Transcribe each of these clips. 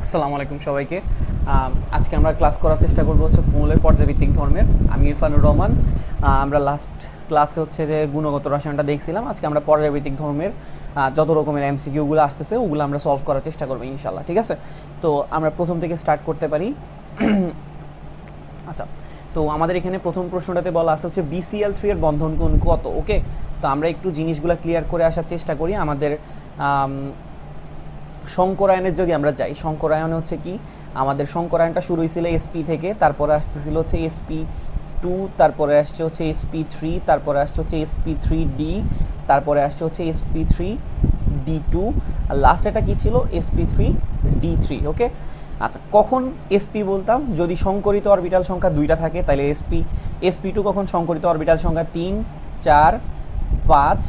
আসসালামু আলাইকুম সবাইকে। আজকে আমরা ক্লাস করার চেষ্টা করব হচ্ছে মৌলের পর্যায়ভিত্তিক ধর্মের। আমি ইরফানুর রহমান। আমরা লাস্ট ক্লাসে হচ্ছে যে গুণগত রসায়নটা দেখছিলাম। আজকে আমরা পর্যায়ভিত্তিক ধর্মের যত রকমের এমসিকিউগুলো আসতেছে ওগুলো আমরা সলভ করার চেষ্টা করবো ইনশাল্লাহ, ঠিক আছে? তো আমরা প্রথম থেকে স্টার্ট করতে পারি। আচ্ছা, তো আমাদের এখানে প্রথম প্রশ্নটাতে বলা আছে হচ্ছে BCl3 এর বন্ধন কোণ কত। ওকে, তো আমরা একটু জিনিসগুলো ক্লিয়ার করে আসার চেষ্টা করি। আমাদের সংকরায়নের যদি আমরা যাই, সংকরায়নে হচ্ছে কি আমাদের সংকরায়নটা শুরু হয়েছিল SP থেকে, তারপরে আসতেছিল হচ্ছে SP2, তারপরে আসছে হচ্ছে SP3, তারপরে আসছে হচ্ছে SP3D, তারপরে আসছে হচ্ছে SP3D2, আর লাস্ট এটা কি ছিল SP3D3। ওকে, আচ্ছা, কখন SP বলতাম? যদি সংকরিত অরবিটাল সংখ্যা দুইটা থাকে তাহলে SP2 কখন সংকরিত অরবিটাল সংখ্যা 3, 4, 5,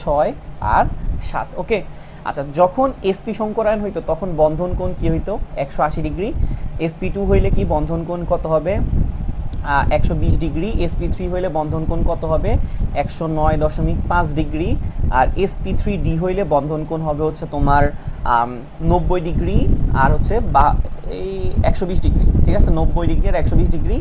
6 আর 7। ওকে, আচ্ছা, যখন SP সংকরায়ন হইতো তখন বন্ধন কোণ কি হইতো? 180 ডিগ্রি। SP2 হইলে কি বন্ধন কোণ কত হবে? 120 ডিগ্রি। SP3 হইলে বন্ধন কোণ কত হবে? 109.5 ডিগ্রি। আর SP3D হইলে বন্ধন কোণ হবে হচ্ছে তোমার 90 ডিগ্রি আর হচ্ছে এই 120 ডিগ্রি, ঠিক আছে? 90 ডিগ্রি আর 120 ডিগ্রি।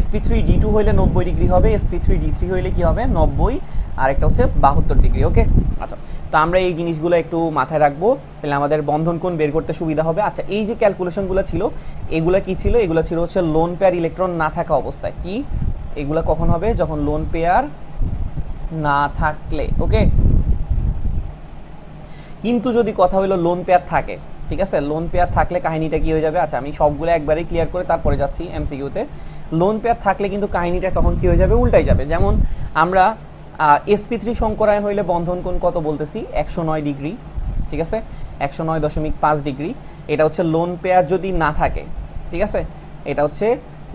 SP3D2 হইলে 90 ডিগ্রি হবে। SP3D3 হইলে কি হবে? 90 আর একটা হচ্ছে 72 ডিগ্রি। ওকে, আচ্ছা, তো আমরা এই জিনিসগুলো একটু মাথায় রাখবো, তাহলে আমাদের বন্ধন কোণ বের করতে সুবিধা হবে। আচ্ছা, এই যে ক্যালকুলেশনগুলো ছিল এগুলো কি ছিল? এগুলো ছিল হচ্ছে লোন পেয়ার ইলেকট্রন না থাকা অবস্থায়। কি এগুলো কখন হবে? যখন লোন পেয়ার না থাকলে। ওকে, কিন্তু যদি কথা হলো লোন পেয়ার থাকে, ঠিক আছে? লোন পেয়ার থাকলে কাহিনীটা কি হয়ে যাবে? আচ্ছা, আমি সবগুলো একবারেই ক্লিয়ার করে তারপরে যাচ্ছি এমসিকিউতে। লোন পেয়ার থাকলে কিন্তু কাহিনীটা তখন কি হয়ে যাবে? উল্টাই যাবে। যেমন আমরা SP3 সংকরায়ন হইলে বন্ধন কোণ কত বলতেছি? 109 ডিগ্রি, ঠিক আছে? 109.5 ডিগ্রি। এটা হচ্ছে লোন পেয়ার যদি না থাকে, ঠিক আছে? এটা হচ্ছে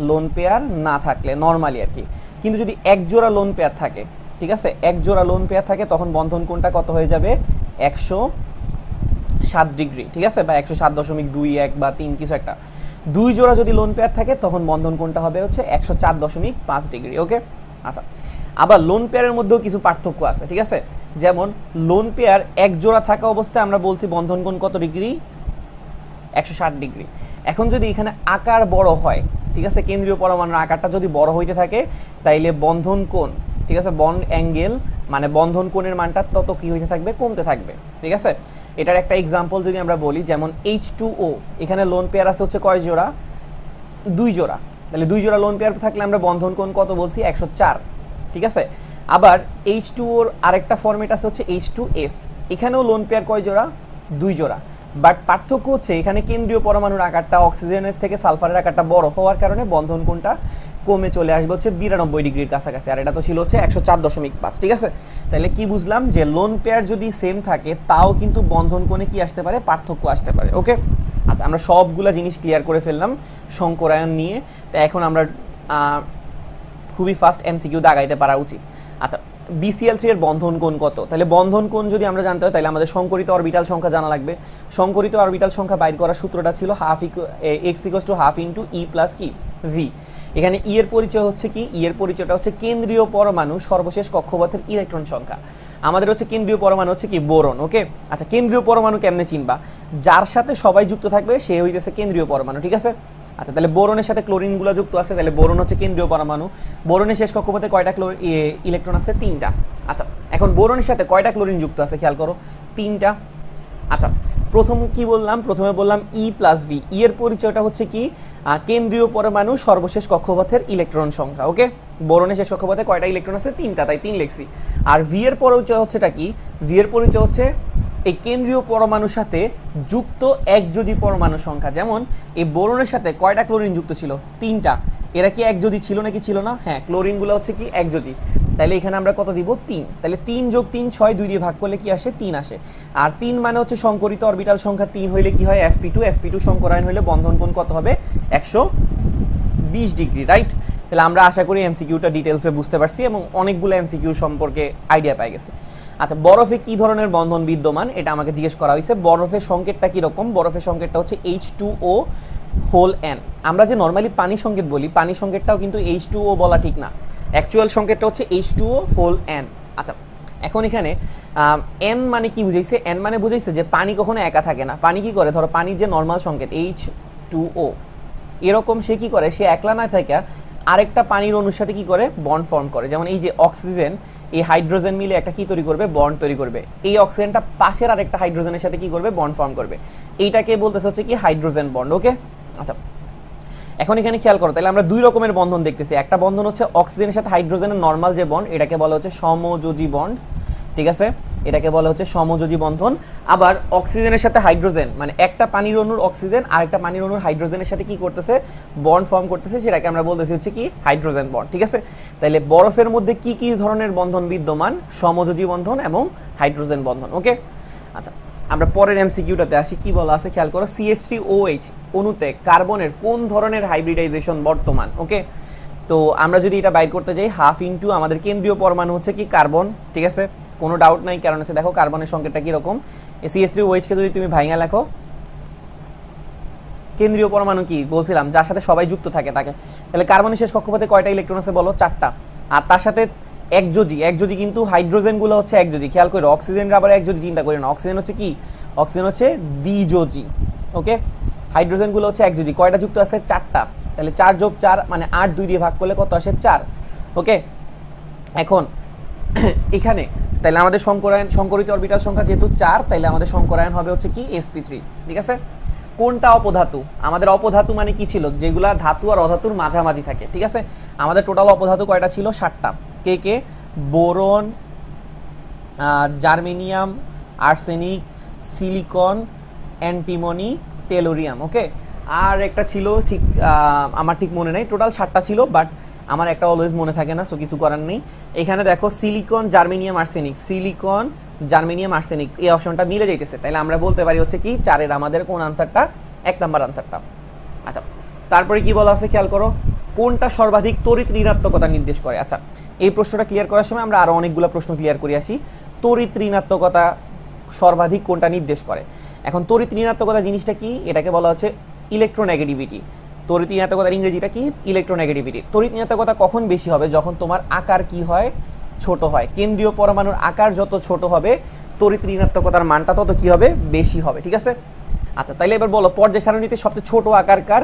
লোন পেয়ার না থাকলে নর্মালি আর কি। কিন্তু যদি এক জোড়া লোন পেয়ার থাকে, ঠিক আছে, এক জোড়া লোন পেয়ার থাকে তখন বন্ধন কোণটা কত হয়ে যাবে? 107 ডিগ্রি, ঠিক আছে? বা 107.21 বা 3 কিছু একটা। দুই জোড়া যদি লোন পেয়ার থাকে তখন বন্ধন কোণটা হবে হচ্ছে 104.5 ডিগ্রি। ওকে, আচ্ছা, আবার লোন পেয়ারের মধ্যেও কিছু পার্থক্য আছে, ঠিক আছে? যেমন লোন পেয়ার এক জোড়া থাকা অবস্থায় আমরা বলছি বন্ধন কোণ কত ডিগ্রি? 160 ডিগ্রি। এখন যদি এখানে আকার বড় হয়, ঠিক আছে, কেন্দ্রীয় পরমাণুর আকারটা যদি বড় হইতে থাকে তাইলে বন্ধন কোণ, ঠিক আছে, বন্ড অ্যাঙ্গেল মানে বন্ধন কোণের মানটা তত কি হইতে থাকবে? কমতে থাকবে, ঠিক আছে? এটার একটা এক্সাম্পল যদি আমরা বলি, যেমন H2O, এখানে লোন পেয়ার আছে হচ্ছে কয় জোড়া? 2 জোড়া। তাহলে 2 জোড়া লোন পেয়ার থাকলে আমরা বন্ধন কোণ কত বলছি? 104, ঠিক আছে? আবার H2O এর আরেকটা ফরম্যাট আছে হচ্ছে H2S, এখানেও লোন পেয়ার কয় জোড়া? 2 জোড়া। বাট পার্থক্য হচ্ছে এখানে কেন্দ্রীয় পরমাণুর আকারটা অক্সিজেনের থেকে সালফারের আকারটা বড় হওয়ার কারণে বন্ধন কোণটা কমে চলে আসবে হচ্ছে 92 ডিগ্রির কাছাকাছি, আর এটা তো ছিল হচ্ছে 104.5, ঠিক আছে? তাহলে কি বুঝলাম? যে লোন পেয়ার যদি সেম থাকে তাও কিন্তু বন্ধন কোণে কি আসতে পারে? পার্থক্য আসতে পারে। ওকে, আচ্ছা, আমরা সবগুলা জিনিস ক্লিয়ার করে ফেললাম সংকরায়ন নিয়ে। তো এখন আমরা খুবই ফাস্ট এমসিকিউ দাগাইতে পারা উচিত। আচ্ছা, BCl3 এর বন্ধন কোণ কত? তাহলে বন্ধন কোণ যদি আমরা জানতে হয় তাহলে আমাদের সংকরিত অরবিটাল সংখ্যা জানা লাগবে। সংকরিত অরবিটাল সংখ্যা বাইর করার সূত্রটা ছিল x = ½ × E + কি V। এখানে E এর পরিচয় হচ্ছে কি? E এর পরিচয়টা হচ্ছে কেন্দ্রীয় পরমাণু সর্বশেষ কক্ষপথের ইলেকট্রন সংখ্যা। আমাদের হচ্ছে কেন্দ্রীয় পরমাণু হচ্ছে কি? বোরন। ওকে, আচ্ছা, কেন্দ্রীয় পরমাণু কেমনে চিনবা? যার সাথে সবাই যুক্ত থাকবে সে হইতেছে কেন্দ্রীয় পরমাণু, ঠিক আছে? আচ্ছা, তাহলে বোরনের সাথে ক্লোরিনগুলো যুক্ত আছে, তাহলে বোরন হচ্ছে কেন্দ্রীয় পরমাণু। বোরনের শেষ কক্ষপথে কয়টা ইলেকট্রন আছে? 3টা। আচ্ছা, এখন বোরনের সাথে কয়টা ক্লোরিন যুক্ত আছে খেয়াল করো? 3টা। আচ্ছা, প্রথম কি বললাম? প্রথমে বললাম E + V। E এর পরিচয়টা হচ্ছে কি? কেন্দ্রীয় পরমাণু সর্বশেষ কক্ষপথের ইলেকট্রন সংখ্যা। ওকে, বোরনের শেষ কক্ষপথে কয়টা ইলেকট্রন আছে? 3টা, তাই 3 লিখছি। আর V এর পরিচয় হচ্ছেটা কি? V এর পরিচয় হচ্ছে এই কেন্দ্রীয় পরমাণুর সাথে যুক্ত একযোজী পরমাণু সংখ্যা। যেমন এই বোরনের সাথে কয়টা ক্লোরিন যুক্ত ছিল? 3টা। এরা কি একযোজী ছিল নাকি ছিল না? হ্যাঁ, ক্লোরিনগুলো হচ্ছে কি? একযোজী। তাহলে এখানে আমরা কত দিব? 3। তাহলে 3 + 3 6, 2 দিয়ে ভাগ করলে কি আসে? 3 আসে। আর 3 মানে হচ্ছে সংকরিত অরবিটাল সংখ্যা 3 হইলে কি হয়? SP2 সংকরায়ন হইলে বন্ধন কোণ কত হবে? 120 ডিগ্রি, রাইট? তাহলে আমরা আশা করি এমসিকিউটা ডিটেলসে বুঝতে পারছি এবং অনেকগুলো এমসিকিউ সম্পর্কে আইডিয়া পাই গেছে। আচ্ছা, বরফে কি ধরনের বন্ধন বিদ্যমান এটা আমাকে জিজ্ঞেস করা হয়েছে। বরফের সংকেতটা কীরকম? বরফের সংকেতটা হচ্ছে H2O হোল N। আমরা যে নর্মালি পানি সংকেত বলি, পানি সংকেতটাও কিন্তু H2O বলা ঠিক না, অ্যাকচুয়াল সংকেতটা হচ্ছে H2O হোল N। আচ্ছা, এখন এখানে এন মানে কি বুঝাইছে, এন মানে বুঝাইছে যে পানি কখনো একা থাকে না। পানি কি করে, ধরো পানির যে নর্মাল সংকেত H2O, এরকম সে কি করে, সে একলা না থাকে আরেকটা পানির অণুর সাথে কি করে, বন্ড ফর্ম করে। যেমন এই যে অক্সিজেন, এই হাইড্রোজেন মিলে একটা কি তৈরি করবে, বন্ড তৈরি করবে। এই অক্সিজেনটা পাশের আরেকটা হাইড্রোজেনের সাথে কি করবে, বন্ড ফর্ম করবে। এইটাকে বলতেছে হচ্ছে কি হাইড্রোজেন বন্ড। ওকে, আচ্ছা এখন এখানে খেয়াল করো, তাহলে আমরা দুই রকমের বন্ধন দেখতেছি। একটা বন্ধন হচ্ছে অক্সিজেনের সাথে হাইড্রোজেনের নর্মাল যে বন্ড, এটাকে বলা হচ্ছে সমযোজী বন্ড, ঠিক আছে, এটাকে বলা হচ্ছে সমযোজী বন্ধন। আবার অক্সিজেনের সাথে হাইড্রোজেন, মানে একটা পানির অণুর অক্সিজেন আর একটা পানির অণুর হাইড্রোজেনের সাথে কি করতেছে, বন্ড ফর্ম করতেছে, সেটাকে আমরা বলতেছি হচ্ছে কি হাইড্রোজেন বন্ড, ঠিক আছে। তাহলে বরফের মধ্যে কি কি ধরনের বন্ধন বিদ্যমান, সমযোজী বন্ধন এবং হাইড্রোজেন বন্ধন। ওকে, আচ্ছা আমরা পরের এমসিকিউটাতে আসি। কি বলা আছে খেয়াল করো, CH3OH অণুতে কার্বনের কোন ধরনের হাইব্রিডাইজেশন বর্তমান। ওকে, তো আমরা যদি এটা বাইর করতে যাই, হাফ ইনটু আমাদের কেন্দ্রীয় পরমাণু হচ্ছে কি কার্বন, ঠিক আছে, কোনো ডাউট নাই, কারণ হচ্ছে দেখো কার্বনের সংকেতটা কীরকম, CH3OH কে যদি তুমি ভাঙা লেখো, কেন্দ্রীয় পরমাণু কি বলছিলাম, যার সাথে সবাই যুক্ত থাকে তাকে, তাহলে কার্বনের শেষ কক্ষপথে কয়টা ইলেকট্রন আছে বলো, 4টা। আর তার সাথে একযোজী, একযোজী কিন্তু হাইড্রোজেনগুলো হচ্ছে একযোজী, খেয়াল করো, অক্সিজেন আবার একযোজী চিন্তা করি না, অক্সিজেন হচ্ছে কি, অক্সিজেন হচ্ছে দ্বিযোজী। ওকে, হাইড্রোজেনগুলো হচ্ছে একযোজী, কয়টা যুক্ত আছে, 4টা। তাহলে 4 যোগ 4 মানে 8, 2 দিয়ে ভাগ করলে কত আসে, 4। ওকে, এখন এখানে তাহলে আমাদের সংকরিত অরবিটাল সংখ্যা যেহেতু 4, তাহলে আমাদের সংকরায়ন হবে হচ্ছে কি sp3, ঠিক আছে। কোনটা অপধাতু, আমাদের অপধাতু মানে কি ছিল, যেগুলা ধাতু আর অধাতুর মাঝামাঝি থাকে, ঠিক আছে। আমাদের টোটাল অপধাতু কয়টা ছিল, 7টা। কে কে, boron, germanium, arsenic, silicon, antimony, tellurium. Okay, আর একটা ছিল ঠিক আমার ঠিক মনে নেই, টোটাল 7টা ছিল, বাট আমার একটা অলওয়েজ মনে থাকে না, সো কিছু করার নেই। এখানে দেখো silicon, germanium, arsenic, silicon, germanium, arsenic, এই অপশনটা মিলে যাইতেছে, তাহলে আমরা বলতে পারি হচ্ছে কি 4-এর আমাদের কোন আনসারটা, 1 নাম্বার আনসারটা। আচ্ছা, তারপরে কি বলা আছে খেয়াল করো, কোনটা সর্বাধিক তড়িৎ ঋণাত্মকতা নির্দেশ করে। আচ্ছা, এই প্রশ্নটা ক্লিয়ার করার সময় আমরা আরও অনেকগুলো প্রশ্ন ক্লিয়ার করে আসি। তড়িৎ ঋণাত্মকতা সর্বাধিক কোনটা নির্দেশ করে। এখন তড়িৎ ঋণাত্মকতা জিনিসটা কি, এটাকে বলা হচ্ছে ইলেকট্রোনেগেটিভিটি। তড়িৎ ঋণাত্মকতার ইংরেজিটা কি, ইলেকট্রোনেগেটিভিটি। তড়িৎ ঋণাত্মকতা কখন বেশি হবে, যখন তোমার আকার কি হয়, ছোট হয়। কেন্দ্রীয় পরমাণুর আকার যত ছোট হবে, তড়িৎ ঋণাত্মকতার মানটা তত কি হবে, বেশি হবে, ঠিক আছে। আচ্ছা, তাইলে এবার বলো পর্যায় সারণীতে সবচেয়ে ছোট আকার কার।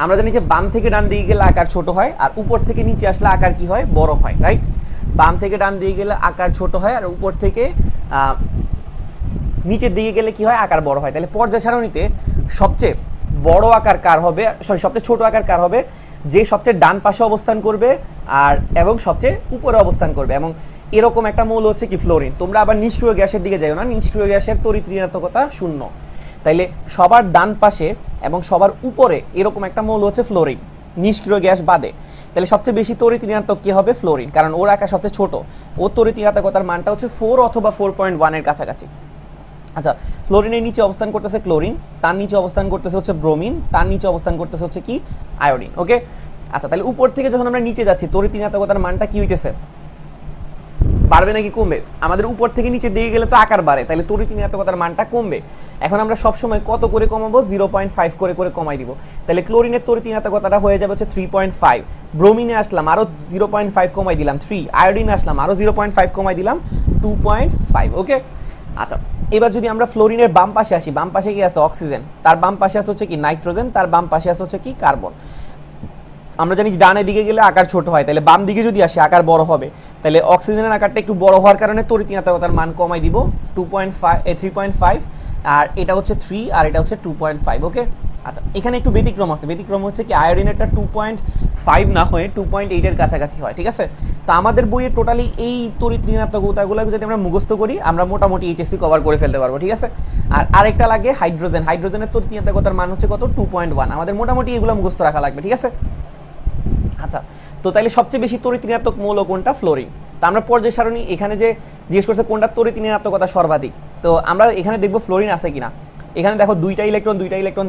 আমরা জানি যে বাম থেকে ডান দিকে গেলে আকার ছোট হয়, আর উপর থেকে নিচে আসলে আকার কি হয়, বড় হয়, রাইট। বাম থেকে ডান দিকে গেলে আকার ছোট হয়, আর উপর থেকে নিচের দিকে গেলে কি হয়, আকার বড় হয়। তাহলে পর্যায় সারণীতে সবচেয়ে বড় আকার কার হবে, সবচেয়ে ছোট আকার কার হবে, যে সবচেয়ে ডান পাশে অবস্থান করবে আর এবং সবচেয়ে উপরে অবস্থান করবে। এবং এরকম একটা মৌল হচ্ছে কি ফ্লোরিন। তোমরা আবার নিষ্ক্রিয় গ্যাসের দিকে যাইও না, নিষ্ক্রিয় গ্যাসের তড়িৎ ঋণাত্মকতা 0। তাইলে সবার ডান পাশে এবং সবার উপরে এরকম একটা মৌল হচ্ছে ফ্লোরিন, নিষ্ক্রিয় গ্যাস বাদে। তাহলে সবচেয়ে বেশি তড়িৎ ঋণাত্মক কি হবে, ফ্লোরিন, কারণ ওর আকার সবচেয়ে ছোট, ওর তড়িৎ ঋণাত্মকতার মানটা হচ্ছে 4 অথবা 4.1 এর কাছাকাছি। আচ্ছা, ফ্লোরিনের নিচে অবস্থান করতেছে ক্লোরিন, তার নিচে অবস্থান করতেছে হচ্ছে ব্রোমিন, তার নিচে অবস্থান করতেছে হচ্ছে কি আয়োডিন। ওকে, আচ্ছা, তাহলে উপর থেকে যখন আমরা নিচে যাচ্ছি, তড়িৎ ঋণাত্মকতার মানটা কি হইতেছে, বাড়বে নাকি কমবে। আমাদের উপর থেকে নিচে দিকে গেলে তো আকার বাড়ে, তাহলে তড়িৎ ঋণাত্মকতার মানটা কমবে। এখন আমরা সবসময় কত করে কমাবো, 0.5 করে করে কমাই দিব। তাহলে ক্লোরিনের তড়িৎ ঋণাত্মকতাটা হয়ে যাবে হচ্ছে 3.5, ব্রোমিনে আসলাম আরও 0.5 কমাই দিলাম 3, আয়োডিনে আসলাম আরও 0.5 কমাই দিলাম 2.5। ওকে, আচ্ছা, এবার যদি আমরা ফ্লোরিনের বাম পাশে আসি, বাম পাশে কি আছে, অক্সিজেন, তার বাম পাশে আছে হচ্ছে কি নাইট্রোজেন, তার বাম পাশে আছে হচ্ছে কি কার্বন। আমরা জানি ডানের দিকে গেলে আকার ছোট হয়, তাহলে বাম দিকে যদি আসি আকার বড় হবে। তাহলে অক্সিজেনের আকারটা একটু বড় হওয়ার কারণে তড়িৎ ঋণাত্মকতার মান কমাই দিব 3.5, আর এটা হচ্ছে 3 আর এটা হচ্ছে 2.5। ওকে, আচ্ছা, এখানে একটু ব্যতিক্রম আছে। ব্যতিক্রম হচ্ছে কি আয়োডিনেরটা 2.5 না হয়ে 2.8 এর কাছাকাছি হয়, ঠিক আছে। তো আমাদের বইয়ে টোটালি এই তড়িৎ ঋণাত্মকতাগুলো যদি আমরা মুখস্থ করি, আমরা মোটামুটি এইচএসসি কভার করে ফেলতে পারবো, ঠিক আছে। আর আরেকটা লাগে হাইড্রোজেন, হাইড্রোজেনের তড়িৎ ঋণাত্মকতার মান হচ্ছে কত, 2.1। আমাদের মোটামুটি এগুলো মুখস্থ রাখা লাগবে, ঠিক আছে। আচ্ছা, তো তাইলে সবচেয়ে বেশি তড়িৎ ঋণাত্মক মৌল কোনটা, ফ্লোরিন। তা আমরা পর্যায় সারণী এখানে যে জিজ্ঞেস করছে কোনটা তড়িৎ ঋণাত্মকতা সর্বাধিক, তো আমরা এখানে দেখবো ফ্লোরিন আছে কিনা। এখানে দেখো 2টা ইলেকট্রন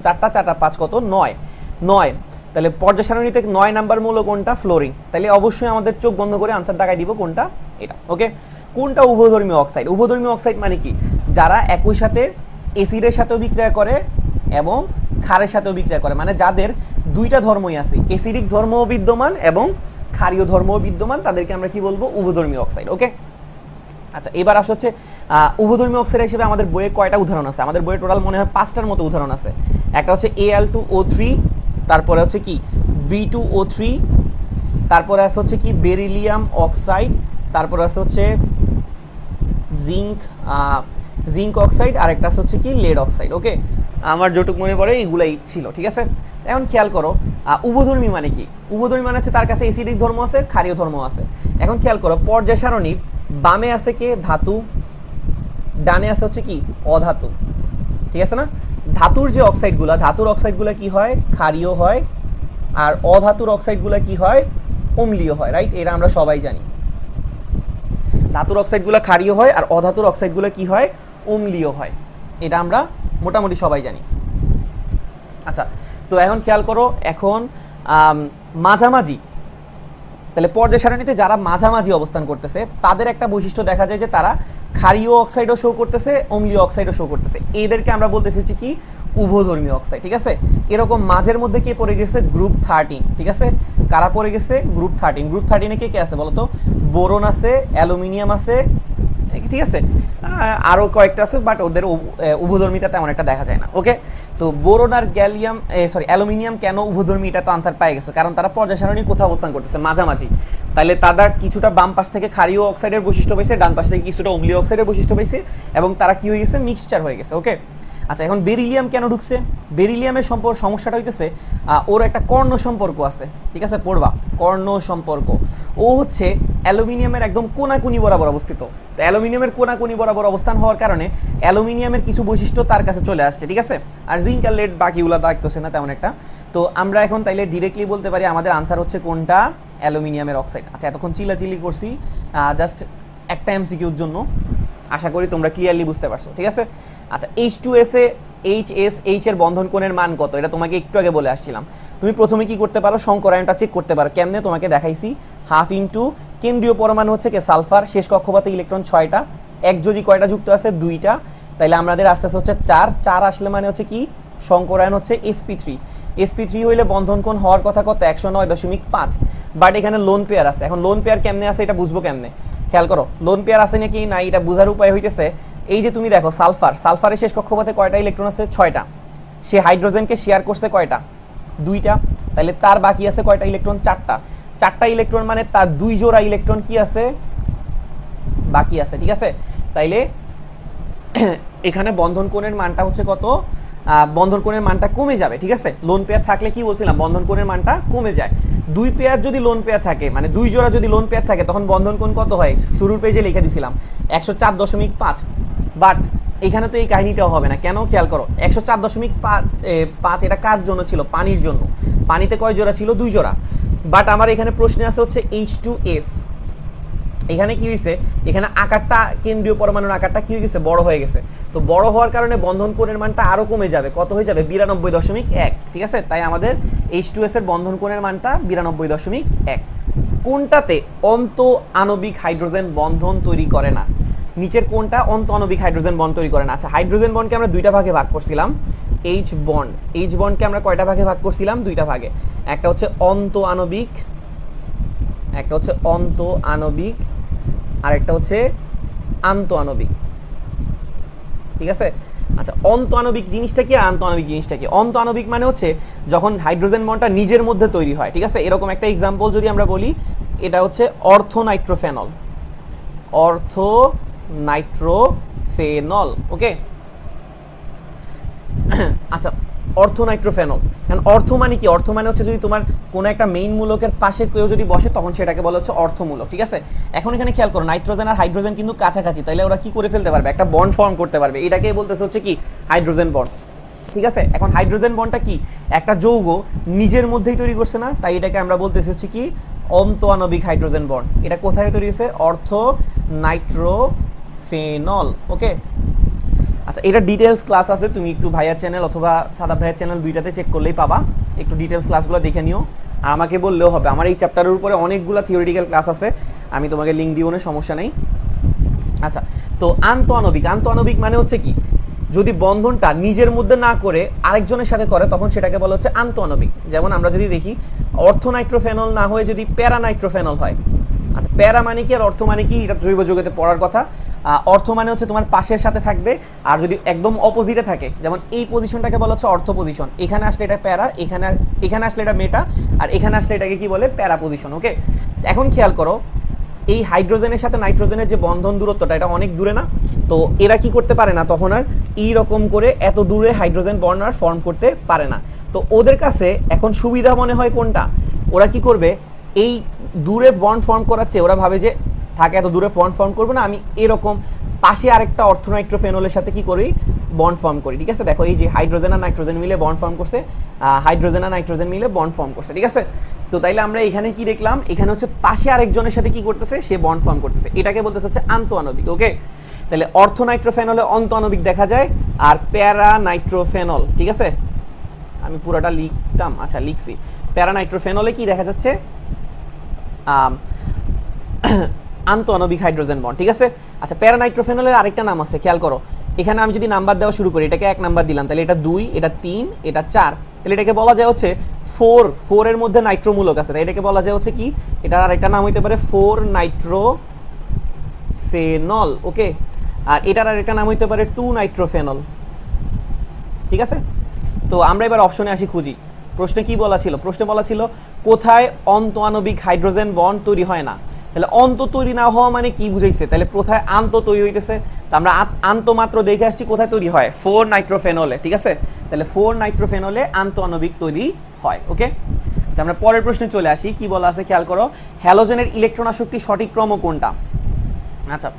4টা 4 আর 5 কত, 9। তাহলে পর্যায় সারণীতে 9 নাম্বার মৌল কোনটা, ফ্লোরিন। তাহলে অবশ্যই আমাদের চোখ বন্ধ করে আনসার দেখাই দিব কোনটা, এটা। ওকে, কোনটা উভধর্মী অক্সাইড। উভধর্মী অক্সাইড মানে কি, যারা একই সাথে অ্যাসিডের সাথেও বিক্রিয়া করে এবং ক্ষারের সাথেও বিক্রিয়া করে, মানে যাদের দুইটা ধর্মই আছে, অ্যাসিডিক ধর্মও বিদ্যমান এবং ক্ষারীয় ধর্মও বিদ্যমান, তাদেরকে আমরা কি বলবো, উভধর্মী অক্সাইড। ওকে, আচ্ছা, এবার আসা হচ্ছে উভধর্মী অক্সাইড হিসেবে আমাদের বইয়ে কয়টা উদাহরণ আছে? আমাদের বইয়ে টোটাল মনে হয় 5টার মতো উদাহরণ আছে। একটা হচ্ছে Al2O3, তারপরে হচ্ছে কি B2O3, তারপরে আছে হচ্ছে কি বেরিলিয়াম অক্সাইড, তারপরে আছে হচ্ছে জিঙ্ক অক্সাইড, আর একটা আছে হচ্ছে কি লেড অক্সাইড। ওকে, আমার যতটুকু মনে পড়ে এগুলাই ছিল, ঠিক আছে। এখন খেয়াল করো উভধর্মী মানে কি? উভধর্মী মানে হচ্ছে তার কাছে অ্যাসিডিক ধর্ম আছে, ক্ষারীয় ধর্ম আছে। এখন খেয়াল করো পর্যায় সারণীর বামে আছে কে? ধাতু, ডানে আছে হচ্ছে কি অধাতু, ঠিক আছে না? ধাতুর যে অক্সাইডগুলো, ধাতুর অক্সাইডগুলো কি হয়? ক্ষারীয় হয়, আর অধাতুর অক্সাইডগুলো কি হয়? অম্লীয় হয়, রাইট? এটা আমরা সবাই জানি। ধাতুর অক্সাইডগুলো ক্ষারীয় হয় আর অধাতুর অক্সাইডগুলো কি হয়? অম্লীয় হয়। এটা আমরা মোটামুটি সবাই জানি। আচ্ছা, তো এখন খেয়াল করো, এখন মাঝামাঝি, তাহলে পর্যায় সারণীতে যারা মাঝামাঝি অবস্থান করতেছে তাদের একটা বৈশিষ্ট্য দেখা যায় যে তারা ক্ষারীয় অক্সাইডও শো করতেছে, অম্লীয় অক্সাইডও শো করতেছে। এদেরকে আমরা বলতেছি হচ্ছে কি উভধর্মী অক্সাইড, ঠিক আছে। এরকম মাঝের মধ্যে কে পড়ে গেছে? গ্রুপ 13, ঠিক আছে। কারা পড়ে গেছে? গ্রুপ 13। গ্রুপ 13-এ কে কে আছে বলো তো? বোরন আছে, অ্যালুমিনিয়াম আছে, ঠিক আছে, আরও কয়েকটা আছে, বাট ওদের উভধর্মিতা তেমন একটা দেখা যায় না। ওকে, তো বোরন আর অ্যালুমিনিয়াম কেন উভধর্মী? এটা তো আনসার পাই গেছো, কারণ তারা পর্যায় সারণীর কোথাও অবস্থান করতেছে? মাঝামাঝি। তাহলে তারা কিছুটা বাম পাশ থেকে ক্ষারীয় অক্সাইডের বৈশিষ্ট্য পাইছে, ডান পাশ থেকে কিছুটা অম্লীয় অক্সাইডের বৈশিষ্ট্য পাইছে, এবং তারা কি হয়ে গেছে? মিক্সচার হয়ে গেছে। ওকে, আচ্ছা, এখন বেরিলিয়াম কেন ঢুকছে? বেরিলিয়ামের সমস্যাটা হইতেছে ওর একটা কর্ণ সম্পর্ক আছে, ঠিক আছে, পড়বা কর্ণ সম্পর্ক। ও হচ্ছে অ্যালুমিনিয়ামের একদম কোনাকুনি বরাবর অবস্থিত। তো অ্যালুমিনিয়ামের কোনাকুনি বরাবর অবস্থান হওয়ার কারণে অ্যালুমিনিয়ামের কিছু বৈশিষ্ট্য তার কাছে চলে আসছে, ঠিক আছে। আর জিঙ্ক আর লেড বাকিগুলো দেখতেছে না তেমন একটা। তো আমরা এখন তাইলে ডিরেক্টলি বলতে পারি আমাদের আনসার হচ্ছে কোনটা? অ্যালুমিনিয়ামের অক্সাইড। আচ্ছা, এতক্ষণ চিলাচিলি করছি জাস্ট একটা এমসিকিউর জন্য, আশা করি তোমরা ক্লিয়ারলি বুঝতে পারছো, ঠিক আছে। আচ্ছা, H2S এ H এর বন্ধন কোণের মান কত? এটা তোমাকে একটু আগে বলে আসছিলাম। তুমি প্রথমে কি করতে পারো? সংকরায়নটা চেক করতে পারো। কেমনে? তোমাকে দেখাইছি। হাফ ইন্টু কেন্দ্রীয় পরমাণু হচ্ছে কে? সালফার, শেষ কক্ষপথে ইলেকট্রন 6টা, এক যদি কয়টা যুক্ত আছে? 2টা। তাইলে আমাদের আস্তে আস্তে হচ্ছে 4 আসলে মানে হচ্ছে কি সংকরায়ন হচ্ছে sp3। sp3 হইলে বন্ধন কোণ হওয়ার কথা কত? 109.5। বাট এখানে লোন পেয়ার আছে। এখন লোন পেয়ার কেমনে আছে এটা বুঝবো কেমনে? খেয়াল করো, লোন পেয়ার আছে নাকি না এটা বোঝার উপায় হইতেছে এই যে তুমি দেখো সালফারের শেষ কক্ষপথে কয়টা ইলেকট্রন আছে? 6টা। সে হাইড্রোজেনকে শেয়ার করছে কয়টা? 2টা। তাহলে তার বাকি আছে কয়টা ইলেকট্রন? 4টা ইলেকট্রন, মানে তার 2 জোড়া ইলেকট্রন কি আছে? বাকি আছে, ঠিক আছে। তাইলে এখানে বন্ধন কোণের মানটা হচ্ছে কত? বন্ধন কোণের মানটা কমে যাবে, ঠিক আছে। লোন পেয়ার থাকলে কি বলছিলাম? বন্ধন কোণের মানটা কমে যায়। 2 পেয়ার যদি লোন পেয়ার থাকে, মানে 2 জোড়া যদি লোন পেয়ার থাকে, তখন বন্ধন কোণ কত হয়? শুরুর পেজে লিখে দিছিলাম 104.5। বাট এখানে তো এই কাহিনীটাও হবে না। কেন? খেয়াল করো, 104.5 এটা কার জন্য ছিল? পানির জন্য। পানিতে কয় জোড়া ছিল? 2 জোড়া। বাট আমার এখানে প্রশ্নে আছে হচ্ছে H2S। এখানে কি হয়েছে? এখানে আকারটা, কেন্দ্রীয় পরমাণুর আকারটা কি হয়ে গেছে? বড় হয়ে গেছে। তো বড় হওয়ার কারণে বন্ধন কোণের মানটা আরও কমে যাবে। কত হয়ে যাবে? 92.1, ঠিক আছে। তাই আমাদের H2S এর বন্ধন কোণের মানটা 92.1। কোনটাতে অন্ত আণবিক হাইড্রোজেন বন্ধন তৈরি করে না? নিচের কোনটা অন্ত আণবিক হাইড্রোজেন বন্ড তৈরি করে না? আচ্ছা, হাইড্রোজেন বন্ডকে আমরা 2টা ভাগে ভাগ করছিলাম। এইচ বন্ডকে আমরা কয়টা ভাগে ভাগ করছিলাম? 2টা ভাগে। একটা হচ্ছে অন্ত আণবিক, আর একটা হচ্ছে আন্ত আণবিক, ঠিক আছে। আচ্ছা, অন্ত আণবিক জিনিসটা কি আর আন্ত আণবিক জিনিসটা কি? অন্ত আণবিক মানে হচ্ছে যখন হাইড্রোজেন বন্ডটা নিজের মধ্যে তৈরি হয়, ঠিক আছে। এরকম একটা এক্সাম্পল যদি আমরা বলি, এটা হচ্ছে অর্থোনাইট্রোফেনল। ওকে, আচ্ছা, অর্থোনাইট্রোফেনল। কারণ অর্থ মানে কি? অর্থ মানে হচ্ছে যদি তোমার কোনো একটা মেইন মূলকের পাশে কেউ যদি বসে তখন সেটাকে বলা হচ্ছে অর্থমূলক, ঠিক আছে। এখন এখানে খেয়াল করো, নাইট্রোজেন আর হাইড্রোজেন কিন্তু কাছাকাছি, তাইলে ওরা কি করে ফেলতে পারবে? একটা বন্ড ফর্ম করতে পারবে। এটাকেই বলতেছে হচ্ছে কি হাইড্রোজেন বন্ড, ঠিক আছে। এখন হাইড্রোজেন বন্ডটা কি? একটা যৌগ নিজের মধ্যেই তৈরি করছে না, তাই এটাকে আমরা বলতেছি হচ্ছে কি অন্ত আণবিক হাইড্রোজেন বন্ড। এটা কোথায় তৈরি হয়েছে? অর্থোনাইট্রোফেনল। ওকে, আচ্ছা, এটা ডিটেলস ক্লাস আছে, তুমি একটু ভাইয়ার চ্যানেল অথবা সাদা ভাইয়ার চ্যানেল দুইটাতে চেক করলেই পাবা। একটু ডিটেলস ক্লাসগুলো দেখে নিও, আর আমাকে বললেও হবে। আমার এই চ্যাপ্টারের উপরে অনেকগুলো থিওরিটিক্যাল ক্লাস আছে, আমি তোমাকে লিঙ্ক দিব না, সমস্যা নেই। আচ্ছা, তো আন্ত আণবিক মানে হচ্ছে কি? যদি বন্ধনটা নিজের মধ্যে না করে আরেকজনের সাথে করে তখন সেটাকে বলা হচ্ছে আন্ত আণবিক। যেমন আমরা যদি দেখি অর্থোনাইট্রোফেনল না হয়ে যদি প্যারানাইট্রোফেনল হয়, আচ্ছা, প্যারা মানে কি আর অর্থ মানে কি, এটা জৈব যৌগতে পড়ার কথা। অর্থ মানে হচ্ছে তোমার পাশের সাথে থাকবে, আর যদি একদম অপোজিটে থাকে, যেমন এই পজিশনটাকে বলা হচ্ছে অর্থ পজিশন, এখানে আসলে এটা প্যারা, এখানে আসলে এটা মেটা, আর এখানে আসলে এটাকে কি বলে, প্যারা পজিশন। ওকে, এখন খেয়াল করো, এই হাইড্রোজেনের সাথে নাইট্রোজেনের যে বন্ধন দূরত্বটা, এটা অনেক দূরে না? তো এরা কি করতে পারে না তখন আর এইরকম করে এত দূরে হাইড্রোজেন বন্ড আর ফর্ম করতে পারে না। তো ওদের কাছে এখন সুবিধা মনে হয় কোনটা, ওরা কি করবে, এই দূরে বন্ড ফর্ম করার চেয়ে ওরা ভাবে যে থাকে এত দূরে বন্ড ফর্ম করবো না, আমি এরকম পাশে আরেকটা অর্থোনাইট্রোফেনলের সাথে কি করি, বন্ড ফর্ম করি। ঠিক আছে, দেখো এই যে হাইড্রোজেন আর নাইট্রোজেন মিলে বন্ড ফর্ম করছে, হাইড্রোজেন আর নাইট্রোজেন মিলে বন্ড ফর্ম করছে। ঠিক আছে, তো তাইলে আমরা এখানে কি দেখলাম, এখানে হচ্ছে পাশে আরেকজনের সাথে কি করতেছে, সে বন্ড ফর্ম করতেছে, এটাকে বলতেছে হচ্ছে আন্তঃআণবিক। ওকে, তাহলে অর্থোনাইট্রোফেনলে অন্তঃআণবিক দেখা যায়, আর প্যারা নাইট্রোফেনল, ঠিক আছে আমি পুরোটা লিখতাম, আচ্ছা লিখছি, প্যারা নাইট্রোফেনলে কি দেখা যাচ্ছে, আন্তঃআণবিক হাইড্রোজেন বন্ড। ঠিক আছে, আচ্ছা প্যারা নাইট্রোফেনলের আরেকটা নাম আছে, খেয়াল করো, এখানে আমি যদি নাম্বার দেওয়া শুরু করি, এটাকে 1 নাম্বার দিলাম, তাহলে এটা 2, এটা 3, এটা 4, তাহলে এটাকে বলা যায় হচ্ছে 4 এর মধ্যে নাইট্রোমূলক আছে, তাই এটাকে বলা যায় হচ্ছে কি, এটার আরেকটা নাম হইতে পারে 4 নাইট্রোফেনল। ওকে, আর এটার আরেকটা নাম হইতে পারে 2 নাইট্রোফেনল। ঠিক আছে, তো আমরা এবার অপশনে আসি, খুঁজি। প্রশ্নে কি বলা ছিল, প্রশ্নে বলা ছিল কোথায় অন্তঃআণবিক হাইড্রোজেন বন্ড তৈরি হয় না। তাহলে অন্ত তৈরি না হওয়া মানে কি বুঝাইছে, তাহলে কোথায় আন্ত তৈরি হইতেছে, তো আমরা আন্ত মাত্র দেখে আসছি কোথায় তৈরি হয়, 4 নাইট্রোফেনলে। ঠিক আছে, তাহলে 4 নাইট্রোফেনলে আন্তঃআণবিক তৈরি হয়। ওকে, আচ্ছা আমরা পরের প্রশ্নে চলে আসি, কি বলা আছে খেয়াল করো, হ্যালোজেনের ইলেকট্রন আসক্তি সঠিক ক্রম কোনটা। আচ্ছা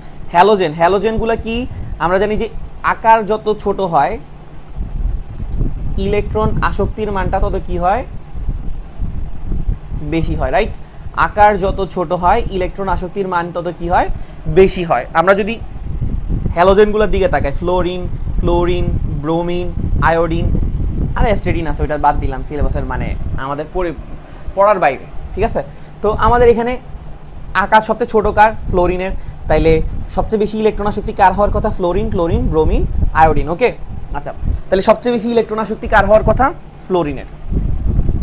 হ্যালোজেনগুলো কি, আমরা জানি যে আকার যত ছোট হয় ইলেকট্রন আসক্তির মানটা তত কি হয়, বেশি হয়, রাইট? আকার যত ছোট হয় ইলেকট্রন আসক্তির মান তত কি হয়, বেশি হয়। আমরা যদি হ্যালোজেনগুলোর দিকে তাকাই, ফ্লোরিন, ক্লোরিন, ব্রোমিন, আয়োডিন, আর অ্যাস্টেডিন আছে, ওইটা বাদ দিলাম সিলেবাসের, মানে আমাদের পড়ার বাইরে। ঠিক আছে, তো আমাদের এখানে আকার সবচেয়ে ছোট কার, ফ্লোরিনের, তাইলে সবচেয়ে বেশি ইলেকট্রন আসক্তি কার হওয়ার কথা, ফ্লোরিন, ক্লোরিন, ব্রোমিন, আয়োডিন। ওকে, আচ্ছা তাহলে সবচেয়ে বেশি ইলেকট্রন আসক্তি কার হওয়ার কথা, ফ্লোরিনের।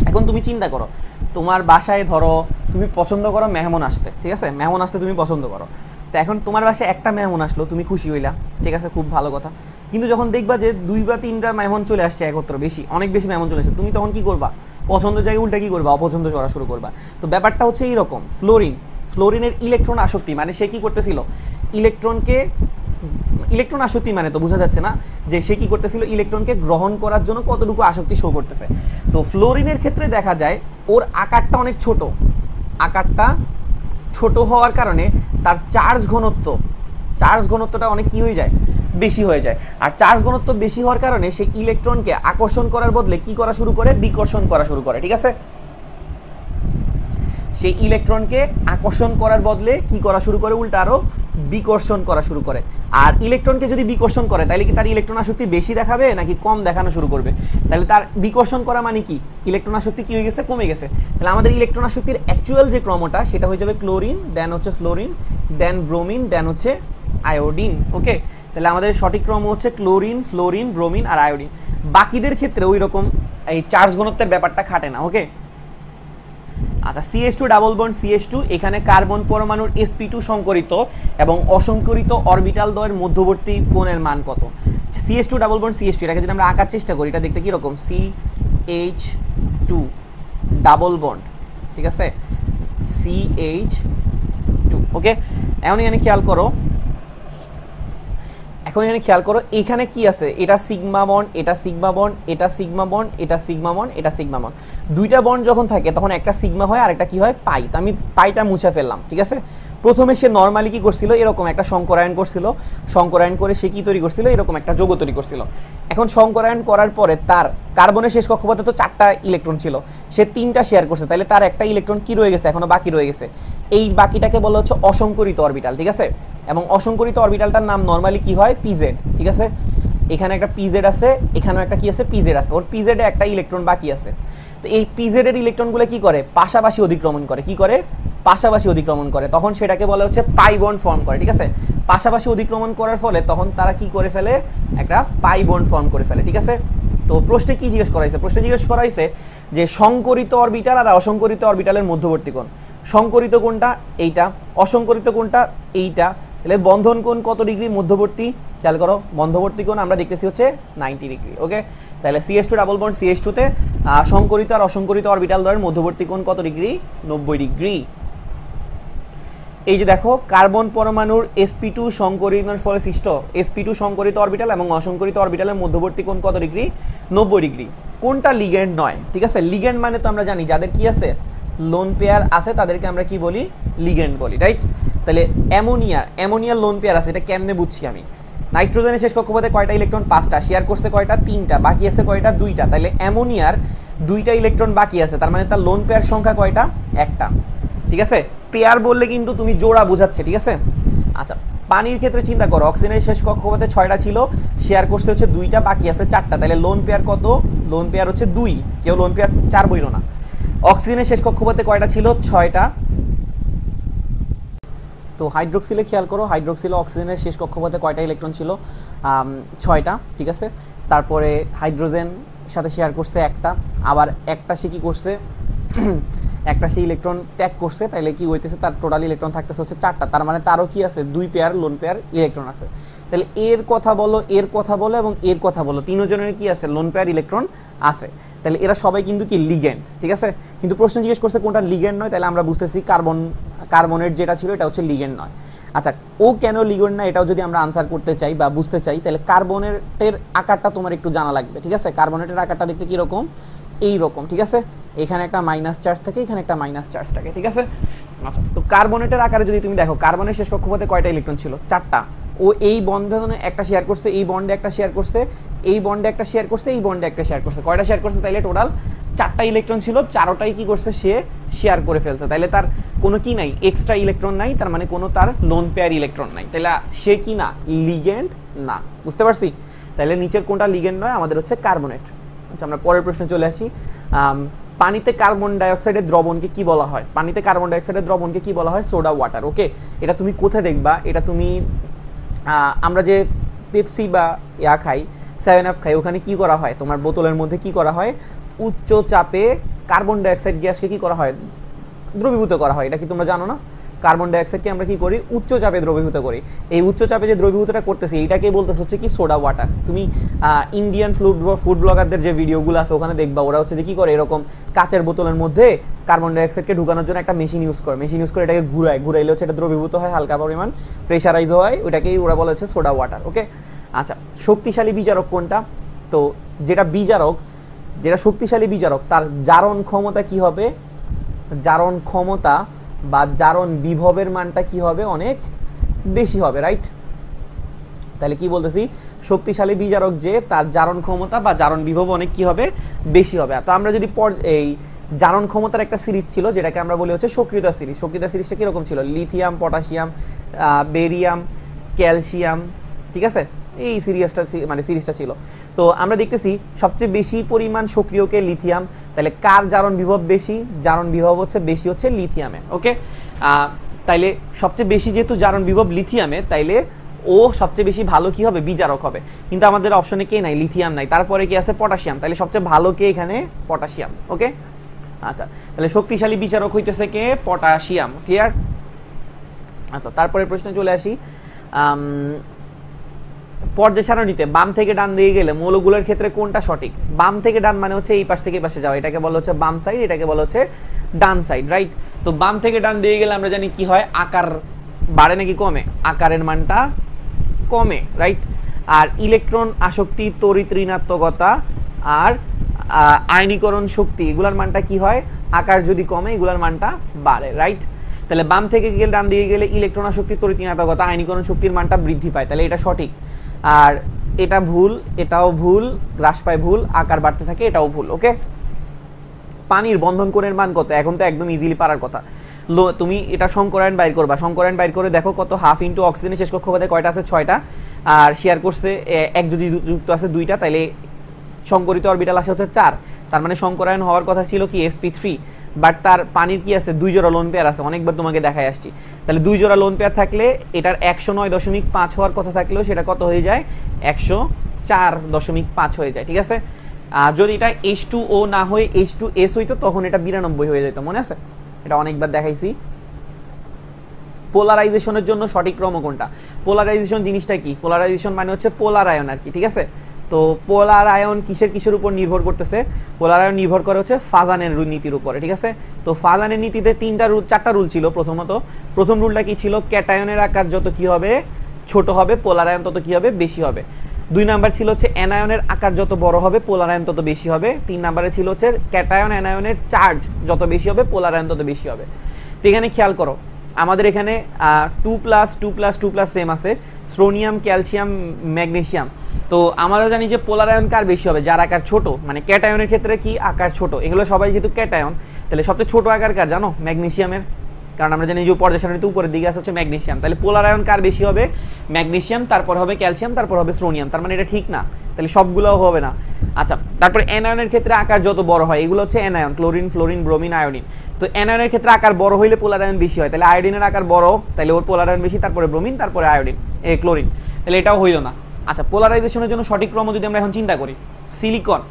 এখন তুমি চিন্তা করো, তোমার বাসায় ধরো তুমি পছন্দ করো মেহমান আসতে, ঠিক আছে, মেহমান আসতে তুমি পছন্দ করো, তো এখন তোমার বাসায় একটা মেহমান আসলো, তুমি খুশি হইলা, ঠিক আছে, খুব ভালো কথা। কিন্তু যখন দেখবা যে 2 বা 3টা মেহমান চলে আসছে একত্র, অনেক বেশি মেহমান চলে আসছে, তুমি তখন কি করবা, পছন্দের জায়গায় উল্টা কি করবা, অপছন্দ করা শুরু করবা। তো ব্যাপারটা হচ্ছে এইরকম, ফ্লোরিনের ইলেকট্রন আসক্তি মানে সে কি করতেছিল, ইলেকট্রন আসক্তি মানে তো বোঝা যাচ্ছে না যে সে কি করতেছিল, ইলেকট্রনকে গ্রহণ করার জন্য কতটুকু আসক্তি শো করতেছে। তো ফ্লোরিনের ক্ষেত্রে দেখা যায় ওর আকারটা অনেক ছোট, আকারটা ছোট হওয়ার কারণে তার চার্জ ঘনত্বটা অনেক কি হয়ে যায়, বেশি হয়ে যায়। আর চার্জ ঘনত্ব বেশি হওয়ার কারণে সেই ইলেকট্রনকে আকর্ষণ করার বদলে কি করা শুরু করে, বিকর্ষণ করা শুরু করে। ঠিক আছে, সেই ইলেকট্রনকে আকর্ষণ করার বদলে কি করা শুরু করে, উল্টা আরো বিকর্ষণ করা শুরু করে। আর ইলেকট্রনকে যদি বিকর্ষণ করে তাহলে কি তার ইলেকট্রন আসক্তি বেশি দেখাবে নাকি কম দেখানো শুরু করবে, তাহলে তার বিকর্ষণ করা মানে কি, ইলেকট্রন আসক্তি কি হয়ে গেছে, কমে গেছে। তাহলে আমাদের ইলেকট্রন আসক্তির অ্যাকচুয়াল যে ক্রমটা সেটা হয়ে যাবে ক্লোরিন, দেন হচ্ছে ফ্লোরিন, দেন ব্রোমিন, দেন হচ্ছে আয়োডিন। ওকে, তাহলে আমাদের সঠিক ক্রম হচ্ছে ক্লোরিন, ফ্লোরিন, ব্রোমিন আর আয়োডিন। বাকিদের ক্ষেত্রে ওই রকম এই চার্জ ঘনত্বের ব্যাপারটা খাটে না। ওকে, আচ্ছা CH2 ডাবল বন্ড CH2, এখানে কার্বন পরমাণুর sp2 সংকরিত এবং অসংকরিত অরবিটাল দ্বয়ের মধ্যবর্তী কোণের মান কত। CH2 ডাবল বন্ড CH2, এটাকে যদি আমরা আঁকার চেষ্টা করি, এটা দেখতে কি রকম, CH2 ডাবল বন্ড, ঠিক আছে, CH2। ওকে, এখন এখানে খেয়াল করো, এখানে কি আছে, এটা সিগমা বন্ড, এটা সিগমা বন্ড, এটা সিগমা বন্ড, এটা সিগমা বন্ড, এটা সিগমা বন্ড। দুইটা বন্ড যখন থাকে তখন একটা সিগমা হয় আর একটা কি হয়, পাই। তো আমি পাইটা মুছে ফেললাম। ঠিক আছে, প্রথমে সে নর্মালি কি করছিল, এরকম একটা সংকরায়ন করছিল, সংকরায়ন করে সে কি তৈরি করছিল, এরকম একটা যৌগ তৈরি করছিল। এখন সংকরায়ন করার পরে তার কার্বনের শেষ কক্ষপথে তো 4টা ইলেকট্রন ছিল, সে 3টা শেয়ার করছে, তাহলে তার একটা ইলেকট্রন কি রয়ে গেছে, এখনো বাকি রয়ে গেছে। এই বাকিটাকে বলা হচ্ছে অসংকরিত অরবিটাল। ঠিক আছে, এবং অসংকরিত অরবিটালটার নাম নরমালি কি হয়, পিজেড। ঠিক আছে, এখানে একটা পিজেড আছে, এখানেও একটা কি আছে, পিজেড আছে, ওর পিজেডে একটা ইলেকট্রন বাকি আছে। তো এই পিজেডের ইলেকট্রনগুলো কি করে, পাশাপাশি অধিক্রমণ করে, কি করে, পাশাপাশি অধিক্রমণ করে, তখন সেটাকে বলা হচ্ছে পাই বন্ড ফর্ম করে। ঠিক আছে, পাশাপাশি অধিক্রমণ করার ফলে তখন তারা কি করে ফেলে, একটা পাই বন্ড ফর্ম করে ফেলে। ঠিক আছে, তো তো প্রশ্নে কি জিজ্ঞেস করাইছে? প্রশ্নে জিজ্ঞেস করাইছে যে সংকরিত অরবিটাল আর অসংকরিত অরবিটালের মধ্যবর্তী কোণ। সংকরিত কোণটা এইটা, অসংকরিত কোণটা এইটা। তাহলে বন্ধন কোণ কত ডিগ্রি? মধ্যবর্তী, খেয়াল করো মধ্যবর্তী কোণ আমরা দেখতেছি হচ্ছে 90 ডিগ্রি। ওকে, তাহলে CH2 ডাবল বন্ড CH2 তে সংকরিত আর অসংকরিত অরবিটাল দ্বয়ের মধ্যবর্তী কোণ কত ডিগ্রি? 90 ডিগ্রি। এই যে দেখো কার্বন পরমাণুর sp2 সংকরিতর ফলে সৃষ্ট sp2 সংকরিত অরবিটাল এবং অসংকরিত অরবিটালের মধ্যবর্তী কোণ কত ডিগ্রি? 90 ডিগ্রি। কোনটা লিগ্যান্ড নয়? ঠিক আছে, লিগ্যান্ড মানে তো আমরা জানি যাদের কি আছে, লোন পেয়ার আছে তাদেরকে আমরা কি বলি? লিগ্যান্ড বলি, রাইট? তাহলে অ্যামোনিয়ার লোন পেয়ার আছে, এটা কেমনে বুঝছি আমি? নাইট্রোজেনের শেষ কক্ষপথে কয়টা ইলেকট্রন? 5টা। শেয়ার করছে কয়টা? 3টা। বাকি আছে কয়টা? 2টা। তাহলে অ্যামোনিয়ার 2টা ইলেকট্রন বাকি আছে, তার মানে তার লোন পেয়ার সংখ্যা কয়টা? 1টা। ঠিক আছে, পেয়ার বললে কিন্তু তুমি জোড়া বোঝাচ্ছে, ঠিক আছে? আচ্ছা, পানির ক্ষেত্রে চিন্তা করো, অক্সিজেনের শেষ কক্ষপথে 6টা ছিল, শেয়ার করছে হচ্ছে 2টা, বাকি আছে 4টা। তাহলে লোন পেয়ার কত? লোন পেয়ার হচ্ছে 2। কেউ লোন পেয়ার 4 বইল না। অক্সিজেনের শেষ কক্ষপথে কয়টা ছিল? 6টা। তো হাইড্রোক্সিলে খেয়াল করো, হাইড্রোক্সিলে অক্সিজেনের শেষ কক্ষপথে কয়টা ইলেকট্রন ছিল? 6টা। ঠিক আছে, তারপরে হাইড্রোজেন সাথে শেয়ার করছে 1টা, আবার একটা সে কি করছে? একটা সে ইলেকট্রন ত্যাগ করছে, তাহলে কি হইতেছে? তার টোটাল ইলেকট্রন থাকতেছে হচ্ছে 4টা। তার মানে তারও কি আছে? 2 পেয়ার লোন পেয়ার ইলেকট্রন আছে। তাহলে এর কথা বলো, এর কথা বলো এবং এর কথা বলো, তিনজনের কি আছে? লোন পেয়ার ইলেকট্রন আছে। তাহলে এরা সবাই কিন্তু কি? লিগ্যান্ড। ঠিক আছে, কিন্তু প্রশ্ন জিজ্ঞেস করছে কোনটা লিগ্যান্ড নয়, তাহলে আমরা বুঝতেছি কার্বনের যেটা ছিল এটা হচ্ছে লিগ্যান্ড নয়। আচ্ছা, ও কেন লিগ্যান্ড না এটাও যদি আমরা আনসার করতে চাই বা বুঝতে চাই, তাহলে কার্বনেটের আকারটা তোমার একটু জানা লাগবে। ঠিক আছে, কার্বনেটের আকারটা দেখতে কীরকম? এইরকম। ঠিক আছে, এখানে একটা মাইনাস চার্জ থাকে, এখানে একটা মাইনাস চার্জ থাকে। ঠিক আছে, আচ্ছা, তো কার্বনেটের আকারে যদি তুমি দেখো, কার্বনের শেষ কক্ষপথে কয়টা ইলেকট্রন ছিল? 4টা। ও এই বন্ধনে একটা শেয়ার করছে, এই বন্ডে একটা শেয়ার করছে, এই বন্ডে একটা শেয়ার করছে, এই বন্ডে একটা শেয়ার করছে। কয়টা শেয়ার করছে? তাইলে টোটাল 4টা ইলেকট্রন ছিল, 4টাই কি করছে? সে শেয়ার করে ফেলছে। তাইলে তার কোনো কি নাই? এক্সট্রা ইলেকট্রন নাই, তার মানে কোনো তার লোন পেয়ার ইলেকট্রন নাই। তাহলে সে কি না? লিগ্যান্ড না। বুঝতে পারছি? তাহলে নিচের কোনটা লিগ্যান্ড নয়? আমাদের হচ্ছে কার্বনেট। আচ্ছা, আমরা পরের প্রশ্নে চলে আসি। পানিতে কার্বন ডাইঅক্সাইডের দ্রবণকে কি বলা হয়? পানিতে কার্বন ডাইঅক্সাইডের দ্রবণকে কি বলা হয়? Soda water. ওকে, এটা তুমি কোথায় দেখবা? এটা তুমি আমরা যে পেপসি বা খাই, 7 আপ খাই, ওখানে কি করা হয়? তোমার বোতলের মধ্যে কি করা হয়? উচ্চ চাপে কার্বন ডাইঅক্সাইড গ্যাসকে কি করা হয়? দ্রবীভূত করা হয়। এটা কি তোমরা জানো না? কার্বন ডাইঅক্সাইডকে আমরা কি করি? উচ্চ চাপে দ্রবীভূত করি। এই উচ্চ চাপে যে দ্রবীভূতটা করতেছি, এইটাকে বলতেছে হচ্ছে কি? Soda water. তুমি ইন্ডিয়ান ফুড ব্লগারদের যে ভিডিওগুলো আছে ওখানে দেখবা, ওরা হচ্ছে যে কি করে? এরকম কাচের বোতলের মধ্যে কার্বন ডাইঅক্সাইডকে ঢুকানোর জন্য একটা মেশিন ইউজ করে এটাকে ঘুরাইলে হচ্ছে এটা দ্রবীভূত হয়, হালকা পরিমাণ প্রেশারাইজ হয়, ওইটাকেই ওরা বলে হচ্ছে সোডা ওয়াটার। ওকে, আচ্ছা, শক্তিশালী বিজারক কোনটা? তো যেটা শক্তিশালী বিজারক, তার জারণ ক্ষমতা কি হবে? জারণ ক্ষমতা বা জারণ বিভবের মানটা কি হবে? অনেক বেশি হবে, রাইট? তাহলে কি বলতেছি? শক্তিশালী বিজারক যে, তার জারণ ক্ষমতা বা জারণ বিভব অনেক কি হবে? বেশি হবে। তো আমরা যদি এই জারণ ক্ষমতার একটা সিরিজ ছিল, যেটাকে আমরা বলি হচ্ছে সক্রিয়তা সিরিজ। সক্রিয়তা সিরিজটা কীরকম ছিল? Lithium, potassium, barium, calcium. ঠিক আছে, এই সিরিজটা ছিল। তো আমরা দেখতেছি সবচেয়ে বেশি পরিমাণ সক্রিয়কে লিথিয়াম। তাহলে কার জারণ বিভব বেশি? জারণ বিভব হচ্ছে বেশি হচ্ছে লিথিয়ামে। ওকে, তাইলে সবচেয়ে বেশি যেহেতু জারণ বিভব লিথিয়ামে, তাইলে ও সবচেয়ে বেশি ভালো কি হবে? বিজারক হবে। কিন্তু আমাদের অপশনে কে নাই? লিথিয়াম নাই। তারপরে কি আছে? পটাশিয়াম। তাহলে সবচেয়ে ভালো কে এখানে? পটাশিয়াম। ওকে, আচ্ছা, তাহলে শক্তিশালী বিজারক হইতেছে কে? পটাশিয়াম। ক্লিয়ার? আচ্ছা, তারপরে প্রশ্নে চলে আসি। পর্যায় সারণীতে বাম থেকে ডান দিকে গেলে মৌলগুলোর ক্ষেত্রে কোনটা সঠিক? বাম থেকে ডান মানে হচ্ছে এই পাশ থেকে এই পাশে যাওয়া, এটাকে বলা হচ্ছে বাম সাইড, এটাকে বলা হচ্ছে ডান সাইড, রাইট? তো বাম থেকে ডান দিকে গেলে আমরা জানি কি হয়? আকার বাড়ে নাকি কমে? আকারের মানটা কমে, রাইট? আর ইলেকট্রন আসক্তি, তড়িৎ ঋণাত্মকতা আর আয়নীকরণ শক্তি, এগুলার মানটা কি হয়? আকার যদি কমে এগুলার মানটা বাড়ে, রাইট? তাহলে বাম থেকে গেলে ডান দিকে গেলে ইলেকট্রন আসক্তি, তড়িৎ ঋণাত্মকতা, আয়নীকরণ শক্তির মানটা বৃদ্ধি পায়। তাহলে এটা সঠিক। আর এটা ভুল, এটাও ভুল, হ্রাস পায় ভুল, আকার বাড়তে থাকে, এটাও ভুল। ওকে, পানির বন্ধন কোণের মান কত? এখন তো একদম ইজিলি পারার কথা। তুমি এটা সংকরায়ন বাইর করবা, সংকরায়ন বাইর করে দেখো কত? হাফ ইন্টু অক্সিজেনের শেষ কক্ষপথে কয়টা আছে? 6টা। আর শেয়ার করছে এক, যদি যুক্ত আছে 2টা, তাইলে সংকরিত অরবিটাল আসে হচ্ছে 4। তার মানে সংকরায়ন হওয়ার কথা ছিল কি? sp3, বাট তার পানির কি আছে? 2 জোড়া লোন পেয়ার আছে। অনেকবার তোমাকে দেখাই আসছি। তাহলে 2 জোড়া লোন পেয়ার থাকলে এটার 109.5 হওয়ার কথা থাকলেও সেটা কত হয়ে যায়? 104.5 হয়ে যায়। ঠিক আছে, যদি এটা H2O না হয়ে H2S হইতো তখন এটা 92 হয়ে যেত, মনে আছে? এটা অনেকবার দেখাইছি। পোলারাইজেশনের জন্য সঠিক ক্রম কোনটা? পোলারাইজেশন জিনিসটা কি? পোলারাইজেশন মানে হচ্ছে পোলার আয়ন আর কি, ঠিক আছে? তো পোলার আয়ন কিসের উপর নির্ভর করতেছে? পোলার আয়ন নির্ভর করে হচ্ছে ফাজানের নীতির উপরে, ঠিক আছে? তো ফাজানের নীতিতে চারটা রুল ছিল। প্রথম রুলটা কি ছিল? ক্যাটায়নের আকার যত কি হবে ছোট হবে, পোলার আয়ন তত কি হবে বেশি হবে। 2 নাম্বার ছিল হচ্ছে অ্যানায়নের আকার যত বড় হবে, পোলার আয়ন তত বেশি হবে। 3 নাম্বারে ছিল হচ্ছে ক্যাটায়ন অ্যানায়নের চার্জ যত বেশি হবে, পোলার আয়ন তত বেশি হবে। তো এখানে খেয়াল করো, আমাদের এখানে 2+2+2+ সেম আছে, সোডিয়াম, ক্যালসিয়াম, ম্যাগনেসিয়াম। তো আমরা জানি যে পোলার আয়ন কার বেশি হবে? যার আকার ছোট, মানে ক্যাটায়নের ক্ষেত্রে কি আকার ছোট, এগুলো সবাই যেহেতু ক্যাটায়ন, তাহলে সবচেয়ে ছোট আকার কার জানো? ম্যাগনেসিয়ামের। কারণ আমরা জানি যে পর্যায় সারণীতে উপরের দিকে আছে হচ্ছে ম্যাগনেসিয়াম, তাহলে পোলার আয়ন কার বেশি হবে? ম্যাগনেসিয়াম, তারপর হবে ক্যালসিয়াম, তারপর হবে সোডিয়াম। তার মানে এটা ঠিক না, তাহলে সবগুলোও হবে না। আচ্ছা, তারপর অ্যানায়নের ক্ষেত্রে আকার যত বড় হয়, এগুলো হচ্ছে anion, chlorine, fluorine, bromine, iodine. তো অ্যানায়নের ক্ষেত্রে আকার বড় হইলে পোলার আয়ন বেশি হয়, তাহলে আয়োডিনের আকার বড়, তাহলে ওর পোলার আয়ন বেশি, তারপরে ব্রোমিন, তারপরে আয়োডিন, ক্লোরিন, তাহলে এটাও হইল না। আচ্ছা, পোলারাইজেশনের জন্য সঠিক ক্রম যদি আমরা এখন চিন্তা করি, সিলিকন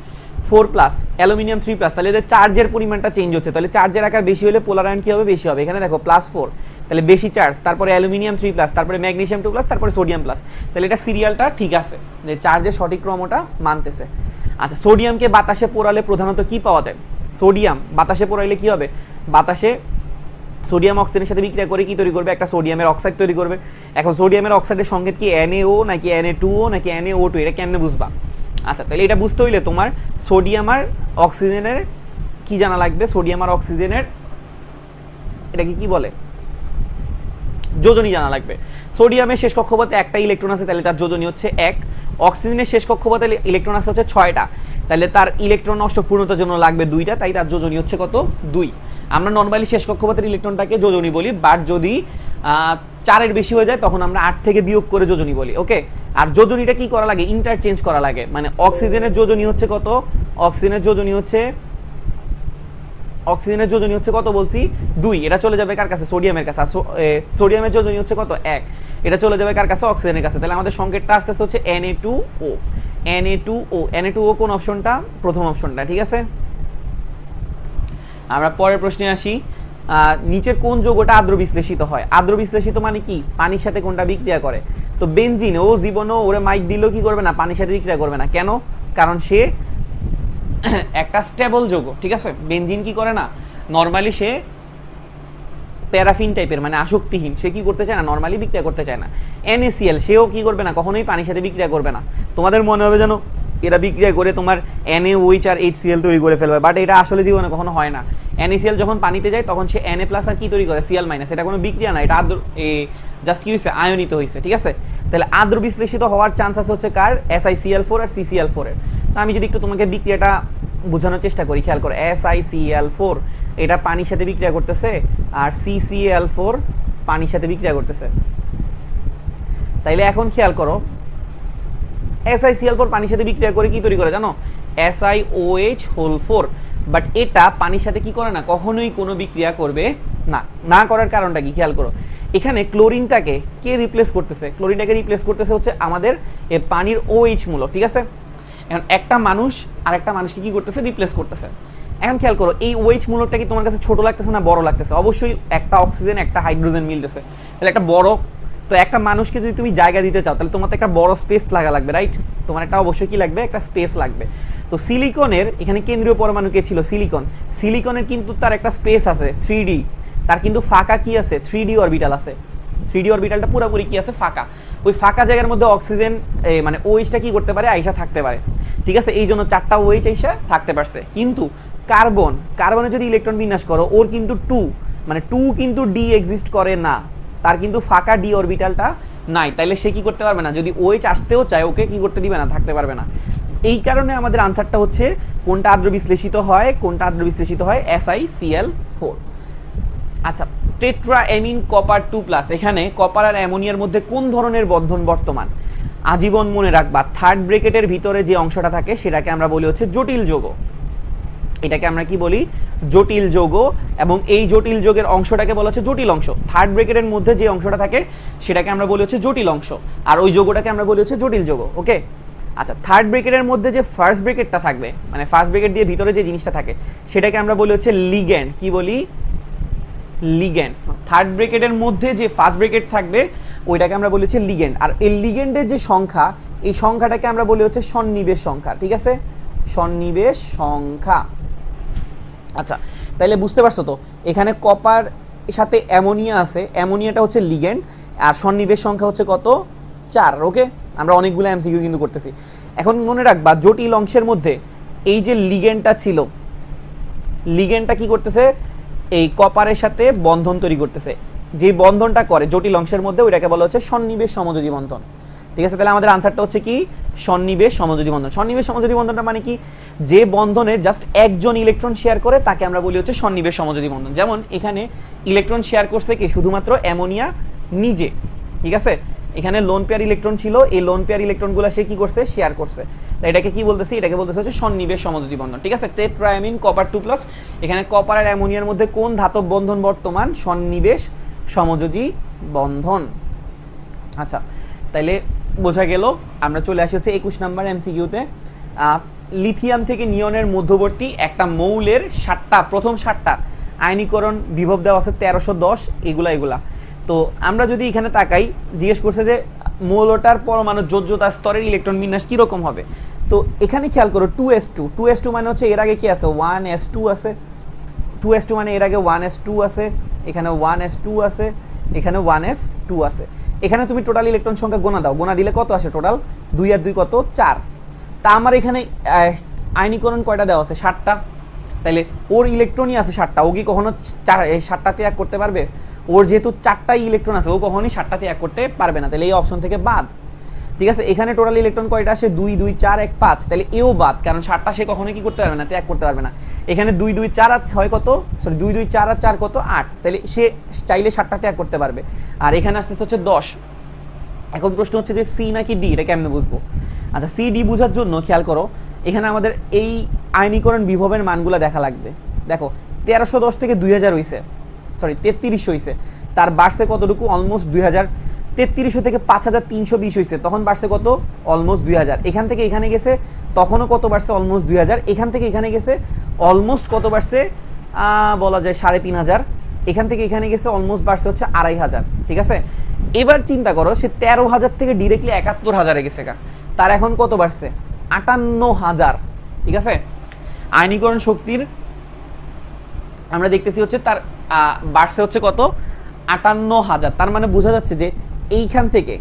4+, অ্যালুমিনিয়াম 3+, তাহলে এদের চার্জের পরিমাণটা চেঞ্জ হচ্ছে, তাহলে চার্জের আকার বেশি হলে পোলার আয়ন কি হবে? বেশি হবে। এখানে দেখো +4, তাহলে বেশি চার্জ, তারপরে অ্যালুমিনিয়াম 3+, তারপরে ম্যাগনেসিয়াম 2+, তারপরে সোডিয়াম প্লাস, তাহলে এটা সিরিয়ালটা ঠিক আছে, যে চার্জের সঠিক ক্রমটা মানতেছে। আচ্ছা, সোডিয়ামকে বাতাসে পোড়ালে প্রধানত কি পাওয়া যায়? সোডিয়াম বাতাসে পোড়াইলে কি হবে? বাতাসে সোডিয়াম অক্সিজেনের সাথে বিক্রিয়া করে কি তৈরি করবে? একটা সোডিয়ামের অক্সাইড তৈরি করবে। এখন সোডিয়ামের অক্সাইডের সংকেত কি NaO নাকি Na2O নাকি NaO2? এটা কেমনে বুঝবা? আচ্ছা, তাহলে এটা বুঝতে হইলে তোমার সোডিয়াম আর অক্সিজেনের কি জানা লাগবে? সোডিয়াম আর অক্সিজেনের এটাকে কি বলে? যোজনী জানা লাগবে। সোডিয়ামের শেষ কক্ষপথে একটা ইলেকট্রন আছে, তাহলে তার যোজনী হচ্ছে 1। অক্সিজেনের শেষ কক্ষপথে ইলেকট্রন আছে হচ্ছে 6টা, তাহলে তার ইলেকট্রন নষ্ট পূর্ণতার জন্য লাগবে 2টা, তাই তার যোজনী হচ্ছে কত? 2। আমরা নর্মালি শেষ কক্ষপথের ইলেকট্রনটাকে যোজনী বলি, বাট যদি 4-এর বেশি হয়ে যায় তখন আমরা 8 থেকে বিয়োগ করে যোজনী বলি, ওকে? আর যোজনীটা কি করা লাগে? ইন্টারচেঞ্জ করা লাগে, মানে অক্সিজেনের যোজনী হচ্ছে কত? অক্সিজেনের যোজনী হচ্ছে কত বলছি? 2। এটা চলে যাবে কার কাছে? সোডিয়ামের কাছে। আর সোডিয়ামের যোজনী হচ্ছে কত? 1। এটা চলে যাবে কার কাছে? অক্সিজেনের কাছে। তাহলে আমাদের সংকেতটা আসতেছে হচ্ছে Na2O কোন অপশনটা? প্রথম অপশনটা, ঠিক আছে? আমরা পরের প্রশ্নে আসি। নিচের কোন যৌগটা আদ্র বিশ্লেষিত হয়? আদ্র বিশ্লেষিত মানে কি? পানির সাথে কোনটা বিক্রিয়া করে? তো বেনজিন, ও জীবনও ওরে মাইক দিলেও কি করবে না? পানির সাথে বিক্রিয়া করবে না। কেন? কারণ সে একটা স্টেবল যৌগ, ঠিক আছে? বেনজিন কি করে না? নর্মালি সে প্যারাফিন টাইপের, মানে আসক্তিহীন, সে কি করতে চায় না? নর্মালি বিক্রিয়া করতে চায় না। NaCl, সেও কি করবে না? কখনোই পানির সাথে বিক্রিয়া করবে না। তোমাদের মনে হবে যেন এরা বিক্রিয়া করে তোমার NaOH আর HCl তৈরি করে ফেলবে, বাট এটা আসলে জীবনে কখনো হয় না। NaCl যখন পানিতে যায় তখন সে Na+ আর কি তৈরি করে? Cl-। এটা কোনো বিক্রিয়া না, এটা জাস্ট কি হয়েছে? আয়নিত হয়েছে, ঠিক আছে? তাহলে আদ্র বিশ্লেষিত হওয়ার চান্স আছে হচ্ছে কার? SiCl4 আর CCl4 এর। তো আমি যদি একটু তোমাকে বিক্রিয়াটা বোঝানোর চেষ্টা করি, খেয়াল করো। SiCl4 এটা পানির সাথে বিক্রিয়া করতেছে, আর CCl4 পানির সাথে বিক্রিয়া করতেছে। তাইলে এখন খেয়াল করো, SiCl4 পানির সাথে বিক্রিয়া করে কি তৈরি করে জানো? SiOH4। বাট এটা পানির সাথে কি করে না? কখনোই কোনো বিক্রিয়া করবে না। না করার কারণটা কি? খেয়াল করো, এখানে ক্লোরিনটাকে কে রিপ্লেস করতেছে? ক্লোরিনটাকে রিপ্লেস করতেছে হচ্ছে আমাদের পানির OH মূলক, ঠিক আছে? এখন একটা মানুষ আর একটা মানুষকে কি করতেছে? রিপ্লেস করতেছে। এখন খেয়াল করো, এই OH মূলকটা কি তোমার কাছে ছোট লাগতেছে না বড় লাগতেছে? অবশ্যই একটা অক্সিজেন একটা হাইড্রোজেন মিলতেছে, তাহলে একটা বড়। তো একটা মানুষকে যদি তুমি জায়গা দিতে চাও তাহলে তোমার তো একটা বড় স্পেস লাগবে, রাইট? তোমার একটা অবশ্যই কি লাগবে? একটা স্পেস লাগবে। তো সিলিকনের এখানে কেন্দ্রীয় পরমাণু কে ছিল? সিলিকনের কিন্তু তার একটা স্পেস আছে 3D, তার কিন্তু ফাঁকা কি আছে? 3D অরবিটাল আছে। 3D অরবিটালটা পুরোপুরি কি আছে? ফাঁকা। ওই ফাঁকা জায়গার মধ্যে অক্সিজেন মানে OH-টা কি করতে পারে? আইসা থাকতে পারে, ঠিক আছে? এই জন্য 4টা OH আইসা থাকতে পারছে। কিন্তু কার্বনে যদি ইলেকট্রন বিন্যাস করো, ওর কিন্তু 2 কিন্তু ডি এক্সিস্ট করে না, তার কিন্তু ফাঁকা ডি অরবিটালটা নাই, তাইলে সে কি করতে পারবে না? যদি OH আসতেও চায়, ওকে কি করতে দিবে না? থাকতে পারবে না। এই কারণে আমাদের আনসারটা হচ্ছে কোনটা আদ্র বিশ্লেষিত হয়? SiCl4। আচ্ছা, টেট্রাঅ্যামিন কপার 2+, এখানে কপার আর অ্যামোনিয়ার মধ্যে কোন ধরনের বন্ধন বর্তমান? আজীবন মনে রাখবা, থার্ড ব্র্যাকেটের ভিতরে যে অংশটা থাকে সেটাকে আমরা বলি হচ্ছে জটিল যৌগ। এটাকে আমরা কি বলি? জটিল যৌগ। এবং এই জটিল যৌগের অংশটাকে বলা হচ্ছে জটিল অংশ। থার্ড ব্র্যাকেটের মধ্যে যে অংশটা থাকে সেটাকে আমরা বলি হচ্ছে জটিল অংশ, আর ওই যৌগটাকে আমরা বলি হচ্ছে জটিল যৌগ, ওকে? আচ্ছা, থার্ড ব্র্যাকেটের মধ্যে যে ফার্স্ট ব্র্যাকেটটা থাকবে, মানে ফার্স্ট ব্র্যাকেট দিয়ে ভিতরে যে জিনিসটা থাকে সেটাকে আমরা বলি হচ্ছে লিগ্যান্ড। কি বলি? লিগ্যান্ড। থার্ড ব্র্যাকেটের মধ্যে যে ফার্স্ট ব্র্যাকেট থাকবে ওইটাকে আমরা বলি হচ্ছে লিগ্যান্ড। আর এই লিগ্যান্ডের যে সংখ্যা, এই সংখ্যাটাকে আমরা বলি হচ্ছে সন্নিবেশ সংখ্যা। ঠিক আছে, সন্নিবেশ সংখ্যা। আচ্ছা, তাইলে বুঝতে পারছো তো, এখানে কপার সাথে অ্যামোনিয়া আছে, অ্যামোনিয়াটা হচ্ছে লিগ্যান্ড, আর সন্নিবেশ সংখ্যা হচ্ছে কত? 4। ওকে, আমরা অনেকগুলো এমসিকিউ কিন্তু করতেছি। এখন মনে রাখবা জটিল অংশের মধ্যে এই যে লিগ্যান্ডটা ছিল, লিগ্যান্ডটা কি করতেছে? এই কপারের সাথে বন্ধন তৈরি করতেছে। যে বন্ধনটা করে জটিল অংশের মধ্যে ওইটাকে বলা হচ্ছে সন্নিবেশ সমযোজী বন্ধন। ঠিক আছে, তাহলে আমাদের আনসারটা হচ্ছে কি? সন্নিবেশ সমযোজী বন্ধন। সন্নিবেশ সমযোজী বন্ধনটা মানে কি? যে বন্ধনে জাস্ট একজন ইলেকট্রন শেয়ার করে তাকে আমরা বলি হচ্ছে সন্নিবেশ সমযোজী বন্ধন। যেমন এখানে ইলেকট্রন শেয়ার করছে কি? শুধুমাত্র অ্যামোনিয়া নিজে। ঠিক আছে, এখানে লোন পেয়ার ইলেকট্রন ছিল, এই লোন পেয়ার ইলেকট্রনগুলো সে কি করছে? শেয়ার করছে। তাই এটাকে কি বলতেছি? এটাকে বলতেছে হচ্ছে সন্নিবেশ সমযোজী বন্ধন। ঠিক আছে, টেট্রাঅ্যামিন কপার 2+, এখানে কপার আর অ্যামোনিয়ার মধ্যে কোন ধাতব বন্ধন বর্তমান? সন্নিবেশ সমযোজী বন্ধন। আচ্ছা, তাইলে বোঝা গেল। আমরা চলে আসি হচ্ছে 21 নাম্বার এমসিকিউতে। লিথিয়াম থেকে নিয়নের মধ্যবর্তী একটা মৌলের 7টা, প্রথম 7টা আয়নীকরণ বিভব দেওয়া আছে 1310, এগুলা। তো আমরা যদি এখানে তাকাই, জিজ্ঞেস করছে যে মৌলটার পরমাণু যোজ্যতা স্তরের ইলেকট্রন বিন্যাস কীরকম হবে। তো এখানে খেয়াল করো 2s2 মানে হচ্ছে এর আগে কি আছে? 1s2 আছে। 2s2 মানে এর আগে 1s2 আছে, এখানে 1s2 আছে, এখানে 1s2 আছে। এখানে তুমি টোটাল ইলেকট্রন সংখ্যা গোনা দাও, গোনা দিলে কত আসে টোটাল? 2 আর 2 কত? 4। তা আমার এখানে আয়নীকরণ কয়টা দেওয়া আছে? 7টা। তাইলে ওর ইলেকট্রনই আছে 7টা, ও কি কখনো 7টা ত্যাগ করতে পারবে? ওর যেহেতু 4টাই ইলেকট্রন আছে, ও কখনোই 7টা ত্যাগ করতে পারবে না। তাহলে এই অপশন থেকে বাদ। ঠিক আছে, এখানে টোটাল ইলেকট্রন কয়টা আসে? 2 2 4 1 5, তাহলে এও বাদ, কারণ 7টা সে কখনোই কি করতে পারবে না? ত্যাগ করতে পারবে না। এখানে 2 2 4 আর 6 কত? সরি, 2 2 4 আর 4 কত? 8, তাহলে সে চাইলে 7টা ত্যাগ করতে পারবে। আর এখানে আসতেছে হচ্ছে 10। এখন প্রশ্ন হচ্ছে যে সি নাকি ডি, এটা কেমনে বুঝবো? আচ্ছা, সি ডি বোঝার জন্য খেয়াল করো, এখানে আমাদের এই আয়নীকরণ বিভবের মানগুলো দেখা লাগবে। দেখো 1310 থেকে 2000 হইছে, সরি 3300 হইছে, তার বাড়ছে কতটুকু? অলমোস্ট 2000। 3300 থেকে 5320 হয়েছে, তখন বাড়ছে কত? অলমোস্ট 2000। এখান থেকে এখানে গেছে, তখনও কত বাড়ছে? অলমোস্ট 2000। এখান থেকে এখানে গেছে, অলমোস্ট কত বাড়ছে? বলা যায় 3500। এখান থেকে এখানে গেছে, অলমোস্ট বাড়ছে হচ্ছে 2500। ঠিক আছে, এবার চিন্তা করো, সে 13000 থেকে ডিরেক্টলি 71000-এ গেছে গা, তার এখন কত বাড়ছে? 58000। ঠিক আছে, আয়নীকরণ শক্তির আমরা দেখতেছি হচ্ছে তার বাড়ছে হচ্ছে কত? 58000। তার মানে বোঝা যাচ্ছে যে এইখান থেকে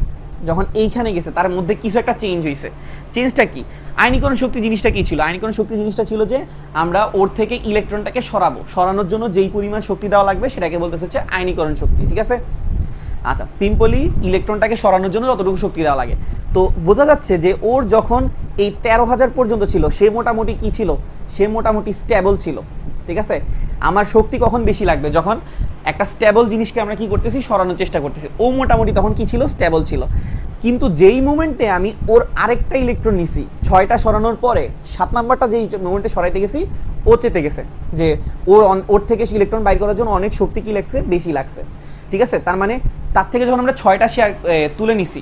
যখন এইখানে গেছে তার মধ্যে কিছু একটা চেঞ্জ হয়েছে। চেঞ্জটা কি? আয়নীকরণ শক্তি জিনিসটা কি ছিল? আয়নীকরণ শক্তি জিনিসটা ছিল যে আমরা ওর থেকে ইলেকট্রনটাকে সরাবো, সরানোর জন্য যেই পরিমাণ শক্তি দেওয়া লাগবে সেটাকে বলতেছে হচ্ছে আয়নীকরণ শক্তি। ঠিক আছে, আচ্ছা, সিম্পলি ইলেকট্রনটাকে সরানোর জন্য যতটুকু শক্তি দেওয়া লাগে। তো বোঝা যাচ্ছে যে ওর যখন এই 13000 পর্যন্ত ছিল, সে মোটামুটি কি ছিল? সে মোটামুটি স্টেবল ছিল। ঠিক আছে, আমার শক্তি কখন বেশি লাগবে? যখন একটা স্টেবল জিনিসকে আমরা কি করতেছি? সরানোর চেষ্টা করতেছি। ও মোটামুটি তখন কি ছিল? স্টেবল ছিল। কিন্তু যেই মোমেন্টে আমি ওর আরেকটা ইলেকট্রন নিছি, 6টা সরানোর পরে 7 নাম্বারটা যেই মোমেন্টে সরাইতে গেছি, ও চেতে গেছে যে ওর থেকে ইলেকট্রন বাইর করার জন্য অনেক শক্তি কি লাগছে? বেশি লাগছে। ঠিক আছে, তার মানে তার থেকে যখন আমরা 6টা শেয়ার তুলে নিছি,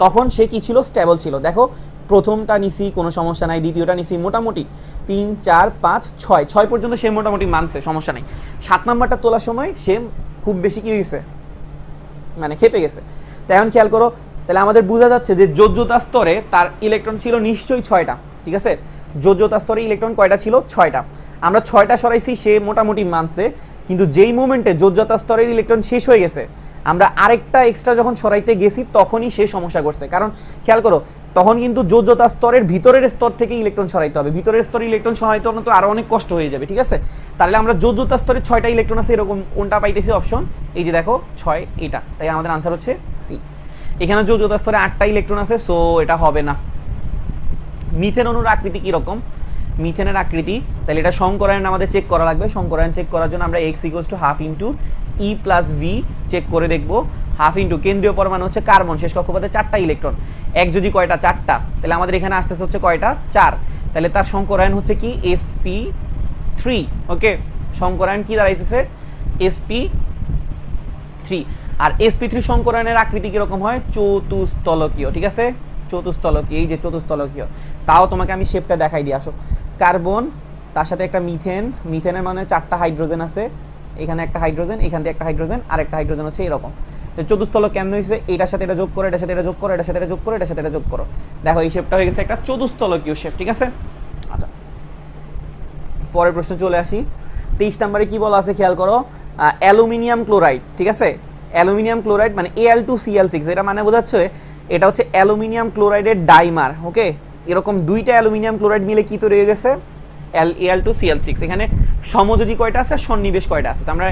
তখন সে কি ছিল? স্টেবল ছিল। দেখো, প্রথমটা নিছি কোনো সমস্যা নাই, দ্বিতীয়টা নিছি মোটামুটি 3 4 5 6 পর্যন্ত সে মোটামুটি মানছে, সমস্যা নেই। 7 নাম্বারটা তোলার সময় সে খুব বেশি কি হয়েছে? মানে খেপে গেছে। তাই এখন খেয়াল করো, তাহলে আমাদের বোঝা যাচ্ছে যে যোজ্যতা স্তরে তার ইলেকট্রন ছিল নিশ্চয়ই 6টা। ঠিক আছে, যোজ্যতা স্তরে ইলেকট্রন কয়টা ছিল? 6টা। আমরা 6টা সরাইছি, সে মোটামুটি মানছে। কিন্তু যেই মোমেন্টে যোজ্যতা স্তরের ইলেকট্রন শেষ হয়ে গেছে, আমরা আরেকটা এক্সট্রা যখন সরাইতে গেছি, তখনই সে সমস্যা করছে। কারণ খেয়াল করো, তখন কিন্তু যোজ্যতা স্তরের ভিতরের স্তর থেকে ইলেকট্রন সরাইতে হবে। ভিতরের স্তরে ইলেকট্রন সরাইতে হলে তো আরও অনেক কষ্ট হয়ে যাবে। ঠিক আছে, তাহলে আমরা যোজ্যতা স্তরে 6টা ইলেকট্রন আছে, এরকম কোনটা পাইতেছি? অপশন এই যে দেখো 6, এটা। তাই আমাদের আনসার হচ্ছে সি। এখানে যোজ্যতা স্তরে 8টা ইলেকট্রন আছে, সো এটা হবে না। মিথেন অণুর আকৃতি কীরকম? মিথেনের আকৃতি, তাহলে এটা সংকরায়ন আমাদের চেক করা লাগবে। সংকরায়ন চেক করার জন্য আমরা x = 1/2 × E + V চেক করে দেখব। 1/2 × কেন্দ্রীয় পরমাণু হচ্ছে কার্বন, শেষ কক্ষপথে 4টা ইলেকট্রন। এক যদি কয়টা? 4টা। তাহলে আমাদের এখানে আসতেছে হচ্ছে কয়টা? 4। তাহলে তার সংকরায়ন হচ্ছে কি? sp3। ওকে, সংকরায়ন কি দাঁড়াইতেছে? sp3। আর sp3 সংকরায়নের আকৃতি কীরকম হয়? চতুস্তলকীয়। ঠিক আছে, চতুস্তলকীয়, এই যে চতুস্তলকীয়, তাও তোমাকে আমি শেপটা দেখাই দিয়ে আসো। কার্বন, তার সাথে একটা মিথেন, মিথেনের মানে 4টা হাইড্রোজেন আছে, এখানে একটা হাইড্রোজেন, এখান থেকে একটা হাইড্রোজেন, আর একটা হাইড্রোজেন হচ্ছে এরকম। তো চতুস্তলক কেমন হয়েছে, এটার সাথে এটা যোগ করো, এটার সাথে এটা যোগ করো, এটার সাথে এটা যোগ করো, এটার সাথে এটা যোগ করো, দেখো এই শেপটা হয়ে গেছে একটা চতুস্তলকীয় শেপ, ঠিক আছে। আচ্ছা, পরের প্রশ্ন চলে আসি। 23 নম্বরে কি বলা আছে খেয়াল করো, অ্যালুমিনিয়াম ক্লোরাইড, ঠিক আছে। অ্যালুমিনিয়াম ক্লোরাইড মানে Al2Cl6, এটা মানে বোঝাচ্ছে এটা হচ্ছে অ্যালুমিনিয়াম ক্লোরাইডের ডাইমার, ওকে। এরকম দুইটা অ্যালুমিনিয়াম ক্লোরাইড মিলে কি তৈরি হয়ে গেছে, Al2Cl6। এখানে সমযোজী কয়টা আছে, সন্নিবেশ কয়টা আছে, তো আমরা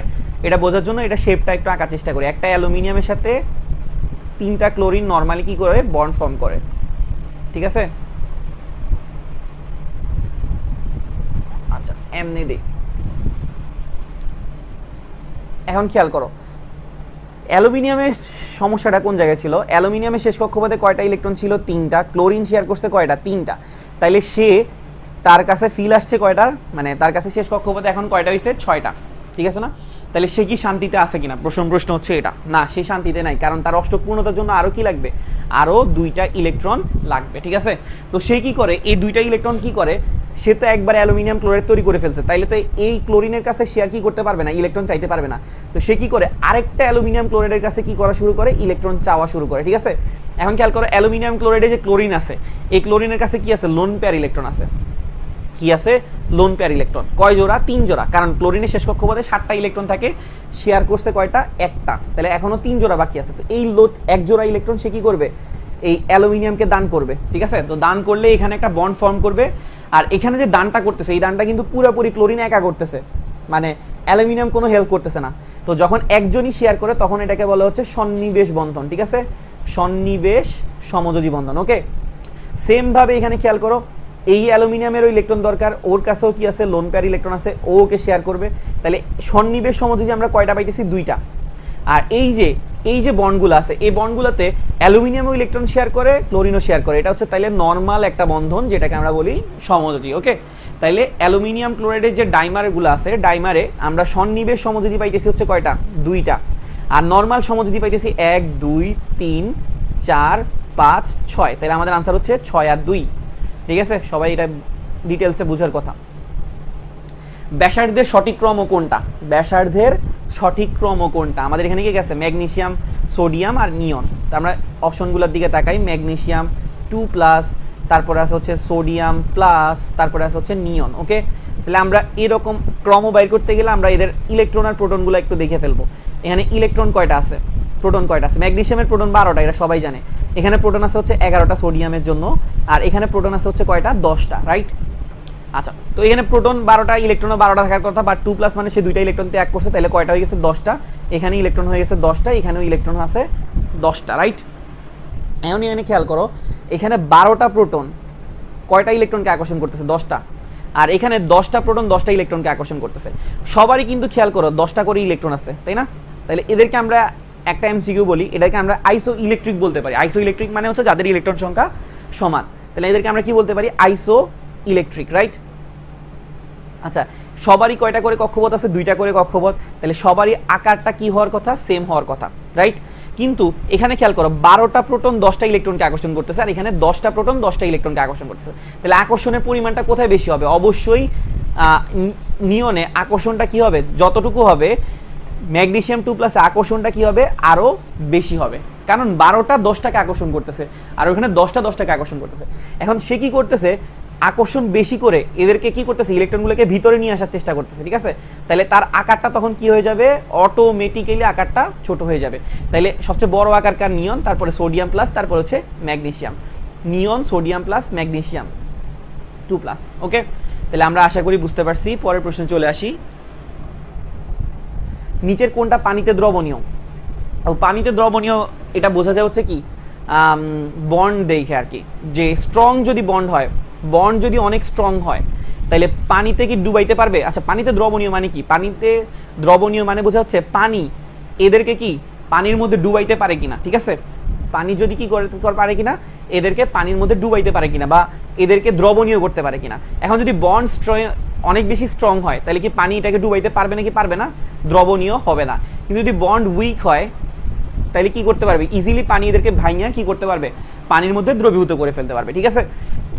এটা বোঝার জন্য এটা শেপটা একটু আঁকার চেষ্টা করি। একটা অ্যালুমিনিয়ামের সাথে 3টা ক্লোরিন নর্মালি কি করে বন্ড ফর্ম করে, ঠিক আছে। আচ্ছা, এমনি দিই। এখন খেয়াল করো অ্যালুমিনিয়ামের সমস্যাটা কোন জায়গায় ছিল, অ্যালুমিনিয়ামের শেষ কক্ষপথে কয়টা ইলেকট্রন ছিল, 3টা, ক্লোরিন শেয়ার করছে কয়টা, 3টা, তাইলে সে তার কাছে ফিল আসছে কয়টার, মানে তার কাছে শেষ কক্ষপথে এখন কয়টা হয়েছে, 6টা, ঠিক আছে না। তাহলে সে কি শান্তিতে আছে কিনা, প্রশ্ন হচ্ছে এটা, না সে শান্তিতে নাই, কারণ তার অষ্টক পূর্ণতার জন্য আরও কি লাগবে, আরও 2টা ইলেকট্রন লাগবে, ঠিক আছে। তো সে কি করে, এই 2টা ইলেকট্রন কি করে, সে তো একবার অ্যালুমিনিয়াম ক্লোরাইড তৈরি করে ফেলছে, তাইলে তো এই ক্লোরিনের কাছে সে আর কি করতে পারবে না, ইলেকট্রন চাইতে পারবে না। তো সে কি করে, আরেকটা অ্যালুমিনিয়াম ক্লোরাইডের কাছে কি করা শুরু করে, ইলেকট্রন চাওয়া শুরু করে, ঠিক আছে। এখন খেয়াল করো অ্যালুমিনিয়াম ক্লোরাইডে যে ক্লোরিন আছে, এই ক্লোরিনের কাছে কি আছে, লোন পেয়ার ইলেকট্রন আছে, কি আছে, লোন পেয়ার ইলেকট্রন। কয় জোড়া, 3 জোড়া, কারণ ক্লোরিনের শেষ কক্ষপথে 7টা ইলেকট্রন থাকে, শেয়ার করছে কয়টা, একটা, তাহলে এখনো 3 জোড়া বাকি আছে। তো এই এক জোড়া ইলেকট্রন সে কি করবে, এই অ্যালুমিনিয়ামকে দান করবে, ঠিক আছে। তো দান করলে এখানে একটা বন্ড ফর্ম করবে, আর এখানে যে দানটা করতেছে, এই দানটা কিন্তু পুরোপুরি ক্লোরিন একা করতেছে, মানে অ্যালুমিনিয়াম কোনো হেল্প করতেছে না। তো যখন একজনই শেয়ার করে তখন এটাকে বলা হচ্ছে সন্নিবেশ বন্ধন, ঠিক আছে, সন্নিবেশ সমযোজী বন্ধন, ওকে। সেমভাবে এখানে খেয়াল করো এই অ্যালুমিনিয়ামেরও ইলেকট্রন দরকার, ওর কাছেও কি আছে, লোন পেয়ার ইলেকট্রন আছে, ও ওকে শেয়ার করবে, তাহলে সন্নিবেশ সমযোজী আমরা কয়টা পাইতেছি, 2টা। আর এই যে বন্ডগুলো আছে, এই বন্ডগুলোতে অ্যালুমিনিয়ামও ইলেকট্রন শেয়ার করে, ক্লোরিনও শেয়ার করে, এটা হচ্ছে তাইলে নর্মাল একটা বন্ধন, যেটাকে আমরা বলি সমযোজী, ওকে। তাইলে অ্যালুমিনিয়াম ক্লোরাইডের যে ডাইমারগুলো আছে, ডাইমারে আমরা সন্নিবেশ সমযোজী পাইতেছি হচ্ছে কয়টা, 2টা, আর নর্মাল সমযোজী পাইতেছি 1 2 3 4 5 6, তাহলে আমাদের আনসার হচ্ছে 6 আর 2, ঠিক আছে। সবাই এটা ডিটেলসে বোঝার কথা। ব্যাসার্ধের সঠিক ক্রম কোনটা, ব্যাসার্ধের সঠিক ক্রম কোনটা, আমাদের এখানে কি গেছে, ম্যাগনেসিয়াম, সোডিয়াম আর নিয়ন। তো আমরা অপশনগুলোর দিকে তাকাই, ম্যাগনেসিয়াম 2+, তারপরে আছে হচ্ছে সোডিয়াম প্লাস, তারপরে আছে হচ্ছে নিয়ন, ওকে। তাহলে আমরা এরকম ক্রম বাইর করতে গেলে আমরা এদের ইলেকট্রন আর প্রোটনগুলো একটু দেখে ফেলবো। এখানে ইলেকট্রন কয়টা আছে, প্রোটন কয়টা আছে, ম্যাগনেসিয়ামের প্রোটন 12টা, এটা সবাই জানে। এখানে প্রোটন আছে হচ্ছে 11টা সোডিয়ামের জন্য, আর এখানে প্রোটন আছে হচ্ছে কয়টা, 10টা, রাইট। আচ্ছা, তো এখানে প্রোটন 12টা, ইলেকট্রনও 12টা থাকার কথা, বা 2+ মানে সে 2টা ইলেকট্রন ত্যাগ করছে, তাহলে কয়টা হয়ে গেছে, 10টা। এখানে ইলেকট্রন হয়ে গেছে 10টা, এখানেও ইলেকট্রন আছে 10টা, রাইট। এখানে খেয়াল করো এখানে 12টা প্রোটন কয়টা ইলেকট্রনকে আকর্ষণ করতেছে, 10টা, আর এখানে 10টা প্রোটন 10টা ইলেকট্রনকে আকর্ষণ করতেছে। সবারই কিন্তু খেয়াল করো 10টা করে ইলেকট্রন আছে, তাই না। তাহলে এদেরকে আমরা একটা এমসিকিউ বলি, এটাকে আমরা আইসো ইলেকট্রিক বলতে পারি। আইসো ইলেকট্রিক মানে হচ্ছে যাদের ইলেকট্রন সংখ্যা সমান, তাহলে এদেরকে আমরা কি বলতে পারি, আইসো ইলেকট্রিক, রাইট। আচ্ছা, সবারই কয়টা করে কক্ষপথ আছে, 2টা করে কক্ষপথ, তাহলে সবারই আকারটা কি হওয়ার কথা, সেম হওয়ার কথা, রাইট। কিন্তু এখানে খেয়াল করো 12টা প্রোটন 10টা ইলেকট্রনকে আকর্ষণ করতেছে, আর এখানে 10টা প্রোটন 10টা ইলেকট্রনকে আকর্ষণ করতেছে, তাহলে আকর্ষণের পরিমাণটা কোথায় বেশি হবে, অবশ্যই নিয়নে আকর্ষণটা কি হবে, যতটুকু হবে ম্যাগনেসিয়াম 2+ আকর্ষণটা কি হবে, আরও বেশি হবে, কারণ 12টা 10টাকে আকর্ষণ করতেছে, আর ওখানে 10টা 10টাকে আকর্ষণ করতেছে। এখন সে কি করতেছে, আকর্ষণ বেশি করে এদেরকে কি করতেছে, ইলেকট্রনগুলোকে ভিতরে নিয়ে আসার চেষ্টা করতেছে, ঠিক আছে। তাহলে তার আকারটা তখন কি হয়ে যাবে, অটোমেটিক্যালি আকারটা ছোট হয়ে যাবে। তাহলে সবচেয়ে বড় আকারকার নিয়ন, তারপরে সোডিয়াম প্লাস, তারপর হচ্ছে ম্যাগনেসিয়াম, নিয়ন সোডিয়াম প্লাস ম্যাগনেসিয়াম 2+, ওকে। তাহলে আমরা আশা করি বুঝতে পারছি। পরের প্রশ্নে চলে আসি, নিচের কোনটা পানিতে দ্রবণীয়, ও পানিতে দ্রবণীয় এটা বোঝা যায় হচ্ছে কি, বন্ড দেখে আর কি, যে স্ট্রং যদি বন্ড হয়, বন্ড যদি অনেক স্ট্রং হয় তাহলে পানিতে কি ডুবাইতে পারবে। আচ্ছা, পানিতে দ্রবণীয় মানে কি, পানিতে দ্রবণীয় মানে বোঝা হচ্ছে পানি এদেরকে কি পানির মধ্যে ডুবাইতে পারে কিনা, ঠিক আছে। পানি যদি কি করে পারে কিনা, এদেরকে পানির মধ্যে ডুবাইতে পারে কিনা, বা এদেরকে দ্রবণীয় করতে পারে কিনা। এখন যদি বন্ড অনেক বেশি স্ট্রং হয় তাহলে কি পানি এটাকে ডুবাইতে পারবে নাকি, পারবে না, দ্রবণীয় হবে না। কিন্তু যদি বন্ড উইক হয় তাহলে কি করতে পারবে, ইজিলি পানি এদেরকে ভাঙিয়া কি করতে পারবে, পানির মধ্যে দ্রবীভূত করে ফেলতে পারবে, ঠিক আছে।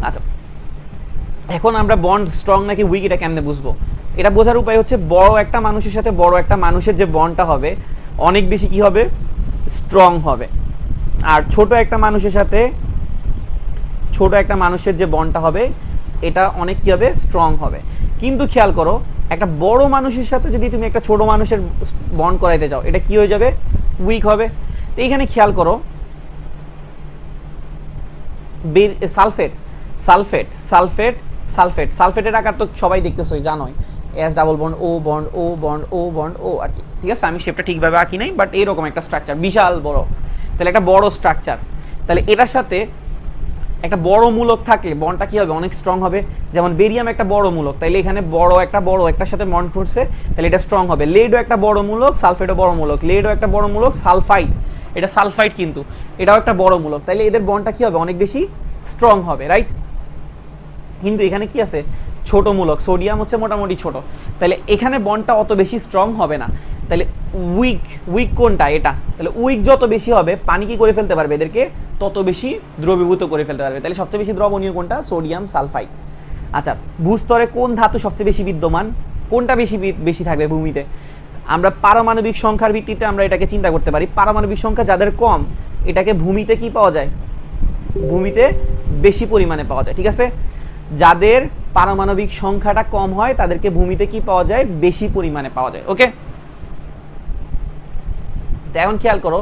আচ্ছা, এখন আমরা বন্ড স্ট্রং নাকি উইক এটা কেমনে বুঝবো? এটা বোঝার উপায় হচ্ছে বড় একটা মানুষের সাথে বড় একটা মানুষের যে বন্ডটা হবে অনেক বেশি কি হবে, স্ট্রং হবে। আর ছোট একটা মানুষের সাথে ছোট একটা মানুষের যে বন্ডটা হবে এটা অনেক কি হবে, স্ট্রং হবে। কিন্তু খেয়াল করো একটা বড় মানুষের সাথে যদি তুমি একটা ছোট মানুষের বন্ড করাইতে যাও এটা কি হয়ে যাবে, উইক হবে। তো এইখানে খেয়াল করো সালফেট সালফেট সালফেট সালফেট সালফেটের আকার তো সবাই দেখতেছোই, জানোই, এস ডাবল বন্ড ও বন্ড ও বন্ড ও বন্ড ও আর কি, ঠিক আছে। আমি শেপটা ঠিকভাবে আঁকি নাই, বাট এরকম একটা স্ট্রাকচার, বিশাল বড়, তাহলে একটা বড় স্ট্রাকচার। তাহলে এটার সাথে একটা বড় মূলক থাকলে বন্ডটা কি হবে, অনেক স্ট্রং হবে। যেমন বেরিয়াম একটা বড় মূলক, তাইলে এখানে বড় একটার সাথে বন্ড করছে, তাহলে এটা স্ট্রং হবে। লেডও একটা বড় মূলক, সালফেটও বড় মূলক, লেডও একটা বড় মূলক, সালফাইড, এটা সালফাইড কিন্তু এটাও একটা বড় মূলক, তাইলে এদের বন্ডটা কি হবে, অনেক বেশি স্ট্রং হবে, রাইট। কিন্তু এখানে কি আছে, ছোট মূলক, সোডিয়াম হচ্ছে মোটামুটি ছোট, তাহলে এখানে বন্ডটা অত বেশি স্ট্রং হবে না। তাহলে উইক কোনটা, এটা। তাহলে উইক যত বেশি হবে পানি কি করে ফেলতে পারবে, এদেরকে তত বেশি দ্রবীভূত করে ফেলতে পারবে। তাহলে সবচেয়ে বেশি দ্রবণীয় কোনটা, সোডিয়াম সালফাইড। আচ্ছা, ভূস্তরে কোন ধাতু সবচেয়ে বেশি বিদ্যমান, কোনটা বেশি থাকবে ভূমিতে? আমরা পারমাণবিক সংখ্যার ভিত্তিতে আমরা এটাকে চিন্তা করতে পারি। পারমাণবিক সংখ্যা যাদের কম এটাকে ভূমিতে কি পাওয়া যায়, ভূমিতে বেশি পরিমাণে পাওয়া যায়, ঠিক আছে। যাদের পারমাণবিক সংখ্যাটা কম হয় তাদেরকে ভূমিতে কি পাওয়া যায়, বেশি পরিমাণে পাওয়া যায়, ওকে। এখন খেয়াল করো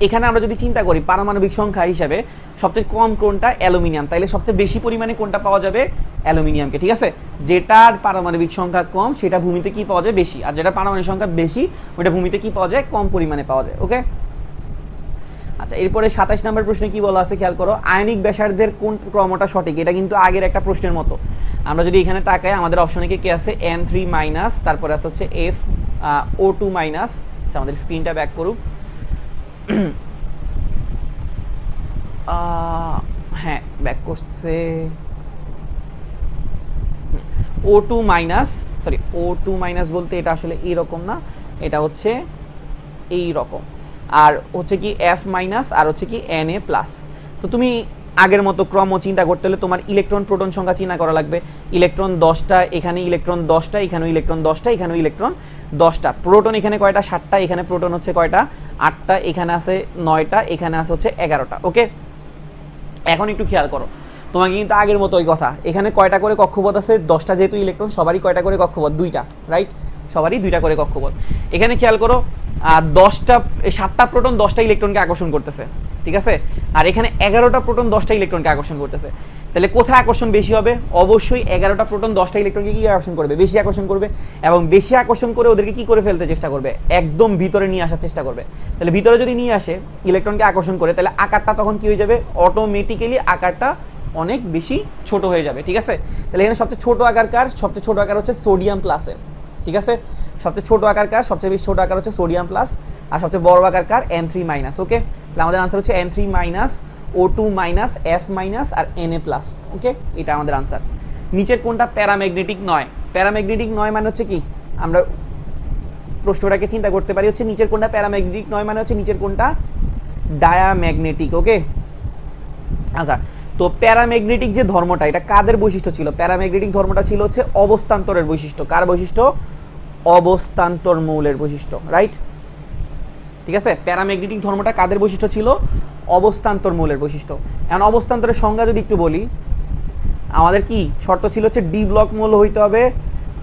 এখানে আমরা যদি চিন্তা করি পারমাণবিক সংখ্যা হিসাবে সবচেয়ে কম কোনটা, অ্যালুমিনিয়াম, তাইলে সবচেয়ে বেশি পরিমাণে কোনটা পাওয়া যাবে, অ্যালুমিনিয়ামকে, ঠিক আছে। যেটার পারমাণবিক সংখ্যা কম সেটা ভূমিতে কি পাওয়া যায়, বেশি, আর যেটা পারমাণবিক সংখ্যা বেশি ওটা ভূমিতে কি পাওয়া যায়, কম পরিমাণে পাওয়া যায়, ওকে। আচ্ছা, এরপরে 27 নম্বর প্রশ্নে কি বলা আছে খেয়াল করো, আয়নিক ব্যাসার্ধের কোন ক্রমটা সঠিক। এটা কিন্তু আগের একটা প্রশ্নের মতো। আমরা যদি এখানে তাকাই আমাদের অপশনে কি আছে, N3 মাইনাস, তারপরে আছে হচ্ছে FO2 মাইনাস। আচ্ছা, আমাদের স্ক্রিনটা ব্যাক করুক। হ্যাঁ, ব্যাক করছে। O2 minus, sorry O2 minus বলতে এটা আসলে এইরকম না, এটা হচ্ছে এই রকম, আর হচ্ছে কি F মাইনাস, আর হচ্ছে কি Na প্লাস। তো তুমি আগের মতো ক্রম চিন্তা করতে হলে তোমার ইলেকট্রন প্রোটন সংখ্যা চিন্তা করা লাগবে। ইলেকট্রন 10টা, এখানে ইলেকট্রন 10টা, এখানেও ইলেকট্রন 10টা, এখানেও ইলেকট্রন 10টা। প্রোটন এখানে কয়টা, 7টা, এখানে প্রোটন হচ্ছে কয়টা, 8টা, এখানে আছে 9টা, এখানে আছে হচ্ছে 11টা, ওকে। এখন একটু খেয়াল করো, তোমাকে কিন্তু আগের মতো ওই কথা, এখানে কয়টা করে কক্ষপথ আছে, 10টা যেহেতু ইলেকট্রন সবারই কয়টা করে কক্ষপথ, 2টা, রাইট, সবারই 2টা করে কক্ষপথ। এখানে খেয়াল করো 7টা প্রোটন 10টা ইলেকট্রনকে আকর্ষণ করতেছে, ঠিক আছে, আর এখানে 11টা প্রোটন 10টা ইলেকট্রনকে আকর্ষণ করতেছে। তাহলে কোথায় আকর্ষণ বেশি হবে, অবশ্যই 11টা প্রোটন 10টা ইলেকট্রনকে কি আকর্ষণ করবে, বেশি আকর্ষণ করবে, এবং বেশি আকর্ষণ করে ওদেরকে কি করে ফেলতে চেষ্টা করবে, একদম ভিতরে নিয়ে আসার চেষ্টা করবে। তাহলে ভিতরে যদি নিয়ে আসে ইলেকট্রনকে আকর্ষণ করে, তাহলে আকারটা তখন কি হয়ে যাবে, অটোমেটিক্যালি আকারটা অনেক বেশি ছোট হয়ে যাবে, ঠিক আছে। তাহলে এখানে সবচেয়ে ছোট আকার কার, সবচেয়ে ছোট আকার হচ্ছে সোডিয়াম প্লাসের, ঠিক আছে। সবচেয়ে ছোট আকার কার, সবচেয়ে বেশি ছোট আকার হচ্ছে সোডিয়াম প্লাস, আর সবচেয়ে বড় আকার কার, N3 মাইনাস, ওকে। তাহলে আমাদের আনসার হচ্ছে N3 minus, O2 minus, F minus আর Na প্লাস, ওকে। এটা আমাদের আনসার। নিচের কোনটা প্যারাম্যাগনেটিক নয়, প্যারাম্যাগনেটিক নয় মানে হচ্ছে কি, আমরা প্রশ্নটাকে চিন্তা করতে পারি হচ্ছে নিচের কোনটা প্যারাম্যাগনেটিক নয় মানে হচ্ছে নিচের কোনটা ডায়াম্যাগনেটিক, ওকে। আচ্ছা, তো প্যারাম্যাগনেটিক যে ধর্মটা এটা কাদের বৈশিষ্ট্য ছিল, প্যারাম্যাগনেটিক ধর্মটা ছিল হচ্ছে অবস্থান্তরের বৈশিষ্ট্য। কার বৈশিষ্ট্য, অবস্থান্তর মৌলের বৈশিষ্ট্য, রাইট, ঠিক আছে। প্যারাম্যাগনেটিক ধর্মটা কাদের বৈশিষ্ট্য ছিল, অবস্থান্তর মৌলের বৈশিষ্ট্য। এখন অবস্থান্তরের সংজ্ঞা যদি একটু বলি, আমাদের কি শর্ত ছিল হচ্ছে ডি ব্লক মৌল হইতে হবে,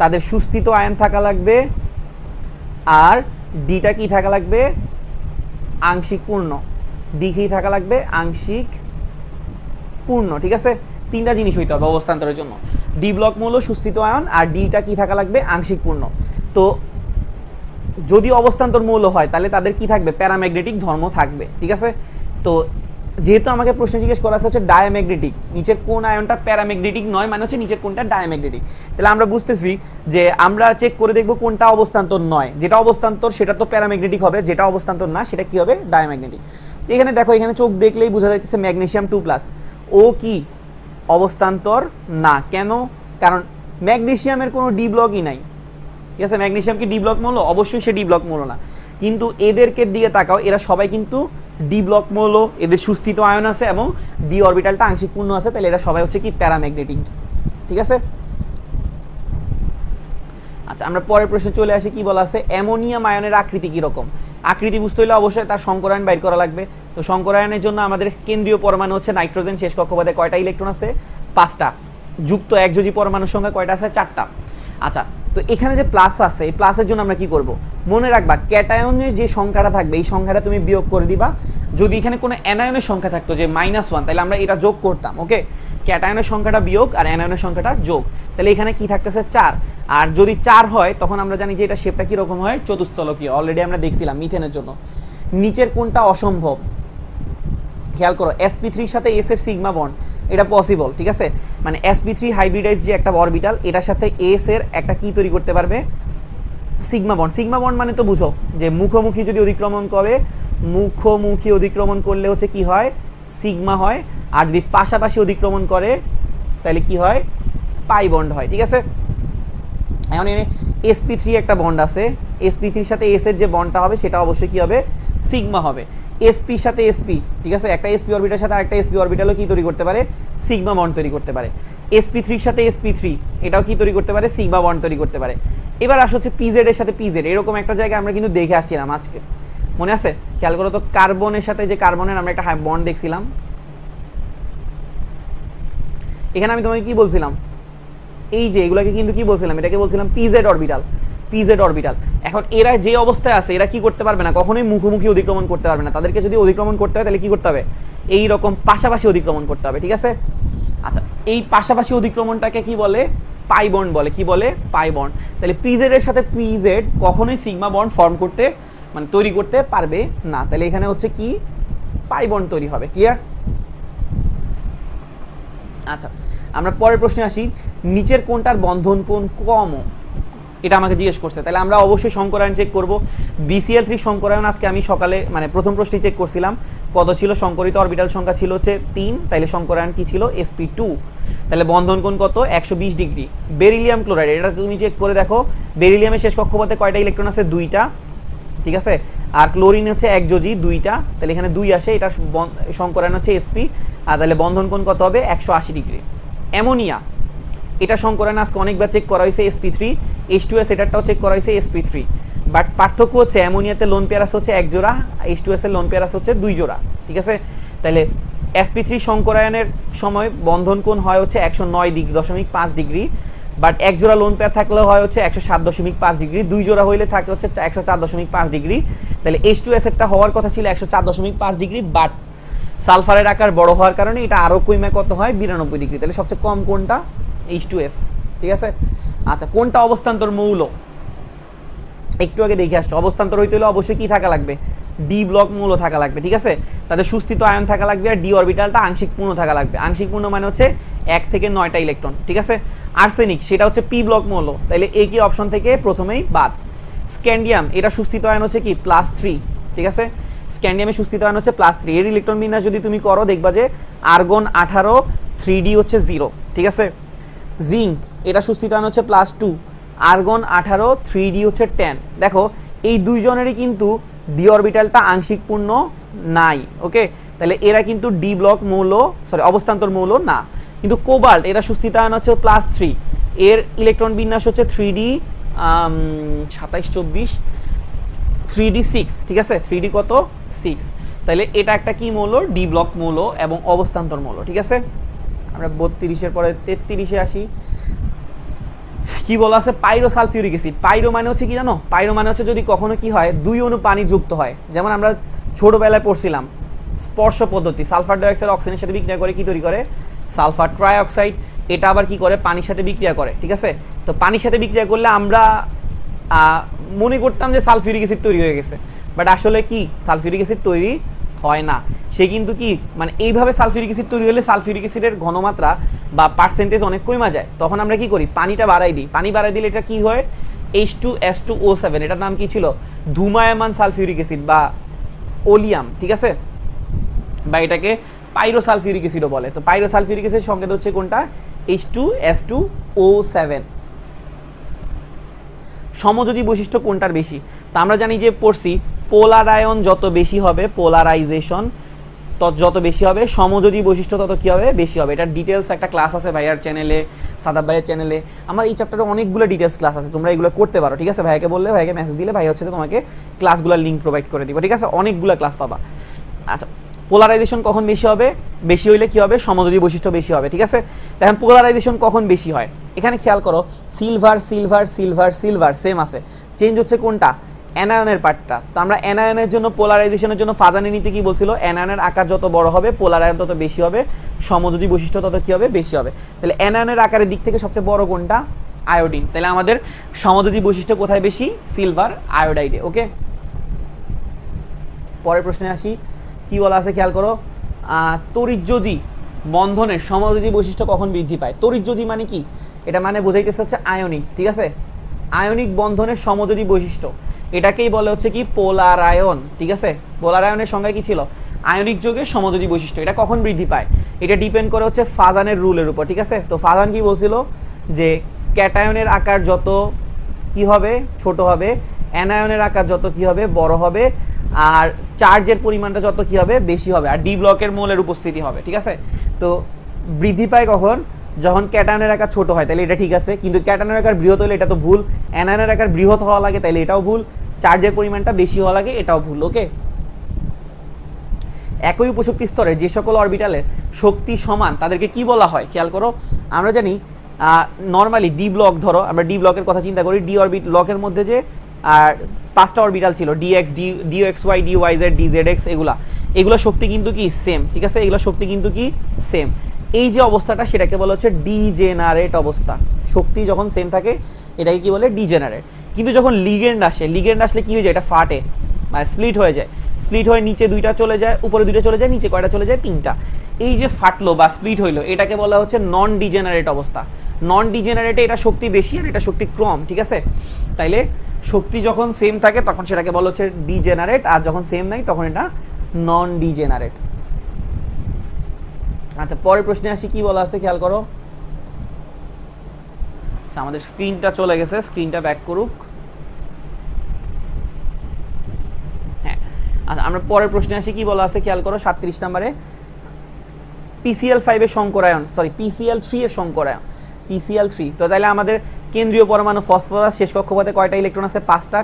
তাদের সুস্থিত আয়ন থাকা লাগবে, আর ডিটা কি থাকা লাগবে, আংশিক পূর্ণ, ডি কি থাকা লাগবে, আংশিক পূর্ণ, ঠিক আছে। তিনটা জিনিস হইতে হবে অবস্থান্তরের জন্য, ডি ব্লক মৌল, সুস্থিত আয়ন, আর ডিটা কি থাকা লাগবে, আংশিক পূর্ণ। তো যদি অবস্থান্তর মৌল হয় তাহলে তাদের কি থাকবে, প্যারাম্যাগনেটিক ধর্ম থাকবে, ঠিক আছে। তো যেহেতু আমাকে প্রশ্ন জিজ্ঞেস করা হচ্ছে ডায়াম্যাগনেটিক, নিচের কোন আয়নটা প্যারাম্যাগনেটিক নয় মানে হচ্ছে নিচের কোনটা ডায়াম্যাগনেটিক, তাহলে আমরা বুঝতেছি যে আমরা চেক করে দেখব কোনটা অবস্থান্তর নয়, যেটা অবস্থান্তর সেটা তো প্যারাম্যাগনেটিক হবে, যেটা অবস্থান্তর না সেটা কি হবে, ডায়াম্যাগনেটিক। এখানে দেখো, এখানে চোখ দেখলেই বোঝা যাইতেছে ম্যাগনেসিয়াম 2+, ও কি অবস্থান্তর না, কেন, কারণ ম্যাগনেসিয়ামের কোনো ডি ব্লকই নাই, ঠিক আছে। ম্যাগনেসিয়াম কি ডি ব্লক মৌল, অবশ্যই সে ডি ব্লক মৌল না, কিন্তু এদেরকে দিয়ে তাকাও, এরা সবাই কিন্তু ডি ব্লক মৌল, এদের সুস্থিত আয়ন আছে এবং ডি অরবিটালটা আংশিক পূর্ণ আছে, তাহলে এরা সবাই হচ্ছে কি প্যারাম্যাগনেটিক। ঠিক আছে, আচ্ছা আমরা পরের প্রশ্নে চলে আসি। কি বলা আছে, অ্যামোনিয়াম আয়নের আকৃতি কীরকম? আকৃতি বুঝতে হলে অবশ্যই তার সংকরায়ন বাইর করা লাগবে। তো সংকরায়নের জন্য আমাদের কেন্দ্রীয় পরমাণু হচ্ছে নাইট্রোজেন, শেষ কক্ষপথে কয়টা ইলেকট্রন আছে? 5টা। যুক্ত একযোজী পরমাণুর সংখ্যা কয়টা আছে? 4টা। আচ্ছা, তো এখানে যে প্লাস আছে, এই প্লাসের জন্য আমরা কি করব? মনে রাখবা ক্যাটায়নের যে সংখ্যাটা থাকবে এই সংখ্যাটা তুমি বিয়োগ করে দিবা। যদি এখানে কোনো অ্যানায়নের সংখ্যা থাকতো যে -1, তাহলে আমরা এটা যোগ করতাম। ওকে, ক্যাটায়নের সংখ্যাটা বিয়োগ আর অ্যানায়নের সংখ্যাটা যোগ, তাহলে এখানে কি থাকতেছে? 4। আর যদি 4 হয় তখন আমরা জানি যে এটা শেপটা কীরকম হয়? চতুস্তলকীয়। অলরেডি আমরা দেখছিলাম মিথেনের জন্য। নিচের কোনটা অসম্ভব? খেয়াল করো, sp3 সাথে s এর সিগমা বন্ড, এটা পসিবল। ঠিক আছে, মানে sp3 হাইব্রিডাইজ যে একটা অরবিটাল, এটার সাথে s এর একটা কি তৈরি করতে পারবে? Sigma bond. সিগমা বন্ড মানে তো বুঝো যে মুখোমুখি যদি অতিক্রমণ করে, মুখোমুখি অতিক্রমণ করলে হচ্ছে কি হয়? সিগমা হয়। আর যদি পাশাপাশি অতিক্রমণ করে তাহলে কি হয়? পাই বন্ড হয়। ঠিক আছে, এখন এনে sp3 একটা বন্ড আছে, sp3 সাথে s এর যে বন্ডটা হবে সেটা অবশ্যই কি হবে? সিগমা হবে। sp সাথে sp, ঠিক আছে, একটা sp অরবিটালের সাথে আরেকটা sp অরবিটালও কি তৈরি করতে পারে? সিগমা বন্ড তৈরি করতে পারে। sp3 এর সাথে sp3 এটাও কি তৈরি করতে পারে? সিগমা বন্ড তৈরি করতে পারে। এবার আসলে হচ্ছে pz এর সাথে pz, এরকম একটা জায়গায় আমরা কিন্তু দেখে আসছিলাম আজকে, মনে আছে? খেয়াল করো তো, কার্বনের সাথে যে কার্বনের আমরা একটা বন্ড দেখছিলাম, এখানে আমি তোমাকে কি বলছিলাম? এই যে এগুলোকে কিন্তু কি বলছিলাম? এটাকে বলছিলাম পিজেড অরবিটাল। PZ orbital. এখন এরা যে অবস্থায় আছে এরা কি করতে পারবে না, কখনোই মুখোমুখি অতিক্রমণ করতে পারবে না। তাদেরকে যদি অতিক্রমণ করতে হয় তাহলে কি করতে হবে? এই রকম পাশাপাশি অতিক্রমণ করতে হবে। ঠিক আছে, আচ্ছা এই পাশাপাশি অতিক্রমণটাকে কি বলে? পাই বন্ড বলে। কি বলে? Pi bond. তাহলে পিজেড এর সাথে পিজেড কখনোই সিগমা বন্ড ফর্ম করতে, মানে তৈরি করতে পারবে না। তাহলে এখানে হচ্ছে কি? পাই বন্ড তৈরি হবে। ক্লিয়ার? আচ্ছা আমরা পরের প্রশ্নে আসি। নিচের কোনটার বন্ধন কোণ কম? এটা আমাকে জিজ্ঞেস করছে, তাহলে আমরা অবশ্যই সংকরায়ন চেক করব। BCl3 সংকরায়ন আজকে আমি সকালে মানে প্রথম প্রশ্নে চেক করছিলাম, কত ছিল? সংকরিত অরবিটাল সংখ্যা ছিল হচ্ছে 3, তাহলে সংকরায়ন কি ছিল? sp2। তাহলে বন্ধন কোণ কত? 120 ডিগ্রি। বেরিলিয়াম ক্লোরাইড, এটা তুমি চেক করে দেখো, বেরিলিয়ামের শেষ কক্ষপথে কয়টা ইলেকট্রন আছে? 2টা। ঠিক আছে, আর ক্লোরিন হচ্ছে একযোজী 2টা, তাহলে এখানে 2 আসে, এটা সংকরায়ন হচ্ছে sp। আর তাহলে বন্ধন কোণ কত হবে? 180 ডিগ্রি। অ্যামোনিয়া, এটা সংকরায়ন আজকে অনেকবার চেক করা হয়েছে, sp3। H2S এটারটাও চেক করা হয়েছে, sp3। বাট পার্থক্য হচ্ছে অ্যামোনিয়াতে লোন পেয়ার আছে হচ্ছে 1 জোড়া, H2S এর লোন পেয়ার আছে হচ্ছে 2 জোড়া। ঠিক আছে, তাহলে sp3 সংকরায়নের সময় বন্ধন কোণ হয় হচ্ছে 109.5 ডিগ্রি। বাট 1 জোড়া লোন পেয়ার থাকলে হয় হচ্ছে 107.5 ডিগ্রি, 2 জোড়া হইলে থাকে হচ্ছে 104.5 ডিগ্রি। তাহলে H2S এরটা হওয়ার কথা ছিল 104.5 ডিগ্রি, বাট সালফারের আকার বড় হওয়ার কারণে এটা আরও কমে কত হয়? 92 ডিগ্রি। তাহলে সবচেয়ে কম কোনটা? H2S। ঠিক আছে, আচ্ছা কোনটা অবস্থান্তর মৌল? একটু আগে দেখে আসছো, অবস্থান্তর হইতে হলে অবশ্যই কি থাকা লাগবে? ডি ব্লক মৌল থাকা লাগবে। ঠিক আছে, তাদের সুস্থিত আয়ন থাকা লাগবে আর ডি অরবিটালটা আংশিক পূর্ণ থাকা লাগবে। আংশিক পূর্ণ মানে হচ্ছে 1 থেকে 9টা ইলেকট্রন। ঠিক আছে, আর্সেনিক সেটা হচ্ছে পি ব্লক মৌল, তাহলে এই কি অপশন থেকে প্রথমেই বাদ। স্ক্যান্ডিয়াম, এটা সুস্থিত আয়ন হচ্ছে কি? +3। ঠিক আছে, স্ক্যান্ডিয়ামের সুস্থিত আয়ন হচ্ছে +3। এর ইলেকট্রন বিন্যাস যদি তুমি করো দেখবা যে আর্গন 18, 3d হচ্ছে 0। ঠিক আছে, জিঙ্ক, এটা সুস্থিত আয়ন হচ্ছে +2, আর্গন 18, 3d হচ্ছে 10। দেখো এই দুইজনেরই কিন্তু ডি অরবিটালটা আংশিক পূর্ণ নাই। ওকে, তাহলে এরা কিন্তু ডি ব্লক মৌল, সরি অবস্থান্তর মৌল না। কিন্তু কোবাল্ট, এটা সুস্থিত আয়ন হচ্ছে +3, এর ইলেকট্রন বিন্যাস হচ্ছে 3d 27, 24, 3d 6। ঠিক আছে, 3d কত? 6। তাহলে এটা একটা কি মৌল? ডি ব্লক মৌল এবং অবস্থান্তর মৌল। ঠিক আছে, আমরা 32-এর পরে 33-এ আসি। কি বলা আছে? পাইরোসালফিউরিক অ্যাসিড। পাইরো মানে হচ্ছে কি জানো? পাইরো মানে হচ্ছে যদি কখনো কি হয় 2 অণু পানি যুক্ত হয়, যেমন আমরা ছোটবেলায় পড়ছিলাম স্পর্শ পদ্ধতি, সালফার ডাইঅক্সাইড অক্সিজেনের সাথে বিক্রিয়া করে কি তৈরি করে? Sulphur trioxide. এটা আবার কি করে? পানির সাথে বিক্রিয়া করে। ঠিক আছে, তো পানির সাথে বিক্রিয়া করলে আমরা মনে করতাম যে সালফিউরিক অ্যাসিড তৈরি হয়ে গেছে, বাট আসলে কি সালফিউরিক অ্যাসিড তৈরি হয় না। সে কিন্তু কি মানে এইভাবে সালফিউরিক অ্যাসিড তৈরি হলে সালফিউরিক অ্যাসিডের ঘনমাত্রা বা পার্সেন্টেজ অনেক কমে যায়, তখন আমরা কি করি? পানিটা বাড়াই দিই। পানি বাড়াই দিলে এটা কি হয়? H2S2O7, এটার নাম কি ছিল? ধূমায়মান সালফিউরিক অ্যাসিড বা ওলিয়াম। ঠিক আছে, বা এটাকে পাইরোসালফিউরিক অ্যাসিডও বলে। তো পাইরোসালফিউরিক অ্যাসিড সংকেত হচ্ছে কোনটা? H2S2O7। সমযোজী বৈশিষ্ট্য কোনটার বেশি? তো আমরা জানি যে পড়ছি পোলার আয়ন যত বেশি হবে, পোলারাইজেশন যত বেশি হবে, সমযোজী বৈশিষ্ট্য তত কী হবে, বেশি হবে। এটার ডিটেলস একটা ক্লাস আছে ভাইয়ার চ্যানেলে, সাদাব ভাইয়ের চ্যানেলে। আমার এই চ্যাপ্টারে অনেকগুলো ডিটেলস ক্লাস আছে, তোমরা এগুলো করতে পারো, ঠিক আছে। ভাইয়াকে বললে, ভাইয়াকে মেসেজ দিলে ভাই হচ্ছে তোমাকে ক্লাসগুলোর লিঙ্ক প্রোভাইড করে দিব, ঠিক আছে। অনেকগুলো ক্লাস পাবা। আচ্ছা, পোলারাইজেশন কখন বেশি হবে? বেশি হইলে কী হবে, সমযোজী বৈশিষ্ট্য বেশি হবে, ঠিক আছে। এখন পোলারাইজেশন কখন বেশি হয়, এখানে খেয়াল করো, silver silver silver silver same আছে, চেঞ্জ হচ্ছে কোনটা, অ্যানায়নের পার্টটা। তো আমরা অ্যানায়নের জন্য, পোলারাইজেশনের জন্য ফাজানি নীতি কি বলছিল, অ্যানায়নের আকার যত বড় হবে পোলারায়ন তত বেশি হবে, সমযোজী বৈশিষ্ট্য তত কী হবে, বেশি হবে। তাহলে অ্যানায়নের আকারের দিক থেকে সবচেয়ে বড় কোনটা, আয়োডিন। তাহলে আমাদের সমযোজী বৈশিষ্ট্য কোথায় বেশি, সিলভার আয়োডাইডে, ওকে। পরের প্রশ্নে আসি, কি বলা আছে খেয়াল করো, তড়িৎযোজী বন্ধনের সমযোজী বৈশিষ্ট্য কখন বৃদ্ধি পায়? তড়িৎযোজী মানে কি, এটা মানে বোঝাইতেছে হচ্ছে আয়নিক, ঠিক আছে। আয়নিক বন্ধনের সমযোজী বৈশিষ্ট্য, এটাকেই বলে হচ্ছে কি পোলারায়ন, ঠিক আছে। পোলারায়নের সংজ্ঞা কি ছিল, আয়নিক যৌগের সমযোজী বৈশিষ্ট্য। এটা কখন বৃদ্ধি পায়, এটা ডিপেন্ড করে হচ্ছে ফাজানের রুলের উপর, ঠিক আছে। তো ফাজান কি বলছিল যে ক্যাটায়নের আকার যত কি হবে, ছোট হবে, অ্যানায়নের আকার যত কি হবে, বড় হবে, আর চার্জের পরিমাণটা যত কি হবে, বেশি হবে, আর ডি ব্লকের মোলের উপস্থিতি হবে, ঠিক আছে। তো বৃদ্ধি পায় কখন, যখন ক্যাটায়নের আকার ছোট হয়, তাহলে এটা ঠিক আছে। কিন্তু ক্যাটায়নের আকার বৃহৎ হলে এটা তো ভুল, অ্যানায়নের আকার বৃহৎ হওয়া লাগে তাহলে এটাও ভুল, চার্জের পরিমাণটা বেশি হওয়া লাগে এটাও ভুল, ওকে। একই উপশক্তি স্তরে যে সকল অরবিটালের শক্তি সমান তাদেরকে কি বলা হয়, খেয়াল করো। আমরা জানি নর্মালি ডি ব্লক, ধরো আমরা ডি ব্লকের কথা চিন্তা করি, ডি অরবিট ব্লকের মধ্যে যে আর 5টা অরবিটাল ছিল, d x, d x y, d y z, d z x, এগুলো শক্তি কিন্তু কি সেম, ঠিক আছে। এগুলো শক্তি কিন্তু কি সেম। এই যে অবস্থাটা সেটাকে বলা হচ্ছে ডিজেনারেট অবস্থা। শক্তি যখন সেম থাকে এটাকে কি বলে, ডিজেনারেট। কিন্তু যখন লিগেন্ড আসে, লিগেন্ড আসলে কি হয়ে যায়, এটা ফাটে, মানে স্প্লিট হয়ে যায়। স্প্লিট হয়ে নিচে দুইটা চলে যায়, উপরে দুইটা চলে যায়, নিচে কয়টা চলে যায়, 3টা। এই যে ফাটলো বা স্প্লিট হইলো, এটাকে বলা হচ্ছে নন ডিজেনারেট অবস্থা। নন ডিজেনারেটে এটা শক্তি বেশি আর এটা শক্তি কম, ঠিক আছে। তাইলে শক্তি যখন সেম থাকে তখন সেটাকে বলা হচ্ছে ডিজেনারেট, আর যখন সেম নাই তখন এটা নন ডিজেনারেট। আচ্ছা, পরের প্রশ্নে আসি, কি বলা আছে খেয়াল করো। আচ্ছা, আমাদের স্ক্রিনটা চলে গেছে, স্ক্রিনটা ব্যাক করুক। হ্যাঁ, আচ্ছা, আমরা পরের প্রশ্নে আসি, কি বলা আছে খেয়াল করো, 37 নম্বরে, PCl5 এর সংকরায়ন, সরি PCl3 এর সংকরায়ন, PCl3। তো তাহলে আমাদের কেন্দ্রীয় পরমাণু ফসফরাস শেষ কক্ষপথে কয়টা ইলেকট্রন আছে, 5টা,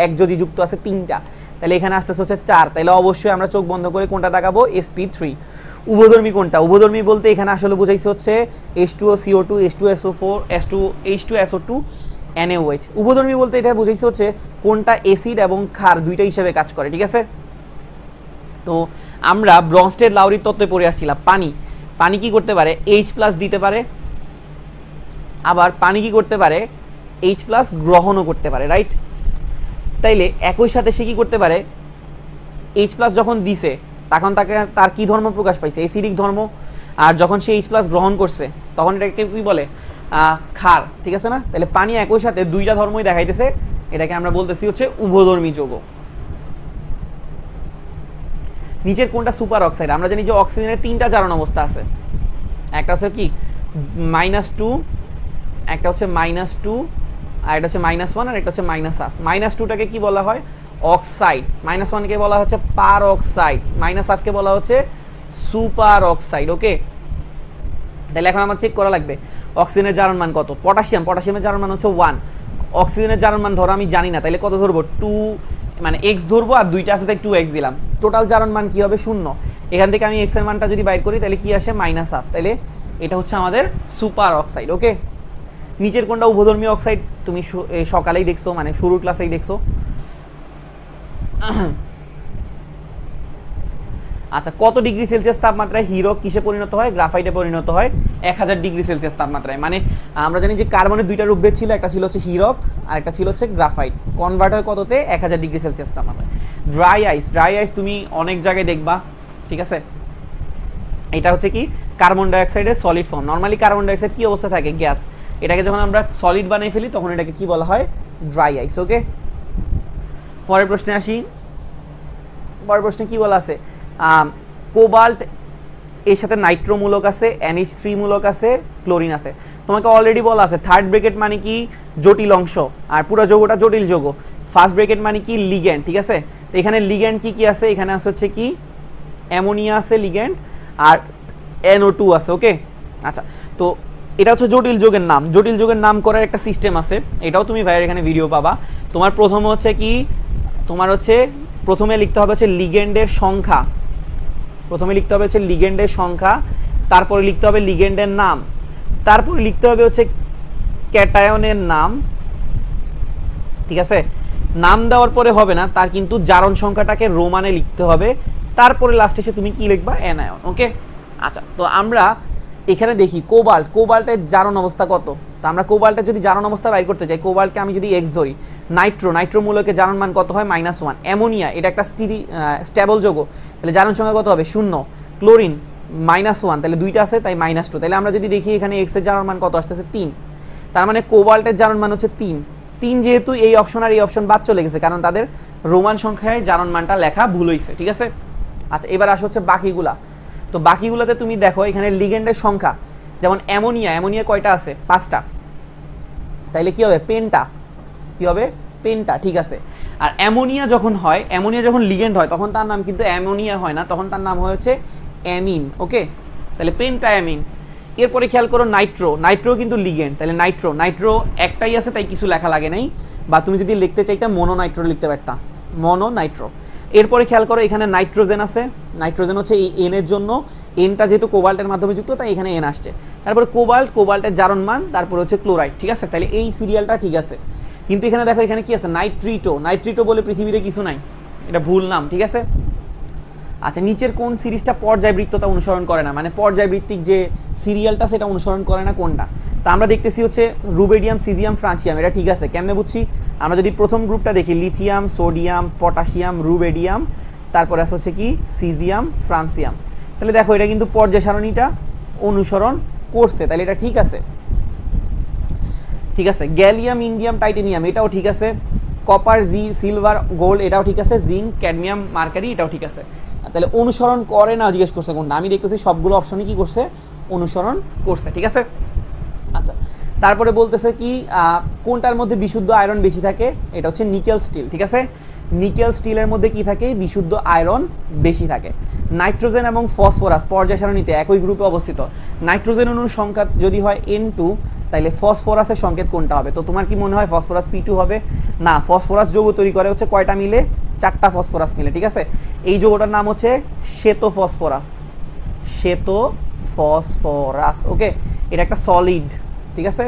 একযোজী যুক্ত আছে 3টা, তাহলে এখানে আসতেছে হচ্ছে 4। তাহলে অবশ্যই আমরা চোখ বন্ধ করে কোনটা দেখাবো, sp3। উভধর্মী কোনটা, উভধর্মী বলতে এখানে আসলে বুঝাইছে হচ্ছে H2CO2, H2SO4, H2SO2, NaOH। উভধর্মী বলতে এটা বুঝাইছে হচ্ছে কোনটা অ্যাসিড এবং ক্ষার দুইটা হিসেবে কাজ করে, ঠিক আছে। তো আমরা ব্রনস্টেড লাউরির তত্ত্বে পড়ে আসছিলাম, পানি কি করতে পারে, H+ দিতে পারে, আবার পানি কি করতে পারে, H+ গ্রহণও করতে পারে, রাইট। তাইলে একই সাথে সে কি করতে পারে, H+ যখন দিছে তখন তার কি ধর্ম প্রকাশ পাইছে, অ্যাসিডিক ধর্ম। আর যখন সে H+ গ্রহণ করছে তখন এটাকে কি বলে, ক্ষার, ঠিক আছে না। তাহলে পানি একই সাথে দুইটা ধর্মই দেখাইতেছে, এটাকে আমরা বলতেছি হচ্ছে উভধর্মী যৌগ। নিচের কোনটা সুপার অক্সাইড, আমরা জানি যে অক্সিজেনের 3টা জারণ অবস্থা আছে, একটা হচ্ছে কি -2, একটা হচ্ছে -2, আর একটা হচ্ছে -1, আর একটা হচ্ছে -1/2। -2টাকে কি বলা হয়, অক্সাইড, -1কে বলা হচ্ছে পার অক্সাইড, -1/2কে বলা হচ্ছে সুপার অক্সাইড, ওকে। তাহলে এখন আমার চেক করা লাগবে অক্সিজেনের জারণ মান কত। পটাশিয়ামের জারণ মান হচ্ছে 1, অক্সিজেনের জারণ মান ধরো আমি জানি না, তাহলে কত ধরবো, 2, মানে x ধরবো, আর দুইটা আছে তাই 2x দিলাম, টোটাল জারণ মান কি হবে, 0। এখান থেকে আমি x এর মানটা যদি বাইর করি তাহলে কি আসে, -1/2। তাহলে এটা হচ্ছে আমাদের সুপার অক্সাইড, ওকে। নিচের কোনটা উভধর্মী অক্সাইড, তুমি সকালেই দেখছো, মানে শুরুর ক্লাসেই দেখছো। আচ্ছা, কত ডিগ্রি সেলসিয়াস তাপমাত্রায় হীরক কিসে পরিণত হয়, গ্রাফাইটে পরিণত হয়, 1000 ডিগ্রি সেলসিয়াস তাপমাত্রায়। মানে আমরা জানি যে কার্বনের দুইটা রূপভেদ ছিল, একটা ছিল হচ্ছে হীরক আর একটা ছিল হচ্ছে গ্রাফাইট। কনভার্ট হয় কততে, 1000 ডিগ্রি সেলসিয়াস তাপমাত্রায়। ড্রাই আইস তুমি অনেক জায়গায় দেখবা, ঠিক আছে। এটা হচ্ছে কি কার্বন ডাইঅক্সাইডের solid form. Normally carbon dioxide কি অবস্থা থাকে, গ্যাস। এটাকে যখন আমরা সলিড বানিয়ে ফেলি তখন এটাকে কি বলা হয়, ড্রাই আইস, ওকে। পরের প্রশ্নে আসি, পরের প্রশ্নে কি বলা আছে, কোবাল্ট এর সাথে নাইট্রো মূলক আছে, NH3 মূলক আছে, ক্লোরিন আছে। তোমাকে অলরেডি বলা আছে থার্ড ব্র্যাকেট মানে কি, জটিল অংশ, আর পুরো যৌগটা জটিল যৌগ। ফার্স্ট ব্র্যাকেট মানে কি, লিগ্যান্ড, ঠিক আছে। তো এখানে লিগ্যান্ড কি কি আছে, এখানে আছে হচ্ছে কি অ্যামোনিয়া আছে লিগ্যান্ড, আর NO2 আছে। ওকে, আচ্ছা, তো এটা হচ্ছে জটিল যৌগের নাম। জটিল যৌগের নাম করার একটা সিস্টেম আছে, এটাও তুমি ভাইয়ের এখানে ভিডিও পাবা। তোমার প্রথম হচ্ছে কি, তোমার হচ্ছে প্রথমে লিখতে হবে হচ্ছে লিগ্যান্ডের সংখ্যা, প্রথমে লিখতে হবে হচ্ছে লিগ্যান্ডের সংখ্যা, তারপরে লিখতে হবে লিগ্যান্ডের নাম, তারপরে লিখতে হবে হচ্ছে ক্যাটায়নের নাম। ঠিক আছে, নাম দেওয়ার পরে হবে না, তার কিন্তু জারণ সংখ্যাটাকে রোমানে লিখতে হবে, তারপরে লাস্টে এসে তুমি কি লিখবা, অ্যানায়ন। ওকে, আচ্ছা, তো আমরা এখানে দেখি কোবাল্ট, কোবাল্টের জারণ অবস্থা কত। তো আমরা কোবাল্টের যদি জারণ অবস্থা বাইর করতে চাই, কোবাল্টকে আমি যদি এক্স ধরি, নাইট্রো, নাইট্রো মূলকে জারণ মান কত হয়, -1। অ্যামোনিয়া, এটা একটা স্টেবল যৌগ, তাহলে জারণ সংখ্যা কত হবে, 0। ক্লোরিন -1, তাহলে দুইটা আছে তাই -2। তাহলে আমরা যদি দেখি এখানে এক্সের জারণ মান কত আসতেছে, 3। তার মানে কোবাল্টের জারণ মান হচ্ছে 3। যেহেতু এই অপশন আর এই অপশন বাদ চলে গেছে, কারণ তাদের রোমান সংখ্যায় জারণ মানটা লেখা ভুল হয়েছে। ঠিক আছে, আচ্ছা, এবার আসে হচ্ছে বাকিগুলা। তো বাকিগুলোতে তুমি দেখো এখানে লিগ্যান্ডের সংখ্যা, যেমন অ্যামোনিয়া, অ্যামোনিয়া কয়টা আছে, 5টা, তাইলে কি হবে, পেন্টা, কি হবে, পেন্টা। ঠিক আছে, আর অ্যামোনিয়া যখন হয়, অ্যামোনিয়া যখন লিগ্যান্ড হয়, তখন তার নাম কিন্তু অ্যামোনিয়া হয় না, তখন তার নাম হচ্ছে অ্যামিন। ওকে, তাহলে পেন্টা অ্যামিন। এরপরে খেয়াল করো নাইট্রো, নাইট্রো কিন্তু লিগ্যান্ড, তাহলে নাইট্রো, নাইট্রো একটাই আছে তাই কিছু লেখা লাগে নাই, বা তুমি যদি লিখতে চাইতে মনো নাইট্রো লিখতে পারতাম, মনো নাইট্রো। এরপরে খেয়াল করো এখানে নাইট্রোজেন আছে, নাইট্রোজেন হচ্ছে এই এন এর জন্য, এনটা যেহেতু কোবাল্টের মাধ্যমে যুক্ত তাই এখানে এন আসছে। তারপরে কোবাল্ট, কোবাল্টের জারণ মান, তারপর হচ্ছে ক্লোরাইড। ঠিক আছে, তাহলে এই সিরিয়ালটা ঠিক আছে। কিন্তু এখানে দেখো এখানে কি আছে, নাইট্রিটো, নাইট্রিটো বলে পৃথিবীতে কিছু নাই, এটা ভুল নাম। ঠিক আছে, আচ্ছা, নিচের কোন সিরিজটা পর্যায়বৃত্ততা অনুসরণ করে না, মানে পর্যায়বৃত্তিক যে সিরিয়ালটা সেটা অনুসরণ করে না কোনটা। তা আমরা দেখতেছি হচ্ছে রুবেডিয়াম, সিজিয়াম, ফ্রান্সিয়াম, এটা ঠিক আছে। কেমনে বুঝছি, আমরা যদি প্রথম গ্রুপটা দেখি, লিথিয়াম, সোডিয়াম, পটাশিয়াম, রুবেডিয়াম, তারপরে আছে হচ্ছে কি সিজিয়াম, ফ্রান্সিয়াম, তাহলে দেখো এটা কিন্তু পর্যায় সারণীটা অনুসরণ করছে, তাহলে এটা ঠিক আছে। ঠিক আছে, গ্যালিয়াম, ইন্ডিয়াম, টাইটেনিয়াম, এটাও ঠিক আছে। কপার, সিলভার, গোল্ড, এটাও ঠিক আছে। জিঙ্ক, ক্যাডমিয়াম, মার্কারি, এটাও ঠিক আছে। তাহলে অনুসরণ করে না জিজ্ঞেস করছে কোনটা, আমি দেখতেছি সবগুলো অপশনই কি করছে, অনুসরণ করছে। ঠিক আছে, আচ্ছা, তারপরে বলতেছে কি কোনটার মধ্যে বিশুদ্ধ আয়রন বেশি থাকে, এটা হচ্ছে নিকেল স্টিল। ঠিক আছে, নিকেল স্টিলের মধ্যে কি থাকে, বিশুদ্ধ আয়রন বেশি থাকে। নাইট্রোজেন এবং ফসফরাস পর্যায় সারণীতে একই গ্রুপে অবস্থিত। নাইট্রোজেন অণুর সংখ্যা যদি হয় N2, তাহলে ফসফরাসের সংকেত কোনটা হবে, তো তোমার কি মনে হয় ফসফরাস P2 হবে না, ফসফরাস যৌগ তৈরি করে হচ্ছে কয়টা মিলে, 4টা ফসফরাস মিলে। ঠিক আছে, এই যৌগটার নাম হচ্ছে শ্বেত ফসফরাস, শ্বেত ফসফরাস। ওকে, এটা একটা সলিড। ঠিক আছে,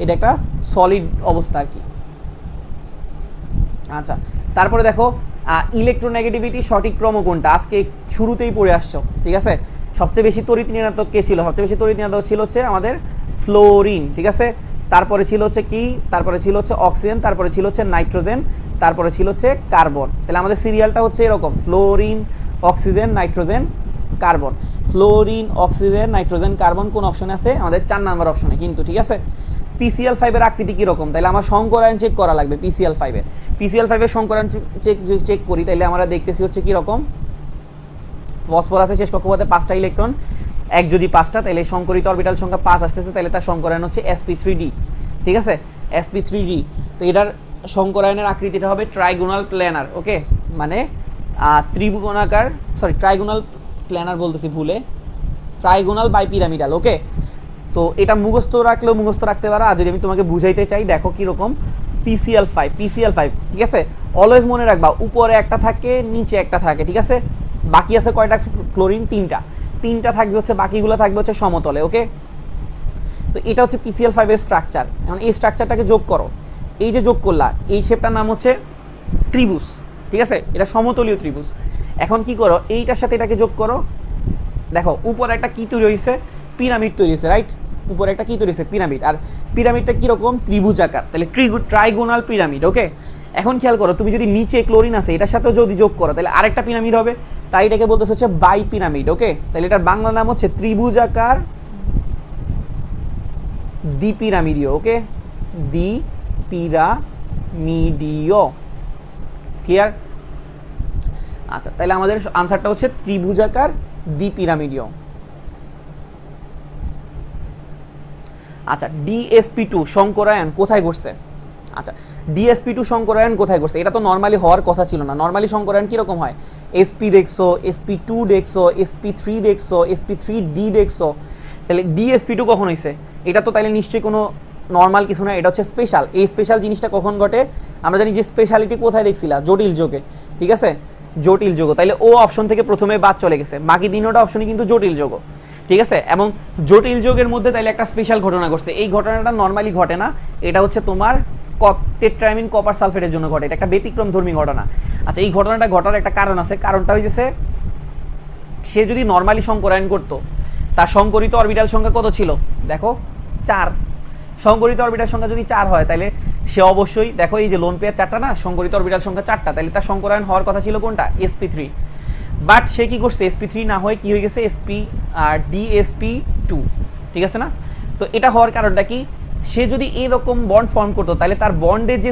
এটা একটা সলিড অবস্থা আর কি। আচ্ছা, তারপরে দেখো ইলেকট্রোনেগেটিভিটি সঠিক ক্রম কোনটা, আজকে শুরুতেই পড়ে আসছো। ঠিক আছে, সবচেয়ে বেশি তড়িৎ ঋণাত্মক কে ছিল, সবচেয়ে বেশি তড়িৎ ঋণাত্মক ছিল হচ্ছে আমাদের ফ্লোরিন। ঠিক আছে, তারপরে ছিল হচ্ছে কি, তারপরে ছিল হচ্ছে অক্সিজেন, তারপরে ছিল হচ্ছে নাইট্রোজেন, তারপরে ছিল হচ্ছে কার্বন। তাহলে আমাদের সিরিয়ালটা হচ্ছে এরকম, fluorine, oxygen, nitrogen, carbon. Fluorine, oxygen, nitrogen, carbon কোন অপশনে আছে, আমাদের 4 নাম্বার অপশনে কিন্তু। ঠিক আছে, PCl5 এর আকৃতি কীরকম, তাহলে আমার সংকরায়ন চেক করা লাগবে। PCl5 এর, PCl5 এর সংকরায়ন চেক করি, তাহলে আমরা দেখতেছি হচ্ছে কীরকম, ফসফরাসের শেষ কক্ষপথে 5টা ইলেকট্রন, এক যদি 5টা, তাহলে সংকরিত অরবিটাল সংখ্যা 5 আসতেছে, তাহলে তার সংকরায়ন হচ্ছে sp3d। ঠিক আছে, sp3d। তো এটার সংকরায়নের আকৃতিটা হবে ট্রাইগোনাল প্ল্যানার। ওকে, মানে ত্রিভুবনাকার, সরি ট্রাইগোনাল প্ল্যানার বলতেছি ভুলে, ট্রাইগোনাল বাইপিরামিডাল। ওকে, তো এটা মুখস্থ রাখলেও মুখস্থ রাখতে পারো, আর যদি আমি তোমাকে বুঝাইতে চাই দেখো কীরকম, PCl5, ঠিক আছে, অলওয়েজ মনে রাখবা উপরে একটা থাকে নিচে একটা থাকে। ঠিক আছে, বাকি আছে কয়টা, ক্লোরিন 3টা থাকবে হচ্ছে, বাকিগুলো থাকবে হচ্ছে সমতলে। ওকে, তো এটা হচ্ছে PCl5 এর স্ট্রাকচার। এখন এই স্ট্রাকচারটাকে যোগ করো, এই যে যোগ করলা, এই শেপটার নাম হচ্ছে ত্রিভুজ। ঠিক আছে, এটা সমতলীয় ত্রিভুজ। এখন কি করো, এইটার সাথে এটাকে যোগ করো, দেখো উপরে একটা কি তৈরি হয়েছে, পিরামিড তৈরি হয়েছে, রাইট, উপরে একটা কি তৈরি হয়েছে, পিরামিড। আর পিরামিডটা কীরকম, ত্রিভুজাকার, তাহলে ট্রাইগোনাল পিরামিড। ওকে, এখন খেয়াল করো, তুমি যদি নিচে ক্লোরিন আছে এটার সাথেও যদি যোগ করো তাহলে আরেকটা পিরামিড হবে, তাই এটাকে বলতেছে হচ্ছে বাই পিরামিড। ওকে, তাহলে এটার বাংলা নাম হচ্ছে ত্রিভুজাকার দ্বিপিরামিডীয়। ওকে, দ্বিপিরামিডীয়, ক্লিয়ার? আচ্ছা, তাহলে আমাদের আনসারটা হচ্ছে ত্রিভুজাকার দ্বিপিরামিডীয়। আচ্ছা, DsP2 সংকরায়ন কোথায় ঘটছে, আচ্ছা, DsP2 সংকরায়ন কোথায় করছে? এটা তো নর্মালি হওয়ার কথা ছিল না। নর্মালি সংকরায়ন কীরকম হয়? sp দেখছো, sp2 দেখছো, sp3 দেখছো, sp3d দেখছো, তাহলে DsP2 কখন হয়েছে? এটা তো তাইলে নিশ্চয়ই কোনো নর্মাল কিছু না, এটা হচ্ছে স্পেশাল। এই স্পেশাল জিনিসটা কখন ঘটে? আমরা জানি যে স্পেশালিটি কোথায় দেখছিলা? জটিল যোগে, ঠিক আছে, জটিল যোগ। তাইলে ও অপশন থেকে প্রথমে বাদ চলে গেছে, বাকি তিনটা অপশনই কিন্তু জটিল যোগ, ঠিক আছে। এবং জটিল যোগের মধ্যে তাইলে একটা স্পেশাল ঘটনা ঘটছে। এই ঘটনাটা নর্মালি ঘটে না, এটা হচ্ছে তোমার টেট্রামিন কপার সালফেটের জন্য ঘটে। এটা একটা ব্যতিক্রমধর্মী ঘটনা। আচ্ছা, এই ঘটনাটা ঘটার একটা কারণ আছে। কারণটা হইতেছে সে যদি নর্মালি সংকরায়ন করতো, তার সংকরিত অরবিটাল সংখ্যা কত ছিল? দেখো 4। সংকরিত অরবিটাল সংখ্যা যদি 4 হয়, তাহলে সে অবশ্যই, দেখো এই যে লোন পেয়ার 4টা না, সংকরিত অরবিটাল সংখ্যা 4টা, তাহলে তার সংকরায়ন হওয়ার কথা ছিল কোনটা? sp3। বাট সে কি করছে? sp3 না হয়ে কি হয়ে গেছে? DsP2, ঠিক আছে না? তো এটা হওয়ার কারণটা কি? সে যদি এরকম বন্ড ফর্ম করতো, তাহলে তার বন্ডে যে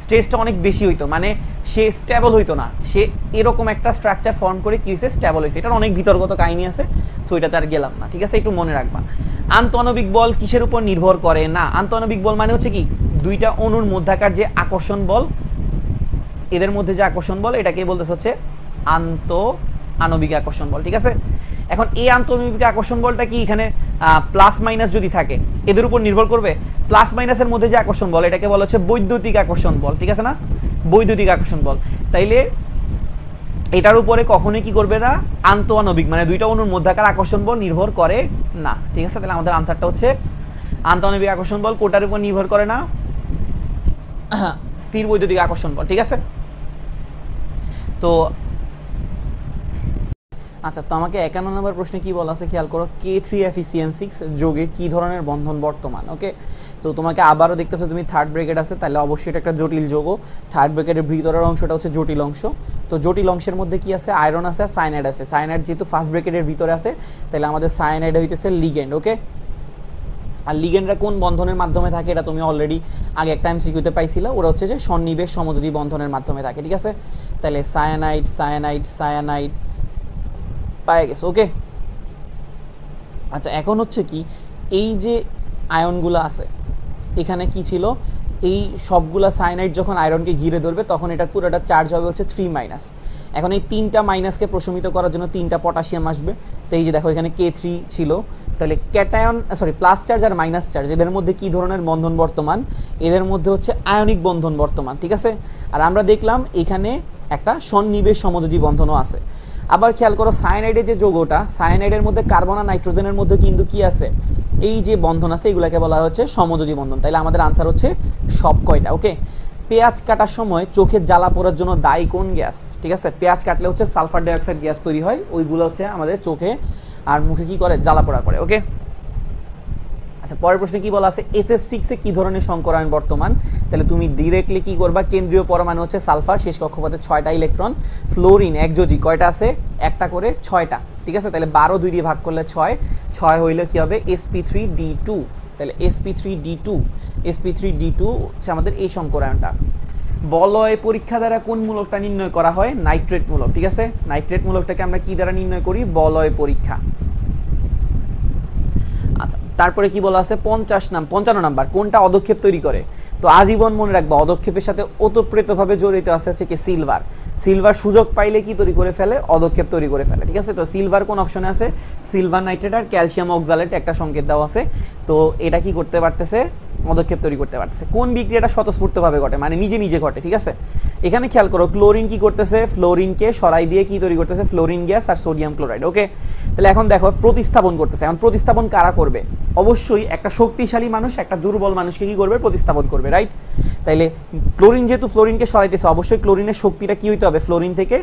স্ট্রেসটা অনেক বেশি হইতো, মানে সে স্টেবল হইতো না। সে এরকম একটা স্ট্রাকচার ফর্ম করে কি হয়েছে? স্টেবল হয়েছে। এটার অনেক বিতর্কত কাহিনী আছে, সো এটাতে আর গেলাম না, ঠিক আছে, একটু মনে রাখবা। আন্তঃআণবিক বল কিসের উপর নির্ভর করে না? আন্তঃআণবিক বল মানে হচ্ছে কি? দুইটা অণুর মধ্যাকার যে আকর্ষণ বল, এদের মধ্যে যে আকর্ষণ বল, এটাকে বলতেছে হচ্ছে আন্তঃআণবিক আকর্ষণ বল, ঠিক আছে। এখন এই আন্তঃআণবিক আকর্ষণ বলটা কি এখানে প্লাস মাইনাস যদি থাকে, এদের উপর নির্ভর করবে? প্লাস মাইনাসের মধ্যে যে আকর্ষণ বল, এটাকে বলা হচ্ছে বৈদ্যুতিক আকর্ষণ বল, ঠিক আছে না? বৈদ্যুতিক আকর্ষণ বল। তাইলে এটার উপরে কখনোই কি করবে না? আন্তঃআণবিক মানে দুইটা অণুর মধ্যাকার আকর্ষণ বল নির্ভর করে না, ঠিক আছে। তাহলে আমাদের আনসারটা হচ্ছে আন্তঃআণবিক আকর্ষণ বল কোটার উপর নির্ভর করে না? স্থির বৈদ্যুতিক আকর্ষণ বল, ঠিক আছে। তো আচ্ছা, তো আমাকে 51 নম্বর প্রশ্নে কি বলা আছে খেয়াল করো। K3FeCN6 যোগে কি ধরনের বন্ধন বর্তমান? ওকে, তো তোমাকে আবারও দেখতেছো তুমি থার্ড ব্র্যাকেট আছে, তাহলে অবশ্যই এটা একটা জটিল যোগ। থার্ড ব্র্যাকেটের ভিতরের অংশটা হচ্ছে জটিল অংশ। তো জটিল অংশের মধ্যে কি আছে? আয়রন আছে, সায়ানাইড আছে। সায়ানাইড যেহেতু ফার্স্ট ব্র্যাকেটের ভিতরে আছে, তাহলে আমাদের সায়ানাইড হইতেছে লিগ্যান্ড, ওকে। আর লিগ্যান্ডরা কোন বন্ধনের মাধ্যমে থাকে? এটা তুমি অলরেডি আগে একটা এমসিকিউতে পাইছিলা, ওরা হচ্ছে যে সন্নিবেশ সমযোজী বন্ধনের মাধ্যমে থাকে, ঠিক আছে। তাহলে সায়ানাইড সায়ানাইড সায়ানাইড পায়ে গেছে, ওকে। আচ্ছা, এখন হচ্ছে কি, এই যে আয়নগুলো আছে এখানে কি ছিল? এই সবগুলা সায়ানাইড যখন আয়রনকে ঘিরে ধরবে, তখন এটা পুরোটা চার্জ হবে হচ্ছে 3-। এখন এই 3টা মাইনাসকে প্রশমিত করার জন্য 3টা পটাশিয়াম আসবে। তো এই যে দেখো এখানে K3 ছিল, তাহলে ক্যাটায়ন প্লাস চার্জ আর মাইনাস চার্জ, এদের মধ্যে কি ধরনের বন্ধন বর্তমান? এদের মধ্যে হচ্ছে আয়নিক বন্ধন বর্তমান, ঠিক আছে। আর আমরা দেখলাম এখানে একটা সন্নিবেশ সমযোজী বন্ধনও আছে। আবার খেয়াল করো, সায়ানাইডের যে যৌগটা, সায়ানাইডের মধ্যে কার্বন আর নাইট্রোজেনের মধ্যে কিন্তু কি আছে? এই যে বন্ধন আছে, এগুলোকে বলা হচ্ছে সমযোজী বন্ধন। তাইলে আমাদের আনসার হচ্ছে সব কয়টা, ওকে। পেঁয়াজ কাটার সময় চোখের জ্বালা পড়ার জন্য দায়ী কোন গ্যাস? ঠিক আছে, পেঁয়াজ কাটলে হচ্ছে সালফার ডাইঅক্সাইড গ্যাস তৈরি হয়, ওইগুলো হচ্ছে আমাদের চোখে আর মুখে কি করে? জ্বালা পোড়া করে, ওকে। আচ্ছা, পরের প্রশ্নে কি বলা আছে? SF6 এ কি ধরনের সংকরায়ন বর্তমান? তাহলে তুমি ডিরেক্টলি কি করবা? কেন্দ্রীয় পরমাণু হচ্ছে সালফার, শেষ কক্ষপথে 6টা ইলেকট্রন। ফ্লোরিন একযোজি কয়টা আছে? একটা করে 6টা, ঠিক আছে। তাহলে 12 2 দিয়ে ভাগ করলে 6 হইলে কি হবে? sp3d2। তাহলে sp3d2 হচ্ছে আমাদের এই সংকরায়নটা। বলয় পরীক্ষা দ্বারা কোন মূলকটা নির্ণয় করা হয়? নাইট্রেট মূলক, ঠিক আছে। নাইট্রেট মূলকটাকে আমরা কি দ্বারা নির্ণয় করি? বলয় পরীক্ষা। আচ্ছা, তারপরে কি বলা আছে? 55 নাম্বার, কোনটা অদক্ষেপ তৈরি করে? তো আজীবন মনে রাখবা, অদক্ষেপের সাথে ওতপ্রোতভাবে জড়িত আছে হচ্ছে কি? সিলভার। সিলভার সুযোগ পাইলে কি তৈরি করে ফেলে? অদক্ষেপ তৈরি করে ফেলে, ঠিক আছে। তো সিলভার কোন অপশনে আছে? সিলভার নাইট্রেট আর ক্যালসিয়াম অক্সালেট একটা সংকেত দেওয়া আছে। তো এটা কি করতে পারতেছে? পদক্ষেপ তৈরি করতে পারতেছে। কোন বিক্রিয়াটা স্বতঃস্ফূর্তভাবে ঘটে, মানে নিজে নিজে ঘটে, ঠিক আছে। এখানে খেয়াল করো, ক্লোরিন কি করতেছে? ফ্লোরিনকে সরাই দিয়ে কি তৈরি করতেছে? ফ্লোরিন গ্যাস আর সোডিয়াম ক্লোরাইড, ওকে। তাহলে এখন দেখো প্রতিস্থাপন করতেছে। এখন প্রতিস্থাপন কারা করবে? অবশ্যই একটা শক্তিশালী মানুষ একটা দুর্বল মানুষকে কি করবে? প্রতিস্থাপন করবে, রাইট। তাইলে ক্লোরিন যেহেতু ফ্লোরিনকে সরাইতেছে, অবশ্যই ক্লোরিনের শক্তিটা কি হইতে হবে? ফ্লোরিন থেকে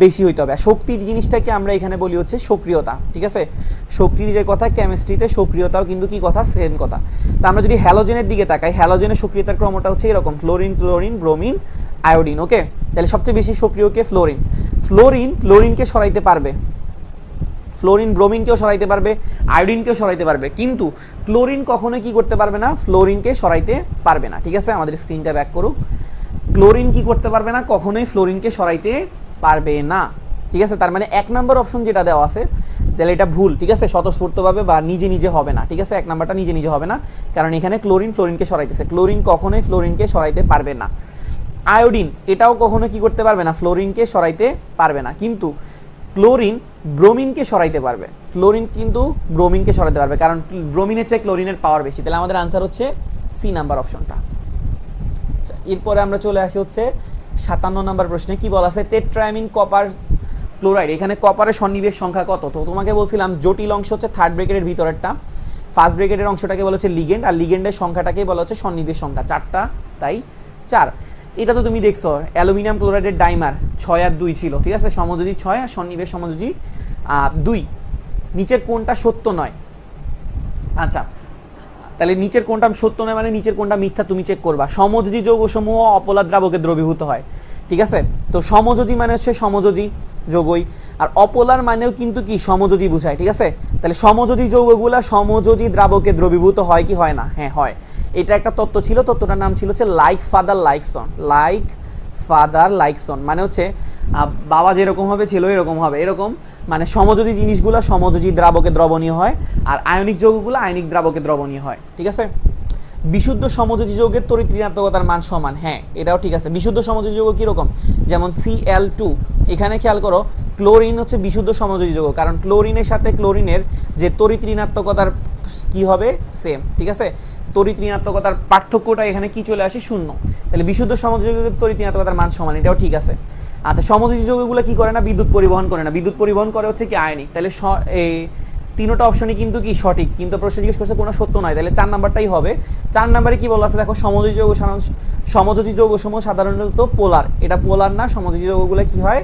বেশি হইতে হবে। শক্তির জিনিসটাকে আমরা এখানে বলি হচ্ছে সক্রিয়তা, ঠিক আছে। শক্তির যে কথা, কেমিস্ট্রিতে সক্রিয়তাও কিন্তু কি কথা? সেম কথা। তো আমরা যদি হ্যালোজেনের দিকে তাকাই, হ্যালোজেনের সক্রিয়তার ক্রমটা হচ্ছে এরকম: ফ্লোরিন, ক্লোরিন, ব্রোমিন, আয়োডিন, ওকে। তাহলে সবচেয়ে বেশি সক্রিয় কে? ফ্লোরিন। ক্লোরিনকে সরাইতে পারবে, ফ্লোরিন ব্রোমিনকেও সরাইতে পারবে, আয়োডিনকেও সরাইতে পারবে, কিন্তু ক্লোরিন কখনোই কি করতে পারবে না? ফ্লোরিনকে সরাইতে পারবে না, ঠিক আছে। আমাদের স্ক্রিনটা ব্যাক করুক। ক্লোরিন কি করতে পারবে না? কখনোই ফ্লোরিনকে সরাইতে পারবে না, ঠিক আছে। তার মানে 1 নম্বর অপশন যেটা দেওয়া আছে, তাহলে এটা ভুল, ঠিক আছে, স্বতঃস্ফূর্তভাবে বা নিজে নিজে হবে না, ঠিক আছে, 1 নাম্বারটা নিজে নিজে হবে না, কারণ এখানে ফ্লোরিনকে সরাইতেছে, ক্লোরিন কখনোই ফ্লোরিনকে সরাইতে পারবে না। আয়োডিন এটাও কখনো কি করতে পারবে না, ফ্লোরিনকে সরাইতে পারবে না, কিন্তু ক্লোরিন ব্রোমিনকে সরাইতে পারবে, ক্লোরিন কিন্তু ব্রোমিনকে সরাইতে পারবে, কারণ ব্রোমিনের চেয়ে ক্লোরিনের পাওয়ার বেশি। তাহলে আমাদের আনসার হচ্ছে সি নাম্বার অপশনটা। এরপরে আমরা চলে আসি হচ্ছে 57 নাম্বার প্রশ্নে। কি বলা আছে, টেট্রামিন কপার ক্লোরাইড, এখানে কপারের সন্নিবেশ সংখ্যা কত? তো তোমাকে বলছিলাম জটিল অংশ হচ্ছে থার্ড ব্র্যাকেটের ভিতরেরটা, ফার্স্ট ব্র্যাকেটের অংশটাকে বলা হচ্ছে লিগেন্ড, আর লিগেন্ডের সংখ্যাটাকেই বলা হচ্ছে সন্নিবেশ সংখ্যা, 4টা, তাই 4। এটা তো তুমি দেখছো অ্যালুমিনিয়াম ক্লোরাইডের ডাইমার 6 আর 2 ছিল, ঠিক আছে, সমযোজী 6 আর সন্নিবেশ সমযোজী 2। নিচের কোনটা সত্য নয়? আচ্ছা, তাহলে নিচের কোনটা সত্য নয় মানে নিচের কোনটা মিথ্যা তুমি চেক করবা। সমযোজী যৌগসমূহ অপোলার দ্রাবকে দ্রবীভূত হয়, ঠিক আছে, তো সমযোজী মানে হচ্ছে সমযোজী যৌগই, আর অপোলার মানেও কিন্তু কি সমযোজী বোঝায়, ঠিক আছে। তাহলে সমযোজী যৌগগুলা সমযোজী দ্রাবকে দ্রবীভূত হয় কি হয় না? হ্যাঁ হয়। এটা একটা তত্ত্ব ছিল, তত্ত্বটার নাম ছিল হচ্ছে like father like son, like father like son মানে হচ্ছে বাবা যেরকম হবে ছেলে এরকম হবে, এরকম মানে সমযোজী জিনিসগুলো সমযোজী দ্রাবকে দ্রবণীয় হয়, আর আয়নিক যৌগগুলো আয়নিক দ্রাবকে দ্রবণীয় হয়, ঠিক আছে। বিশুদ্ধ সমযোজী যৌগের তড়িৎ ঋণাত্মকতার মান সমান, হ্যাঁ এটাও ঠিক আছে। বিশুদ্ধ সমযোজী যৌগ কীরকম, যেমন Cl2, এখানে খেয়াল করো ক্লোরিন হচ্ছে বিশুদ্ধ সমযোজী যৌগ, কারণ ক্লোরিনের সাথে ক্লোরিনের যে তড়িৎ ঋণাত্মকতার কি হবে, সেম, ঠিক আছে, তড়িৎ ঋণাত্মকতার পার্থক্যটা এখানে কি চলে আসে, 0। তাহলে বিশুদ্ধ সমযোজী যৌগের তড়িৎ ঋণাত্মকতার মান সমান, এটাও ঠিক আছে। আচ্ছা, সমযোজী যৌগগুলো কি করে না, বিদ্যুৎ পরিবহন করে না, বিদ্যুৎ পরিবহন করে হচ্ছে কি আয়নিক। তাহলে এই 3টা অপশনই কিন্তু কি সঠিক, কিন্তু প্রশ্ন জিজ্ঞেস করছে কোনো সত্য নয়, তাহলে 4 নাম্বারটাই হবে। 4 নাম্বারে কি বলা আছে দেখো, সমযোজী যৌগসমূহ সাধারণত পোলার, এটা পোলার না, সমযোজী যৌগগুলো কি হয়,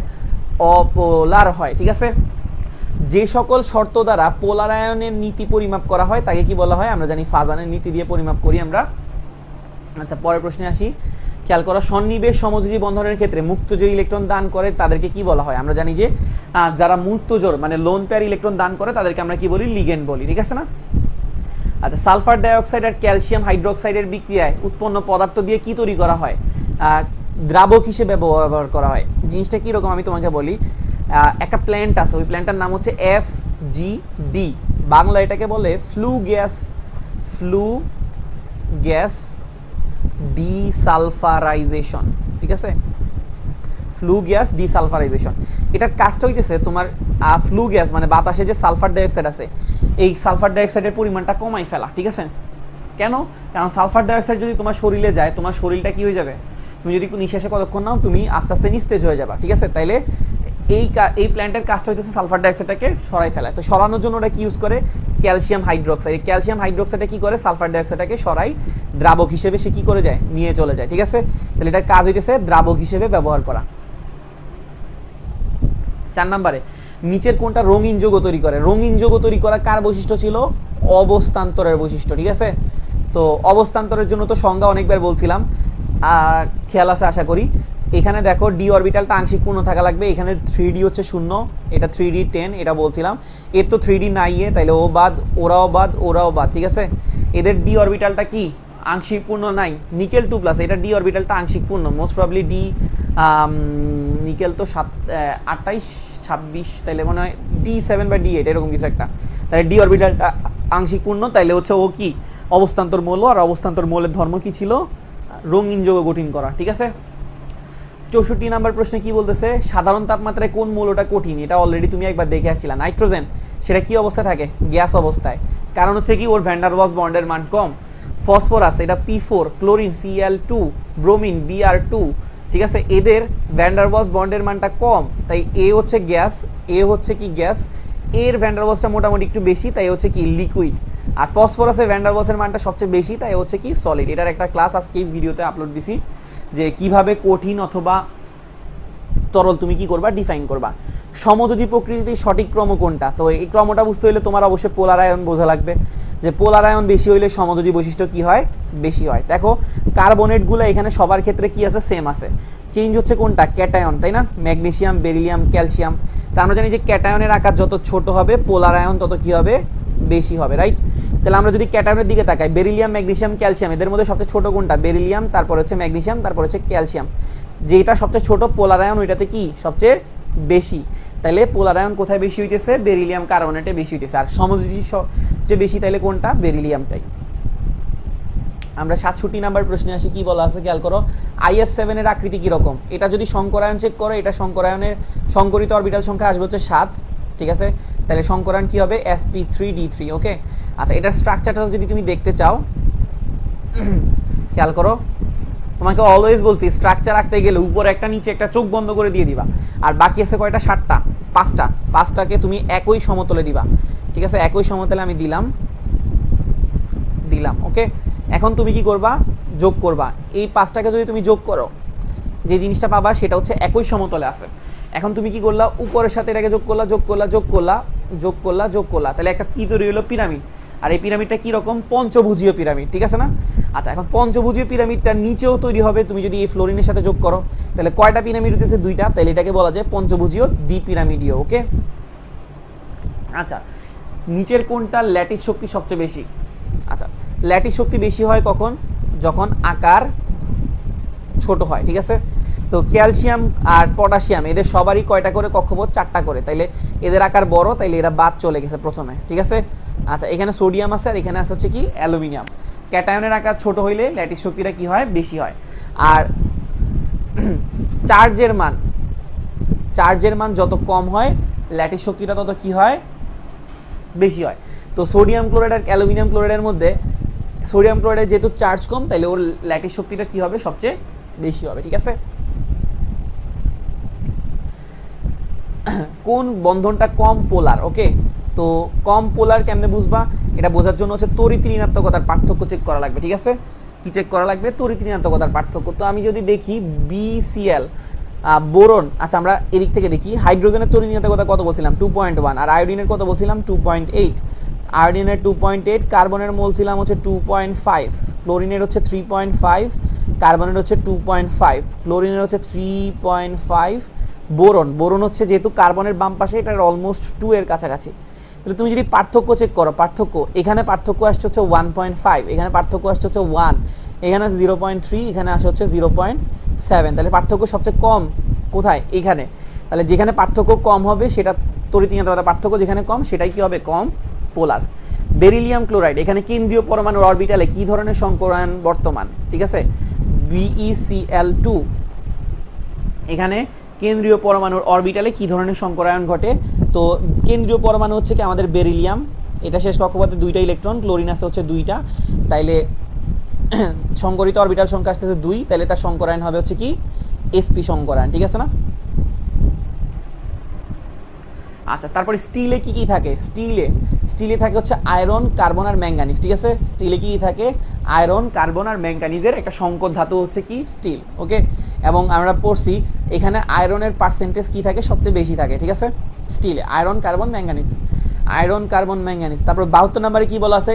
অপোলার হয়, ঠিক আছে। যে সকল শর্ত দ্বারা পোলারায়নের নীতি পরিমাপ করা হয় তাকে কি বলা হয়, আমরা জানি ফাজানের নীতি দিয়ে পরিমাপ করি আমরা। আচ্ছা, পরের প্রশ্নে আসি, খেয়াল করো, সন্নিবেশ সমযোজী বন্ধনের ক্ষেত্রে মুক্তজোড় ইলেকট্রন দান করে তাদেরকে কি বলা হয়? আমরা জানি যে যারা মুক্তজোড় মানে লোন পেয়ার ইলেকট্রন দান করে তাদেরকে আমরা কি বলি, লিগেন্ড বলি, ঠিক আছে না। আচ্ছা, সালফার ডাইঅক্সাইড আর ক্যালসিয়াম হাইড্রোক্সাইডের বিক্রিয়ায় উৎপন্ন পদার্থ দিয়ে কি তৈরি করা হয়? দ্রাবক হিসেবে ব্যবহার করা হয়। জিনিসটা কীরকম আমি তোমাকে বলি, একটা প্ল্যান্ট আছে, ওই প্ল্যান্টটার নাম হচ্ছে FGD, বাংলা এটাকে বলে ফ্লু গ্যাস ডিসালফারাইজেশন, ঠিক আছে, ফ্লু গ্যাস ডিসালফারাইজেশন। এটার কাজটা হইতেছে তোমার ফ্লু গ্যাস মানে বাতাসে যে সালফার ডাইঅক্সাইড আছে, এই সালফার ডাইঅক্সাইডের পরিমাণটা কমাই ফেলা, ঠিক আছে। কেন? কারণ সালফার ডাইঅক্সাইড যদি তোমার শরীরে যায়, তোমার শরীরটা কি হয়ে যাবে, তুমি যদি নিঃশ্বাসে কতক্ষণ নাও তুমি আস্তে আস্তে নিস্তেজ হয়ে যাবা, ঠিক আছে। তাইলে এই প্ল্যান্টের কাজটা হইতেছে সালফার ডাইঅক্সাইডটাকে সরাই ফেলায়। তো সরানোর জন্য ওরা কি ইউজ করে, ক্যালসিয়াম হাইড্রোক্সাইড। ক্যালসিয়াম হাইড্রোক্সাইডে কি করে, সালফার ডাইঅক্সাইডটাকে সরাই দ্রাবক হিসেবে সে কি করে যায়, নিয়ে চলে যায়, ঠিক আছে। তাহলে এটার কাজ হইতেছে দ্রাবক হিসেবে ব্যবহার করা। 4 নম্বরে, নিচের কোনটা রঙিন যৌগ তৈরি করে? রঙিন যৌগ তৈরি করা কার বৈশিষ্ট্য ছিল, অবস্থান্তরের বৈশিষ্ট্য, ঠিক আছে। তো অবস্থান্তরের জন্য তো সংজ্ঞা অনেকবার বলছিলাম, খেয়াল আছে আশা করি। এখানে দেখো ডি অরবিটালটা আংশিক পূর্ণ থাকা লাগবে, এখানে 3D হচ্ছে 0, এটা 3D 10, এটা বলছিলাম। এর তো 3D নাই, তাইলে ও বাদ, ওরাও বাদ, ঠিক আছে। এদের ডি অরবিটালটা কি আংশিক পূর্ণ নাই, নিকেল 2+, এটা ডি অরবিটালটা আংশিক পূর্ণ, মোস্ট প্রবাবলি ডি নিকেল তো 28 26, তাইলে মনে হয় D7/D8 এরকম কিছু একটা। তাহলে ডি অরবিটালটা আংশিক পূর্ণ, তাইলে হচ্ছে ও কি অবস্থান্তর মৌল, আর অবস্থান্তর মৌলের ধর্ম কি ছিল, রঙিন যৌগ গঠন করা, ঠিক আছে। 64 নম্বর প্রশ্নে কি বলতেছে, সাধারণ তাপমাত্রায় কোন মৌলটা কঠিন? এটা অলরেডি তুমি একবার দেখে আসছিলা, নাইট্রোজেন, সেটা কি অবস্থায় থাকে, গ্যাস অবস্থায়, কারণ হচ্ছে কি ওর ভ্যান ডার ওয়ালস বন্ডের মান কম। ফসফরাস এটা P4, chlorine Cl2, bromine Br2, ঠিক আছে, এদের ভ্যান ডার ওয়ালস বন্ডের মানটা কম, তাই এ হচ্ছে গ্যাস, এ হচ্ছে কি গ্যাস, এর ভ্যান ডার ওয়ালসটা মোটামুটি একটু বেশি, তাই হচ্ছে কি লিকুইড। আর ফসফরাসের ভ্যান ডার ওয়ালসের মানটা সবচেয়ে বেশি, তাই হচ্ছে কি সলিড। এটার একটা ক্লাস আজকে এই ভিডিওতে আপলোড দিছি, যে কিভাবে কঠিন অথবা তরল তুমি কি করবা, ডিফাইন করবা। সমযোজী প্রকৃতিতে সঠিক ক্রম কোনটা? তো এই ক্রমটা বুঝতে হলে তোমার অবশ্যই পোলার আয়ন বোঝা লাগবে, যে পোলার আয়ন বেশি হইলে সমযোজী বৈশিষ্ট্য কি হয়, বেশি হয়। দেখো কার্বনেটগুলো এখানে সবার ক্ষেত্রে কি আছে, সেম আছে, চেঞ্জ হচ্ছে কোনটা, ক্যাটায়ন, তাই না, ম্যাগনেসিয়াম, বেরিলিয়াম, ক্যালসিয়াম। তা আমরা জানি যে ক্যাটায়নের আকার যত ছোট হবে পোলার আয়ন তত কি হবে, বেশি হবে, রাইট। তাহলে আমরা যদি ক্যাটায়নের দিকে তাকাই, বেরিলিয়াম, ম্যাগনেসিয়াম, ক্যালসিয়াম, এদের মধ্যে সবচেয়ে ছোট কোনটা, বেরিলিয়াম, তারপর হচ্ছে ম্যাগনেসিয়াম, তারপর হচ্ছে ক্যালসিয়াম। যেটা সবচেয়ে ছোট পোলার আয়ন ওইটাতে কি সবচেয়ে বেশি। তাহলে পোলার আয়ন কোথায় বেশি হইতেছে? বেরিলিয়াম কার্বনেটে বেশি হইতেছে। আর সমযোজী সবচেয়ে বেশি তাইলে কোনটা? বেরিলিয়ামটাই। আমরা 67 নাম্বার প্রশ্নে আসি, কি বলা আছে খেয়াল করো। IF7 এর আকৃতি কীরকম? এটা যদি শঙ্করায়ন চেক করো, এটা শঙ্করায়নের শঙ্করিত অরবিটাল সংখ্যা আসবে হচ্ছে 7, ঠিক আছে? তাহলে শঙ্করায়ন কী হবে? sp3d3, ওকে। আচ্ছা, এটার স্ট্রাকচারটা যদি তুমি দেখতে চাও, খেয়াল করো, তোমাকে অলওয়েজ বলছি স্ট্রাকচার আঁকতে গেলে উপরে একটা নিচে একটা চোখ বন্ধ করে দিয়ে দিবা, আর বাকি আছে কয়টা? 7টা, 5টাকে তুমি একই সমতলে দিবা, ঠিক আছে? একই সমতলে আমি দিলাম, ওকে। এখন তুমি কি করবা? যোগ করবা। এই 5টাকে যদি তুমি যোগ করো, যে জিনিসটা পাবা সেটা হচ্ছে একই সমতলে আছে। এখন তুমি কি করলা? উপরের সাথে এটাকে যোগ করলা, তাহলে একটা কি তৈরি হলো? পিরামিড। আর এই পিরামিডটা কীরকম? পঞ্চভুজীয় পিরামিড, ঠিক আছে না? আচ্ছা, এখন পঞ্চভুজীয় পিরামিডটা নিচেও তৈরি হবে তুমি যদি এই ফ্লোরিনের সাথে যোগ করো। তাহলে কয়টা পিরামিড হতেছে? 2টা। তাহলে এটাকে বলা যায় পঞ্চভুজীয় দ্বিপিরামিডীয়, ওকে। আচ্ছা, নিচের কোনটা ল্যাটিস শক্তি সবচেয়ে বেশি? আচ্ছা, ল্যাটিস শক্তি বেশি হয় কখন? যখন আকার ছোট হয়, ঠিক আছে? তো ক্যালসিয়াম আর পটাশিয়াম এদের সবারই কয়টা করে কক্ষপথ? 4টা করে। তাইলে এদের আকার বড়, তাইলে এরা বাদ চলে গেছে প্রথমে, ঠিক আছে? আচ্ছা, এখানে সোডিয়াম আছে আর এখানে আছে হচ্ছে কি? অ্যালুমিনিয়াম। ক্যাটায়নের আকার ছোট হইলে ল্যাটিস শক্তিটা কি হয়? বেশি হয়। আর চার্জের মান যত কম হয় ল্যাটিস শক্তিটা তত কি হয়? বেশি হয়। তো সোডিয়াম ক্লোরাইড আর অ্যালুমিনিয়াম ক্লোরাইডের মধ্যে সোডিয়াম ক্লোরাইডের যেহেতু চার্জ কম, তাইলে ওর ল্যাটিস শক্তিটা কি হবে? সবচেয়ে বেশি হবে, ঠিক আছে? কোন বন্ধনটা কম পোলার? ওকে, তো কম পোলার কেমনে বুঝবা? এটা বোঝার জন্য হচ্ছে তড়িৎ ঋণাত্মকতার পার্থক্য চেক করা লাগবে, ঠিক আছে? কি চেক করা লাগবে? তড়িৎ ঋণাত্মকতার পার্থক্য। তো আমি যদি দেখি BCl বোরন, আচ্ছা আমরা এদিক থেকে দেখি, হাইড্রোজেনের তড়িৎ ঋণাত্মকতা কত বলছিলাম? 2.1। আর আয়োডিনের কত বলছিলাম? 2.8। আয়োডিনের 2.8, কার্বনের বলছিলাম হচ্ছে 2.5, ক্লোরিনের হচ্ছে 3.5, কার্বনের হচ্ছে 2.5, ক্লোরিনের হচ্ছে 3.5, বোরন হচ্ছে যেহেতু কার্বনের বাম পাশে, এটার অলমোস্ট 2 এর কাছাকাছি। তাহলে তুমি যদি পার্থক্য চেক করো, এখানে পার্থক্য আসছে হচ্ছে 1.5, এখানে পার্থক্য আসছে হচ্ছে 1, এখানে 0.3, এখানে আসে হচ্ছে 0.7। তাহলে পার্থক্য সবচেয়ে কম কোথায়? এখানে। তাহলে যেখানে পার্থক্য কম হবে সেটা তড়িৎ ঋণাত্মকতা পার্থক্য যেখানে কম সেটাই কি হবে? কম পোলার। বেরিলিয়াম ক্লোরাইড, এখানে কেন্দ্রীয় পরমাণুর অরবিটালে কি ধরনের সংকরায়ন বর্তমান? ঠিক আছে, BeCl2। এখানে কেন্দ্রীয় পরমাণুর অরবিটালে কি ধরনের সংকরায়ন ঘটে? তো কেন্দ্রীয় পরমাণু হচ্ছে কি আমাদের বেরিলিয়াম, এটা শেষ কক্ষপথে 2টা ইলেকট্রন, ক্লোরিন আছে হচ্ছে 2টা, তাইলে সংকরিত অরবিটাল সংখ্যা আসতেছে 2, তাহলে তার সংকরায়ন হবে হচ্ছে কি? sp সংকরায়ন, ঠিক আছে না? আচ্ছা, তারপরে স্টিলে কি কি থাকে? স্টিলে থাকে হচ্ছে আয়রন, কার্বন আর ম্যাঙ্গানিজ, ঠিক আছে? স্টিলে কি থাকে? আয়রন, কার্বন আর ম্যাঙ্গানিজের একটা সংকর ধাতু হচ্ছে কি? স্টিল, ওকে। এবং আমরা পড়ছি এখানে আয়রনের পার্সেন্টেজ কি থাকে? সবচেয়ে বেশি থাকে, ঠিক আছে? স্টিলে iron, carbon, manganese, iron, carbon, manganese. তারপর 72 নম্বরে কি বলা আছে?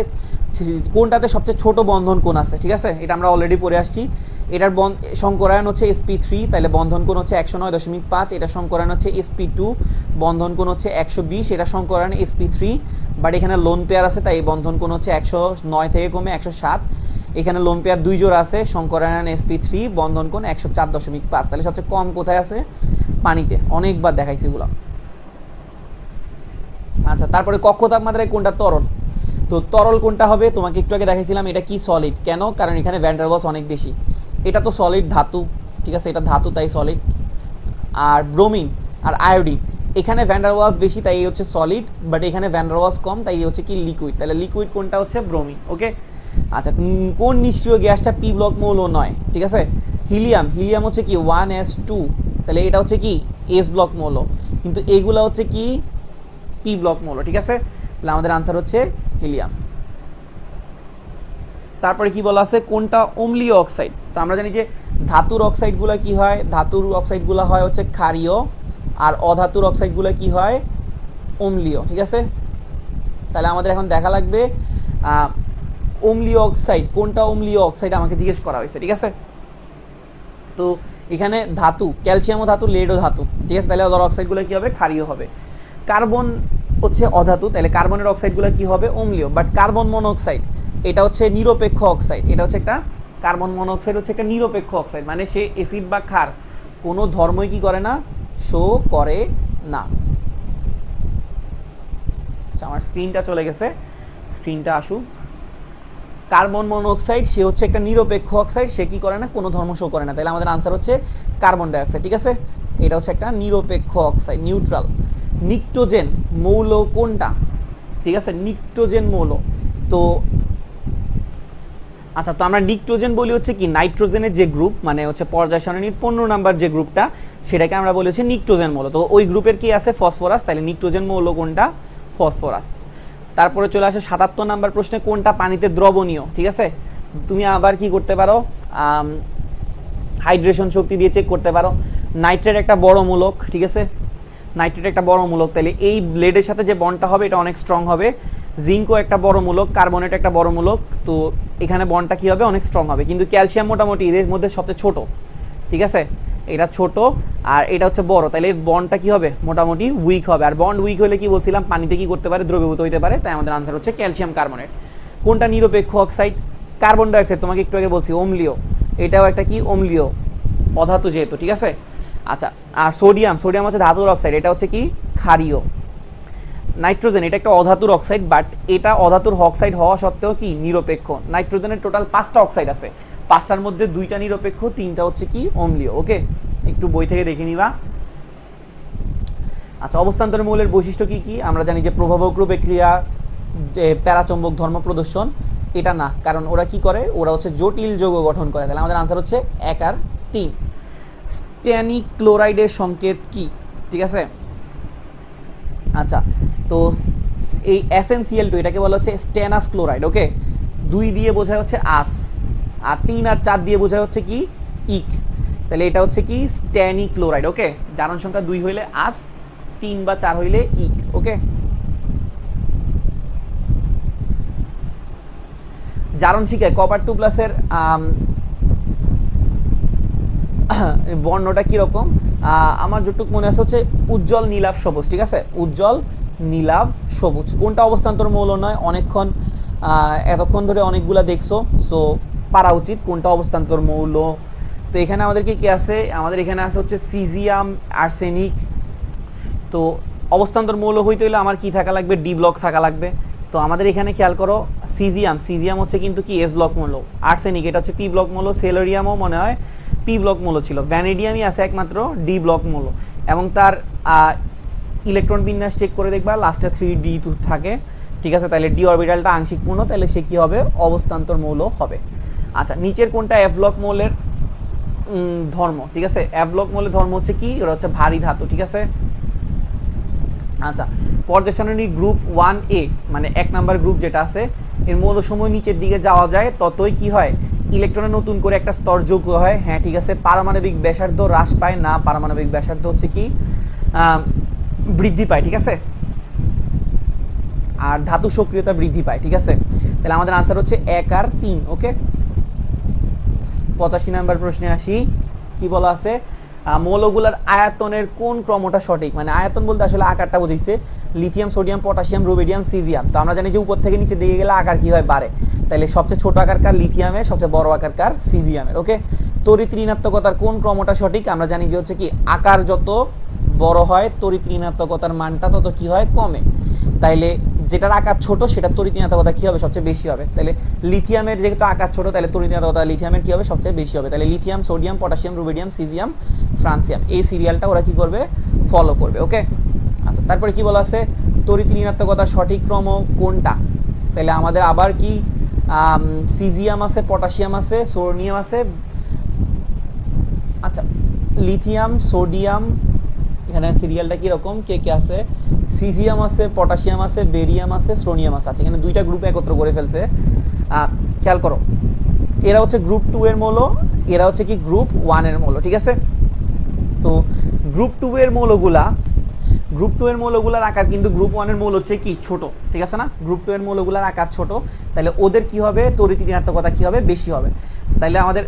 কোনটাতে সবচেয়ে ছোট বন্ধন কোণ আছে, ঠিক আছে? এটা আমরা অলরেডি পড়ে আসছি। এটার সংকরায়ন হচ্ছে sp3, তাহলে বন্ধন কোণ হচ্ছে 109.5। এটা সংকরায়ন হচ্ছে sp2, বন্ধন কোণ হচ্ছে 120, এটা সংকরায়ন sp3, বাট এখানে লোন পেয়ার আছে তাই বন্ধন কোণ হচ্ছে 109 থেকে কমে 107। এখানে লোন পেয়ার 2 জোড়া আছে, সংকরায়ন sp3, বন্ধন কোণ 104.5। তাহলে সবচেয়ে কম কোথায় আছে? পানিতে। অনেকবার দেখাইছি এগুলো। আচ্ছা, তারপরে কক্ষ তাপমাত্রায় কোনটা তরল? তো তরল কোনটা হবে? তোমাকে একটু আগে দেখাইছিলাম এটা কি? সলিড। কেন? কারণ এখানে ভ্যান ডার ওয়ালস অনেক বেশি। এটা তো সলিড ধাতু, ঠিক আছে? এটা ধাতু তাই সলিড। আর ব্রোমিন আর আয়োডিন, এখানে ভ্যান ডার ওয়ালস বেশি তাই হচ্ছে সলিড, বাট এখানে ভ্যান ডার ওয়ালস কম তাই হচ্ছে কি? লিকুইড। তাহলে লিকুইড কোনটা হচ্ছে? ব্রোমিন, ওকে। আচ্ছা, কোন নিষ্ক্রিয় গ্যাসটা পি ব্লক মৌল নয়? ঠিক আছে, হিলিয়াম হচ্ছে কি? 1s2, তাহলে এটা হচ্ছে কি? এস ব্লক মৌল, কিন্তু এইগুলো হচ্ছে কি? পি ব্লক মৌল, ঠিক আছে? তাহলে আমাদের আনসার হচ্ছে হিলিয়াম। তারপরে কি বলা আছে? কোনটা অম্লীয় অক্সাইড? তো আমরা জানি যে ধাতুর অক্সাইডগুলো কি হয়? ধাতুর অক্সাইডগুলো হয় হচ্ছে ক্ষারীয়, আর অধাতুর অক্সাইডগুলো কি হয়? অম্লীয়, ঠিক আছে? তাহলে আমাদের এখন দেখা লাগবে অম্লীয় অক্সাইড কোনটা? অম্লীয় অক্সাইড আমাকে জিজ্ঞেস করা হয়েছে, ঠিক আছে? তো এখানে ধাতু, ক্যালসিয়ামও ধাতু, লেডও ধাতু, ঠিক আছে? তাহলে ওদের অক্সাইডগুলো কী হবে? ক্ষারীয় হবে। কার্বন হচ্ছে অধাতু, তাহলে কার্বনের অক্সাইডগুলো কী হবে? অম্লীয়। বাট কার্বন মনোক্সাইড এটা হচ্ছে নিরপেক্ষ অক্সাইড, এটা হচ্ছে একটা কার্বন মনোক্সাইড হচ্ছে একটা নিরপেক্ষ অক্সাইড, মানে সে অ্যাসিড বা ক্ষার কোনো ধর্মই কী করে না? শো করে না। আচ্ছা আমার স্ক্রিনটা চলে গেছে, স্ক্রিনটা আসুক। কার্বন মনোক্সাইড সে হচ্ছে একটা নিরপেক্ষ অক্সাইড, সে কি করে না, কোনো ধর্ম শো করে না, তাহলে আমাদের আনসার হচ্ছে কার্বন ডাইঅক্সাইড। ঠিক আছে, এটা হচ্ছে একটা নিরপেক্ষ অক্সাইড, নিউট্রাল। নিক্টোজেন মৌল কোনটা? ঠিক আছে, নিক্টোজেন মৌল। তো আচ্ছা, তো আমরা নিক্টোজেন বলি হচ্ছে কি নাইট্রোজেনের যে গ্রুপ, মানে হচ্ছে পর্যায় সারণীর 15 নাম্বার যে গ্রুপটা, সেটাকে আমরা বলি হচ্ছে নিক্টোজেন মৌল। তো ওই গ্রুপের কি আছে? ফসফরাস, তাহলে নিক্টোজেন মৌল কোনটা? ফসফরাস। তারপরে চলে আসে 77 নাম্বার প্রশ্নে, কোনটা পানিতে দ্রবণীয়? ঠিক আছে, তুমি আবার কি করতে পারো, হাইড্রেশন শক্তি দিয়ে চেক করতে পারো। নাইট্রেট একটা বড় মূলক, ঠিক আছে, নাইট্রেট একটা বড় মূলক, তাহলে এই ব্লেডের সাথে যে বন্ডটা হবে এটা অনেক স্ট্রং হবে। জিঙ্কও একটা বড় মূলক, কার্বনেট একটা বড় মূলক, তো এখানে বন্ডটা কী হবে? অনেক স্ট্রং হবে। কিন্তু ক্যালসিয়াম মোটামুটি এদের মধ্যে সবচেয়ে ছোট, ঠিক আছে, এটা ছোট আর এটা হচ্ছে বড়, তাহলে এর বন্ডটা কী হবে? মোটামুটি উইক হবে। আর বন্ড উইক হলে কি বলছিলাম, পানিতে কি করতে পারে? দ্রবীভূত হতে পারে, তাই আমাদের আনসার হচ্ছে ক্যালসিয়াম কার্বনেট। কোনটা নিরপেক্ষ অক্সাইড? কার্বন ডাইঅক্সাইড, তোমাকে একটু আগে বলছি অম্লীয়, এটাও একটা কি অম্লীয় অধাতু যেহেতু, ঠিক আছে। আচ্ছা, আর সোডিয়াম, সোডিয়াম হচ্ছে ধাতুর অক্সাইড, এটা হচ্ছে কি ক্ষারীয়। নাইট্রোজেন এটা একটা অধাতুর অক্সাইড, বাট এটা অধাতুর অক্সাইড হওয়া সত্ত্বেও কি নিরপেক্ষ। নাইট্রোজেনের টোটাল 5টা অক্সাইড আছে, 5টার মধ্যে 2টা নিরপেক্ষ, 3টা হচ্ছে কি অম্লীয়। ওকে, একটু বই থেকে দেখে নিবা। আচ্ছা, অবস্থান্তর মৌলের বৈশিষ্ট্য কি কি? আমরা জানি যে প্রভাবক রূপে ক্রিয়া, প্যারাচম্বক ধর্ম প্রদর্শন, এটা না, কারণ ওরা কি করে? ওরা হচ্ছে জটিল যৌগ গঠন করে। তাহলে আমাদের আনসার হচ্ছে 1 আর 3। স্ট্যানিক ক্লোরাইডের সংকেত কি? ঠিক আছে, আচ্ছা, তো এই SnCl2 এটাকে বলা হচ্ছে স্টেনাস ক্লোরাইড। ওকে, 2 দিয়ে বোঝায় হচ্ছে আস, আর 3 আর 4 দিয়ে বোঝায় হচ্ছে কি ইক, তাহলে এটা হচ্ছে কি স্ট্যানিক ক্লোরাইড। ওকে, জারণ সংখ্যা 2 হইলে আস, 3 বা 4 হইলে ইক। ওকে, জারণ শিখায় কপার 2+ বর্ণটা কীরকম? আমার যতটুকু মনে আছে হচ্ছে উজ্জ্বল নীলাভ সবুজ। ঠিক আছে, উজ্জ্বল নীলাভ সবুজ। কোনটা অবস্থান্তর মৌল নয়? অনেকক্ষণ এতক্ষণ ধরে অনেকগুলা দেখছো, সো পারা উচিত কোনটা অবস্থান্তর মৌল। তো এখানে আমাদের কি আছে? আমাদের এখানে আছে হচ্ছে সিজিয়াম, আর্সেনিক। তো অবস্থান্তর মৌল হইতে হলে আমার কি থাকা লাগবে? ডি ব্লক থাকা লাগবে। তো আমাদের এখানে খেয়াল করো, সিজিয়াম, সিজিয়াম হচ্ছে কিন্তু কি এস ব্লক মৌল। আর্সেনিক এটা হচ্ছে পি ব্লক মৌল। সেলেরিয়ামও মনে হয় পি ব্লক মৌল ছিল। ভ্যানেডিয়ামই আছে একমাত্র ডি ব্লক মৌল, এবং তার ইলেকট্রন বিন্যাস চেক করে দেখবা লাস্টে 3D থাকে। ঠিক আছে, তাহলে ডি অরবিটালটা আংশিক পূর্ণ, তাহলে সে কি হবে? অবস্থান্তর মৌল হবে। আচ্ছা, নিচের কোনটা এফ ব্লক মৌলের ধর্ম? ঠিক আছে, এফ ব্লক মৌলের ধর্ম হচ্ছে কি? ওরা হচ্ছে ভারী ধাতু। ঠিক আছে, আচ্ছা, পর্যায় সারণী গ্রুপ 1A মানে 1 নাম্বার গ্রুপ যেটা আছে, এর মৌলসমূহ নিচের দিকে যাওয়া যায় ততই কি হয়? ইলেকট্রনে নতুন করে একটা স্তর যোগ হয়। হ্যাঁ, ঠিক আছে, পারমাণবিক ব্যাসার্ধ হ্রাস পায় না, পারমাণবিক ব্যাসার্ধ হচ্ছে কি বৃদ্ধি পায়। ঠিক আছে, আর ধাতু সক্রিয়তা বৃদ্ধি পায়। ঠিক আছে, তাহলে আমাদের আনসার হচ্ছে 1 আর 3। ওকে, 85 নাম্বার প্রশ্নে আসি। কি বলা আছে? মৌলগুলোর আয়তনের কোন ক্রমটা সঠিক? মানে আয়তন বলতে আসলে আকারটা বুঝিয়েছে, lithium, sodium, potassium, rubidium, caesium. তো আমরা জানি যে উপর থেকে নিচে দিকে গেলে আকার কি হয়? বাড়ে। তাহলে সবচেয়ে ছোট আকার কার? লিথিয়ামের। সবচেয়ে বড় আকার কার? সিজিয়ামের। ওকে, তড়িৎ ঋণাত্মকতার কোন ক্রমটা সঠিক? আমরা জানি যে হচ্ছে কি আকার যত বড় হয় তড়িৎ ঋণাত্মকতার মানটা তত কি হয়? কমে। তাইলে যেটার আকার ছোট সেটার তড়িৎ ঋণাত্মকতা কী হবে? সবচেয়ে বেশি হবে। তাহলে লিথিয়ামের যেহেতু আকার ছোট, তাহলে তড়িৎ ঋণাত্মকতা লিথিয়ামের কী হবে? সবচেয়ে বেশি হবে। তাহলে lithium, sodium, potassium, rubidium, caesium, francium, এই সিরিয়ালটা ওরা কী করবে? ফলো করবে। ওকে, আচ্ছা, তারপরে কি বলা আছে? তড়িৎ ঋণাত্মকতার সঠিক ক্রম কোনটা? তাহলে আমাদের আবার কি সিজিয়াম আছে, পটাশিয়াম আছে, সোডিয়াম আছে। আচ্ছা, লিথিয়াম, সোডিয়াম, এখানে সিরিয়ালটা কীরকম? কে কে আছে? সিজিয়াম আছে, পটাশিয়াম আছে, বেরিয়াম আছে, স্ট্রোনিয়াম আছে। আচ্ছা, এখানে 2টা গ্রুপ একত্র করে ফেলছে। খেয়াল করো, এরা হচ্ছে গ্রুপ 2 এর মৌল, এরা হচ্ছে কি গ্রুপ 1 এর মৌল। ঠিক আছে, তো গ্রুপ 2 এর মৌলগুলার আকার কিন্তু গ্রুপ 1 এর মৌল হচ্ছে কি ছোট। ঠিক আছে না? গ্রুপ 2 এর মৌলগুলার আকার ছোট, তাহলে ওদের কি হবে? তড়িৎ ঋণাত্মকতা কী হবে? বেশি হবে। তাহলে আমাদের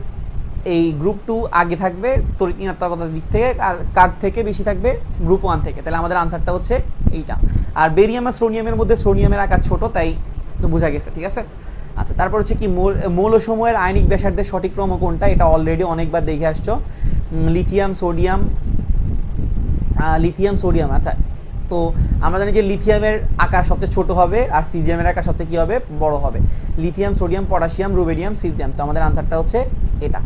এই গ্রুপ 2 আগে থাকবে তড়িৎ ঋণাত্মকতার দিক থেকে, আর কার থেকে বেশি থাকবে? গ্রুপ 1 থেকে। তাহলে আমাদের আনসারটা হচ্ছে এইটা। আর বেরিয়াম আর স্ট্রোনিয়ামের মধ্যে স্ট্রোনিয়ামের আকার ছোট, তাই তো বোঝা গেছে। ঠিক আছে, আচ্ছা, তারপর হচ্ছে কি মৌলসমূহের আয়নিক ব্যাসার্ধের সঠিক ক্রম কোনটা? এটা অলরেডি অনেকবার দেখে আসছো। Lithium, sodium, lithium, sodium. আচ্ছা, তো আমরা জানি যে লিথিয়ামের আকার সবচেয়ে ছোট হবে আর সিজিয়ামের আকার সবচেয়ে কী হবে, বড় হবে। Lithium, sodium, potassium, rubidium, caesium. তো আমাদের আনসারটা হচ্ছে এটা।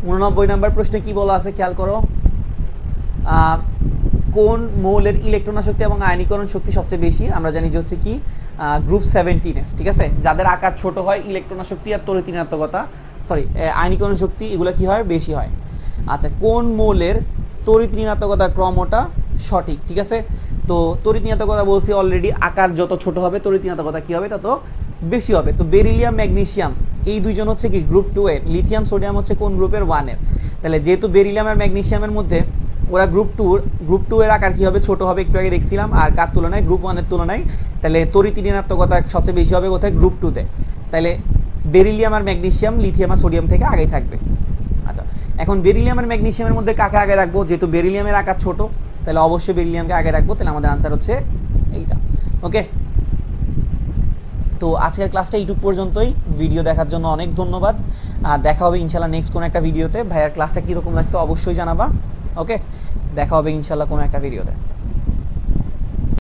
89 নম্বর প্রশ্নে কি বলা আছে খেয়াল করো, কোন মৌলের ইলেকট্রন শক্তি এবং আয়নীকরণ শক্তি সবচেয়ে বেশি? আমরা জানি যে হচ্ছে কি গ্রুপ 17-এর, ঠিক আছে, যাদের আকার ছোট হয় ইলেকট্রন শক্তি আর তড়িৎ ঋণাত্মকতা আয়নীকরণ শক্তি এগুলো কি হয়, বেশি হয়। আচ্ছা, কোন মৌলের তড়িৎ ঋণাত্মকতার ক্রমটা সঠিক? ঠিক আছে, তো তড়িৎ ঋণাত্মকতা বলছি অলরেডি, আকার যত ছোট হবে তড়িৎ ঋণাত্মকতা কী হবে, তত বেশি হবে। তো বেরিলিয়াম, ম্যাগনেসিয়াম এই দুইজন হচ্ছে কি গ্রুপ 2-এর, লিথিয়াম, সোডিয়াম হচ্ছে কোন গ্রুপের, 1-এর। তাহলে যেহেতু বেরিলিয়াম আর ম্যাগনেসিয়ামের মধ্যে ওরা গ্রুপ 2-এর আকার কী হবে, ছোট হবে, একটু আগে দেখছিলাম, আর কার তুলনায়, গ্রুপ 1-এর তুলনায়। তাহলে তড়িৎ ঋণাত্মকতা সবচেয়ে বেশি হবে কোথায়, গ্রুপ 2-তে। তাহলে বেরিলিয়াম আর ম্যাগনেসিয়াম লিথিয়াম আর সোডিয়াম থেকে আগেই থাকবে। আচ্ছা, এখন বেরিলিয়াম আর ম্যাগনেসিয়ামের মধ্যে কাকে আগে রাখবো? যেহেতু বেরিলিয়ামের আকার ছোট, তাহলে অবশ্যই বেরিলিয়ামকে আগে রাখবো। তাহলে আমাদের আনসার হচ্ছে এইটা। ওকে, তো আজকের ক্লাসটা এইটুকু পর্যন্তই। ভিডিও দেখার জন্য অনেক ধন্যবাদ। আর দেখা হবে ইনশাল্লাহ নেক্সট কোনো একটা ভিডিওতে। ভাইয়ার ক্লাসটা কীরকম লাগছে অবশ্যই জানাবা। ওকে, দেখা হবে ইনশাল্লাহ কোনো একটা ভিডিওতে।